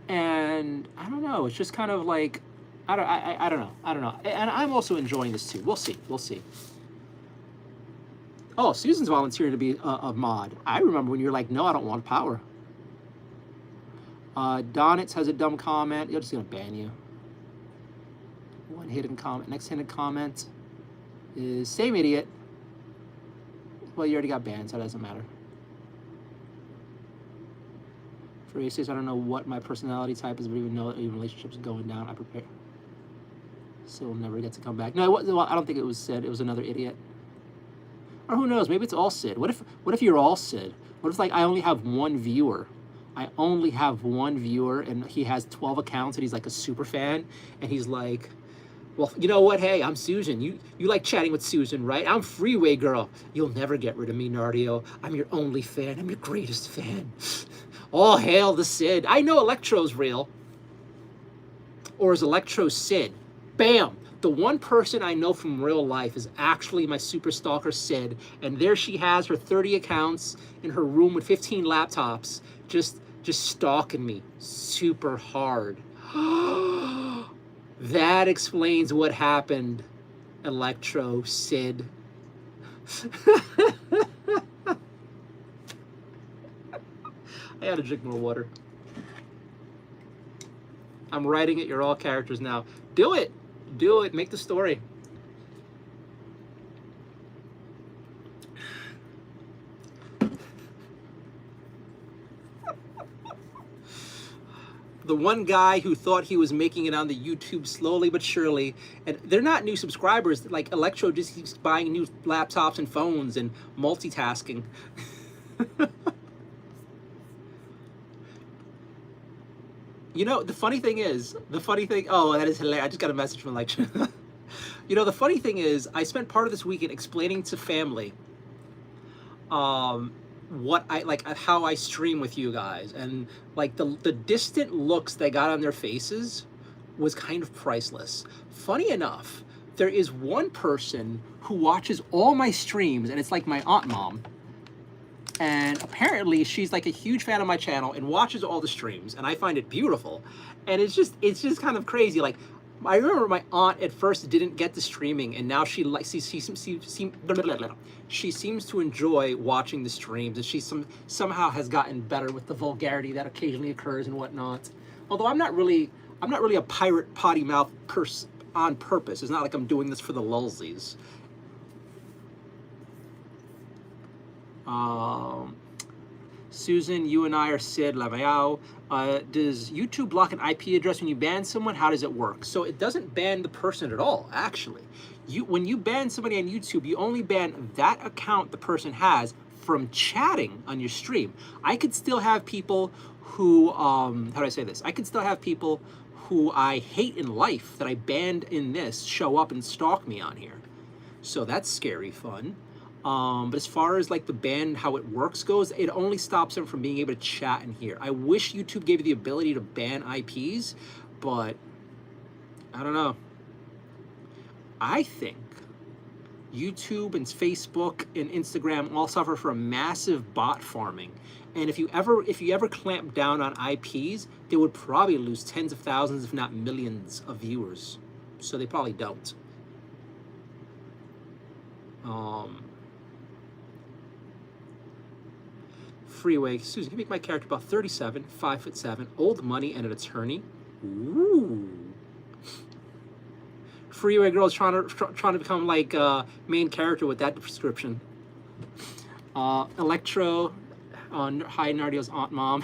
[SPEAKER 1] And I don't know. It's just kind of like, I don't know. And I'm also enjoying this too. We'll see. Oh, Susan's volunteering to be a mod. I remember when you were like, no, I don't want power. Donitz has a dumb comment. You're just going to ban you. One hidden comment. Next hidden comment is same idiot. Well, you already got banned, so it doesn't matter. For A6, I don't know what my personality type is, but even know that even relationships going down, I prepare. So we'll never get to come back. No, I don't think it was Sid. It was another idiot. Or who knows? Maybe it's all Sid. What if you're all Sid? What if like I only have one viewer? I only have one viewer, and he has 12 accounts, and he's like a super fan, and he's like, well, you know what? Hey, I'm Susan. You like chatting with Susan, right? I'm Freeway Girl. You'll never get rid of me, Nardio. I'm your only fan. I'm your greatest fan. All hail the Sid. I know Electro's real. Or is Electro Sid? Bam! The one person I know from real life is actually my super stalker Sid, and there she has her 30 accounts in her room with 15 laptops, just stalking me super hard. That explains what happened, Electro Sid. I gotta drink more water. I'm writing it. You're all characters now. Do it. Do it. Make the story. The one guy who thought he was making it on the YouTube slowly but surely, and they're not new subscribers. Like Electro just keeps buying new laptops and phones and multitasking. You know, the funny thing, oh, that is hilarious. I just got a message from Electro. You know, the funny thing is, I spent part of this weekend explaining to family what I like, how I stream with you guys, and like the distant looks they got on their faces was kind of priceless. Funny enough, there is one person who watches all my streams, and it's like my aunt mom, And apparently she's like a huge fan of my channel and watches all the streams, and I find it beautiful. And it's just kind of crazy. Like, I remember my aunt at first didn't get the streaming, and now she seems to enjoy watching the streams, and she somehow has gotten better with the vulgarity that occasionally occurs and whatnot. Although I'm not really a pirate potty mouth curse on purpose. It's not like I'm doing this for the lulsies. Susan, you and I are Sid Lamayao. Does YouTube block an IP address when you ban someone? How does it work? So it doesn't ban the person at all, actually. When you ban somebody on YouTube, you only ban that account the person has from chatting on your stream. I could still have people who, how do I say this? I could still have people who I hate in life that I banned in this show up and stalk me on here. So that's scary fun. But as far as like the ban, how it works goes, it only stops them from being able to chat in here. I wish YouTube gave you the ability to ban IPs, but I don't know. I think YouTube and Facebook and Instagram all suffer from massive bot farming. And if you ever clamp down on IPs, they would probably lose tens of thousands, if not millions of viewers. So they probably don't. Freeway, Susan, can you make my character about 37, 5'7", old money, and an attorney? Ooh. Freeway girl's trying to become like main character with that description. Electro, hi Nardio's aunt mom.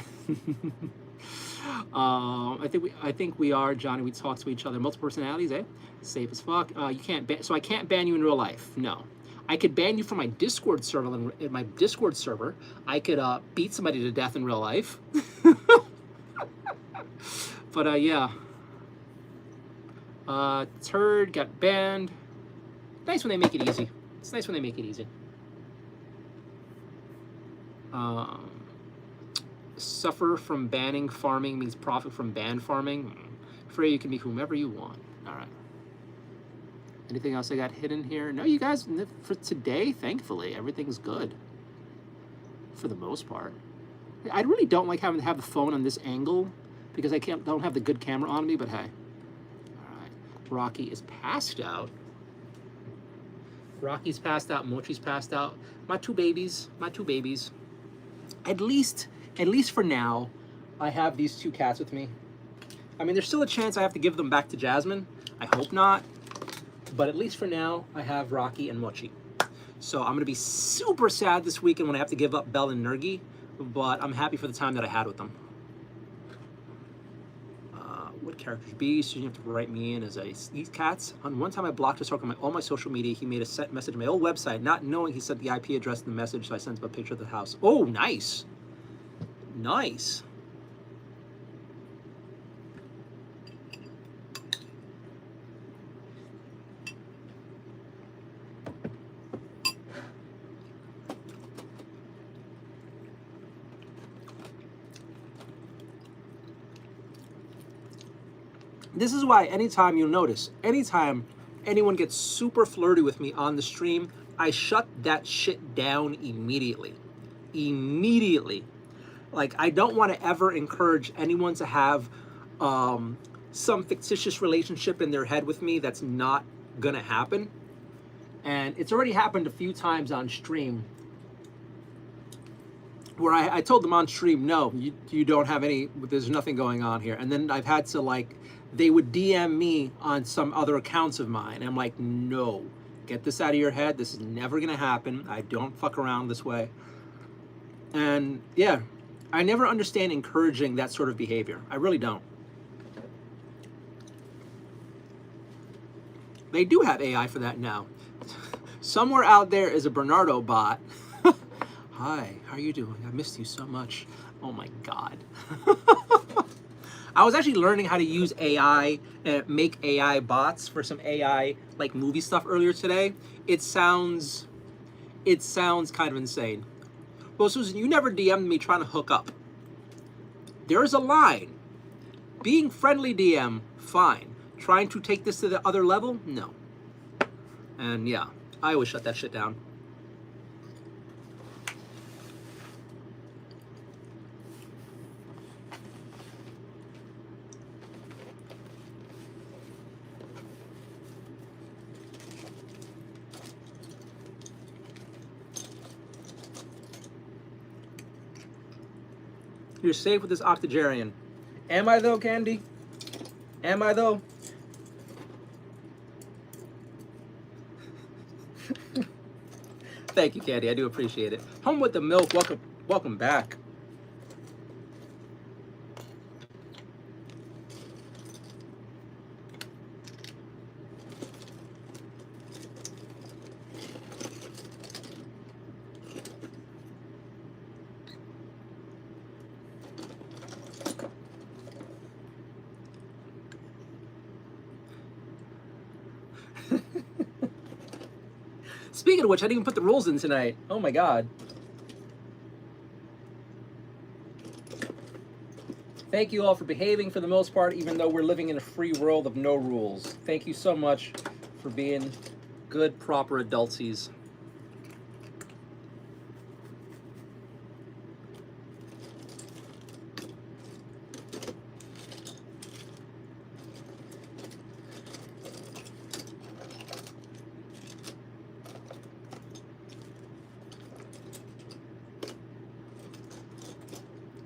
[SPEAKER 1] I think we are, Johnny. We talk to each other. Multiple personalities, eh? Safe as fuck. You can't ban, so I can't ban you in real life. No. I could ban you from my Discord server. In my Discord server, I could beat somebody to death in real life. But yeah. Turd got banned. Nice when they make it easy. It's nice when they make it easy. Suffer from banning farming means profit from ban farming. Free, you can be whomever you want. All right. Anything else I got hidden here? No, you guys, for today, thankfully, everything's good. For the most part. I really don't like having to have the phone on this angle because I don't have the good camera on me, but hey. All right. Rocky is passed out. Rocky's passed out. Mochi's passed out. My two babies. At least for now, I have these two cats with me. I mean, there's still a chance I have to give them back to Jasmine. I hope not. But at least for now, I have Rocky and Mochi. So I'm going to be super sad this weekend when I have to give up Belle and Nergi. But I'm happy for the time that I had with them. What characters be? So you have to write me in as these cats. On one time I blocked his on all my social media. He made a sent message to my old website, not knowing he sent the IP address in the message. So I sent him a picture of the house. Oh, nice. Nice. This is why anytime you'll notice, anytime anyone gets super flirty with me on the stream, I shut that shit down immediately. Immediately. Like, I don't want to ever encourage anyone to have some fictitious relationship in their head with me that's not gonna happen. And it's already happened a few times on stream where I told them on stream, no, you don't have any, there's nothing going on here. And then I've had to, like, they would DM me on some other accounts of mine. And I'm like, no, get this out of your head. This is never gonna happen. I don't fuck around this way. And yeah, I never understand encouraging that sort of behavior. I really don't. They do have AI for that now. Somewhere out there is a Bernardo bot. Hi, how are you doing? I missed you so much. Oh my God. I was actually learning how to use AI and make AI bots for some AI like movie stuff earlier today. It sounds kind of insane. Well, Susan, you never DM'd me trying to hook up. There is a line. Being friendly DM, fine. Trying to take this to the other level, no. And yeah, I always shut that shit down. You're safe with this octogenarian. Am I though, Candy? Am I though? Thank you, Candy. I do appreciate it. Home with the milk. Welcome back. Speaking of which, I didn't even put the rules in tonight. Oh my god. Thank you all for behaving for the most part, even though we're living in a free world of no rules. Thank you so much for being good, proper adultsies.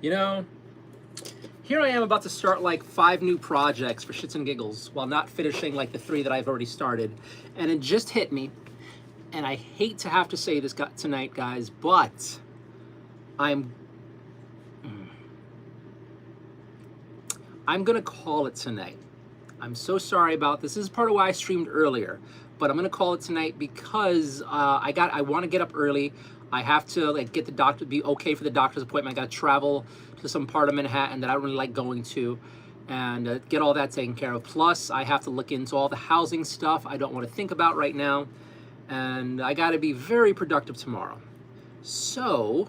[SPEAKER 1] You know, here I am about to start like 5 new projects for shits and giggles while not finishing like the 3 that I've already started. And it just hit me, and I hate to have to say this tonight, guys, but I'm gonna call it tonight. I'm so sorry about this. This is part of why I streamed earlier, but I'm gonna call it tonight because I want to get up early. I have to like get the doctor, be okay for the doctor's appointment. I got to travel to some part of Manhattan that I don't really like going to, and get all that taken care of. Plus, I have to look into all the housing stuff I don't want to think about right now, and I got to be very productive tomorrow. So,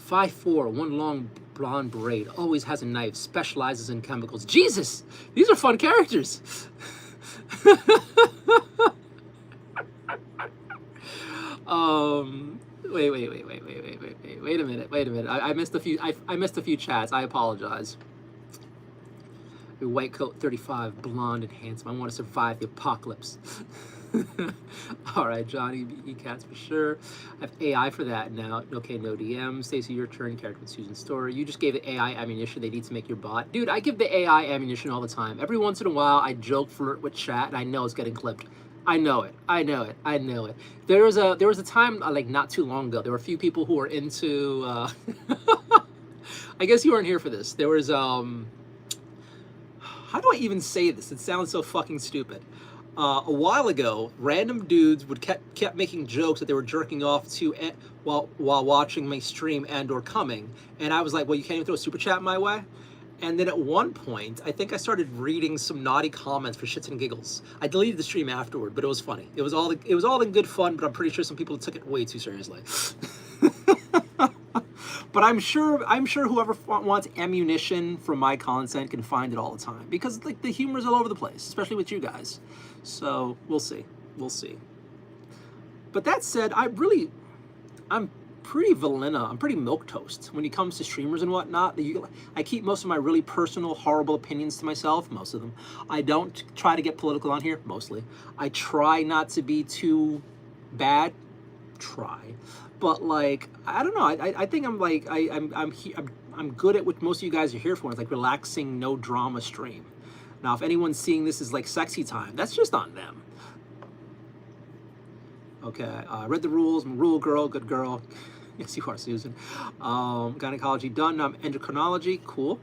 [SPEAKER 1] 5'4", one long blonde braid, always has a knife, specializes in chemicals. Jesus, these are fun characters. Wait a minute. I missed a few. I missed a few chats. I apologize. White coat, 35, blonde and handsome. I want to survive the apocalypse. All right, Johnny, cats for sure. I have AI for that now. Okay, no DM. Stacey, your turn. Character with Susan Storer. You just gave the AI ammunition they need to make your bot. Dude, I give the AI ammunition all the time. Every once in a while, I joke, flirt with chat, and I know it's getting clipped. I know it. There was a time like not too long ago. There were a few people who were into. I guess you weren't here for this. There was how do I even say this? It sounds so fucking stupid. A while ago, random dudes would kept making jokes that they were jerking off to while watching my stream and/or coming, and I was like, well, you can't even throw a super chat my way. And then at one point, I think I started reading some naughty comments for shits and giggles. I deleted the stream afterward, but it was funny. It was all in good fun, but I'm pretty sure some people took it way too seriously. But I'm sure whoever wants ammunition from my content can find it all the time, because like the humor's all over the place, especially with you guys. So we'll see. But that said, I'm pretty vanilla. I'm pretty milquetoast when it comes to streamers and whatnot. I keep most of my really personal, horrible opinions to myself, most of them. I don't try to get political on here, mostly. I try not to be too bad. But like, I don't know. I think I'm like, I'm good at what most of you guys are here for. It's like relaxing, no drama stream. Now, if anyone's seeing this as like sexy time, that's just on them. Okay, read the rules. I'm a rule girl, good girl. Yes, you are, Susan. Gynecology done. Endocrinology, cool.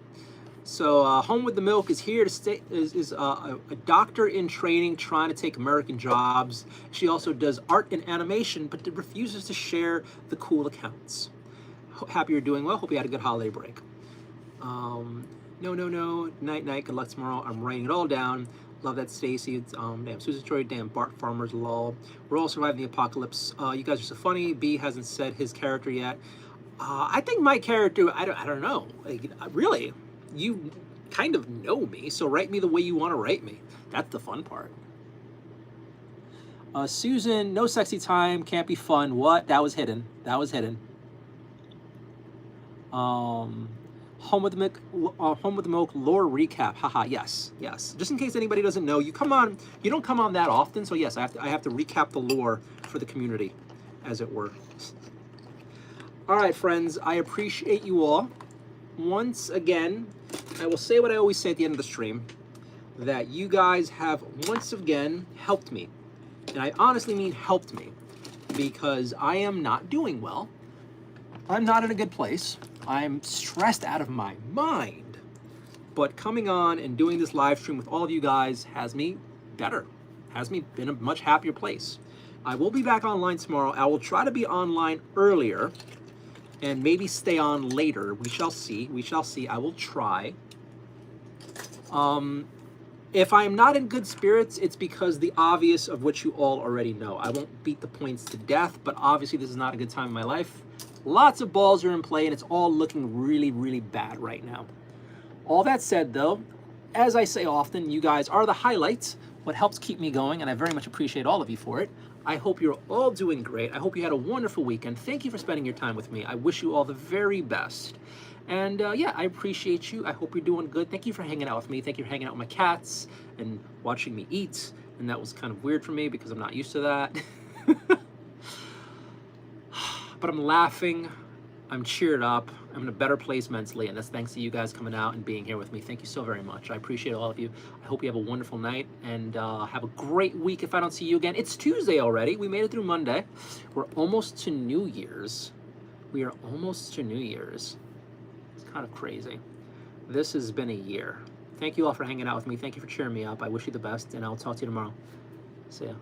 [SPEAKER 1] So Home with the Milk is here to stay. Is a doctor in training, trying to take American jobs. She also does art and animation, but refuses to share the cool accounts. Happy you're doing well. Hope you had a good holiday break. No. Night. Good luck tomorrow. I'm writing it all down. Love that, Stacy. Damn Susan Troy. Damn Bart Farmers. Lol. We're all surviving the apocalypse. You guys are so funny. B hasn't said his character yet. I think my character. I don't know. Like, really, you kind of know me, so write me the way you want to write me. That's the fun part. Susan, no sexy time. Can't be fun. What? That was hidden. Home with the Milk lore recap. Haha, yes. Just in case anybody doesn't know, you don't come on that often, so yes, I have to recap the lore for the community, as it were. All right, friends, I appreciate you all. once again, I will say what I always say at the end of the stream, that you guys have once again helped me. And I honestly mean helped me, because I am not doing well. I'm not in a good place. I'm stressed out of my mind. But coming on and doing this live stream with all of you guys has me better, has me in a much happier place. I will be back online tomorrow. I will try to be online earlier and maybe stay on later. We shall see. We shall see. I will try. If I am not in good spirits, it's because the obvious of which you all already know. I won't beat the points to death, but obviously this is not a good time in my life. Lots of balls are in play, and it's all looking really, really bad right now. All that said, though, as I say often, you guys are the highlights, what helps keep me going, and I very much appreciate all of you for it. I hope you're all doing great. I hope you had a wonderful weekend. Thank you for spending your time with me. I wish you all the very best. And yeah, I appreciate you. I hope you're doing good. Thank you for hanging out with me. Thank you for hanging out with my cats and watching me eat. And that was kind of weird for me because I'm not used to that. But I'm laughing. I'm cheered up. I'm in a better place mentally. And that's thanks to you guys coming out and being here with me. Thank you so very much. I appreciate all of you. I hope you have a wonderful night and have a great week if I don't see you again. It's Tuesday already. We made it through Monday. We're almost to New Year's. We are almost to New Year's. Kind of crazy. This has been a year. Thank you all for hanging out with me. Thank you for cheering me up. I wish you the best, and I'll talk to you tomorrow. See ya.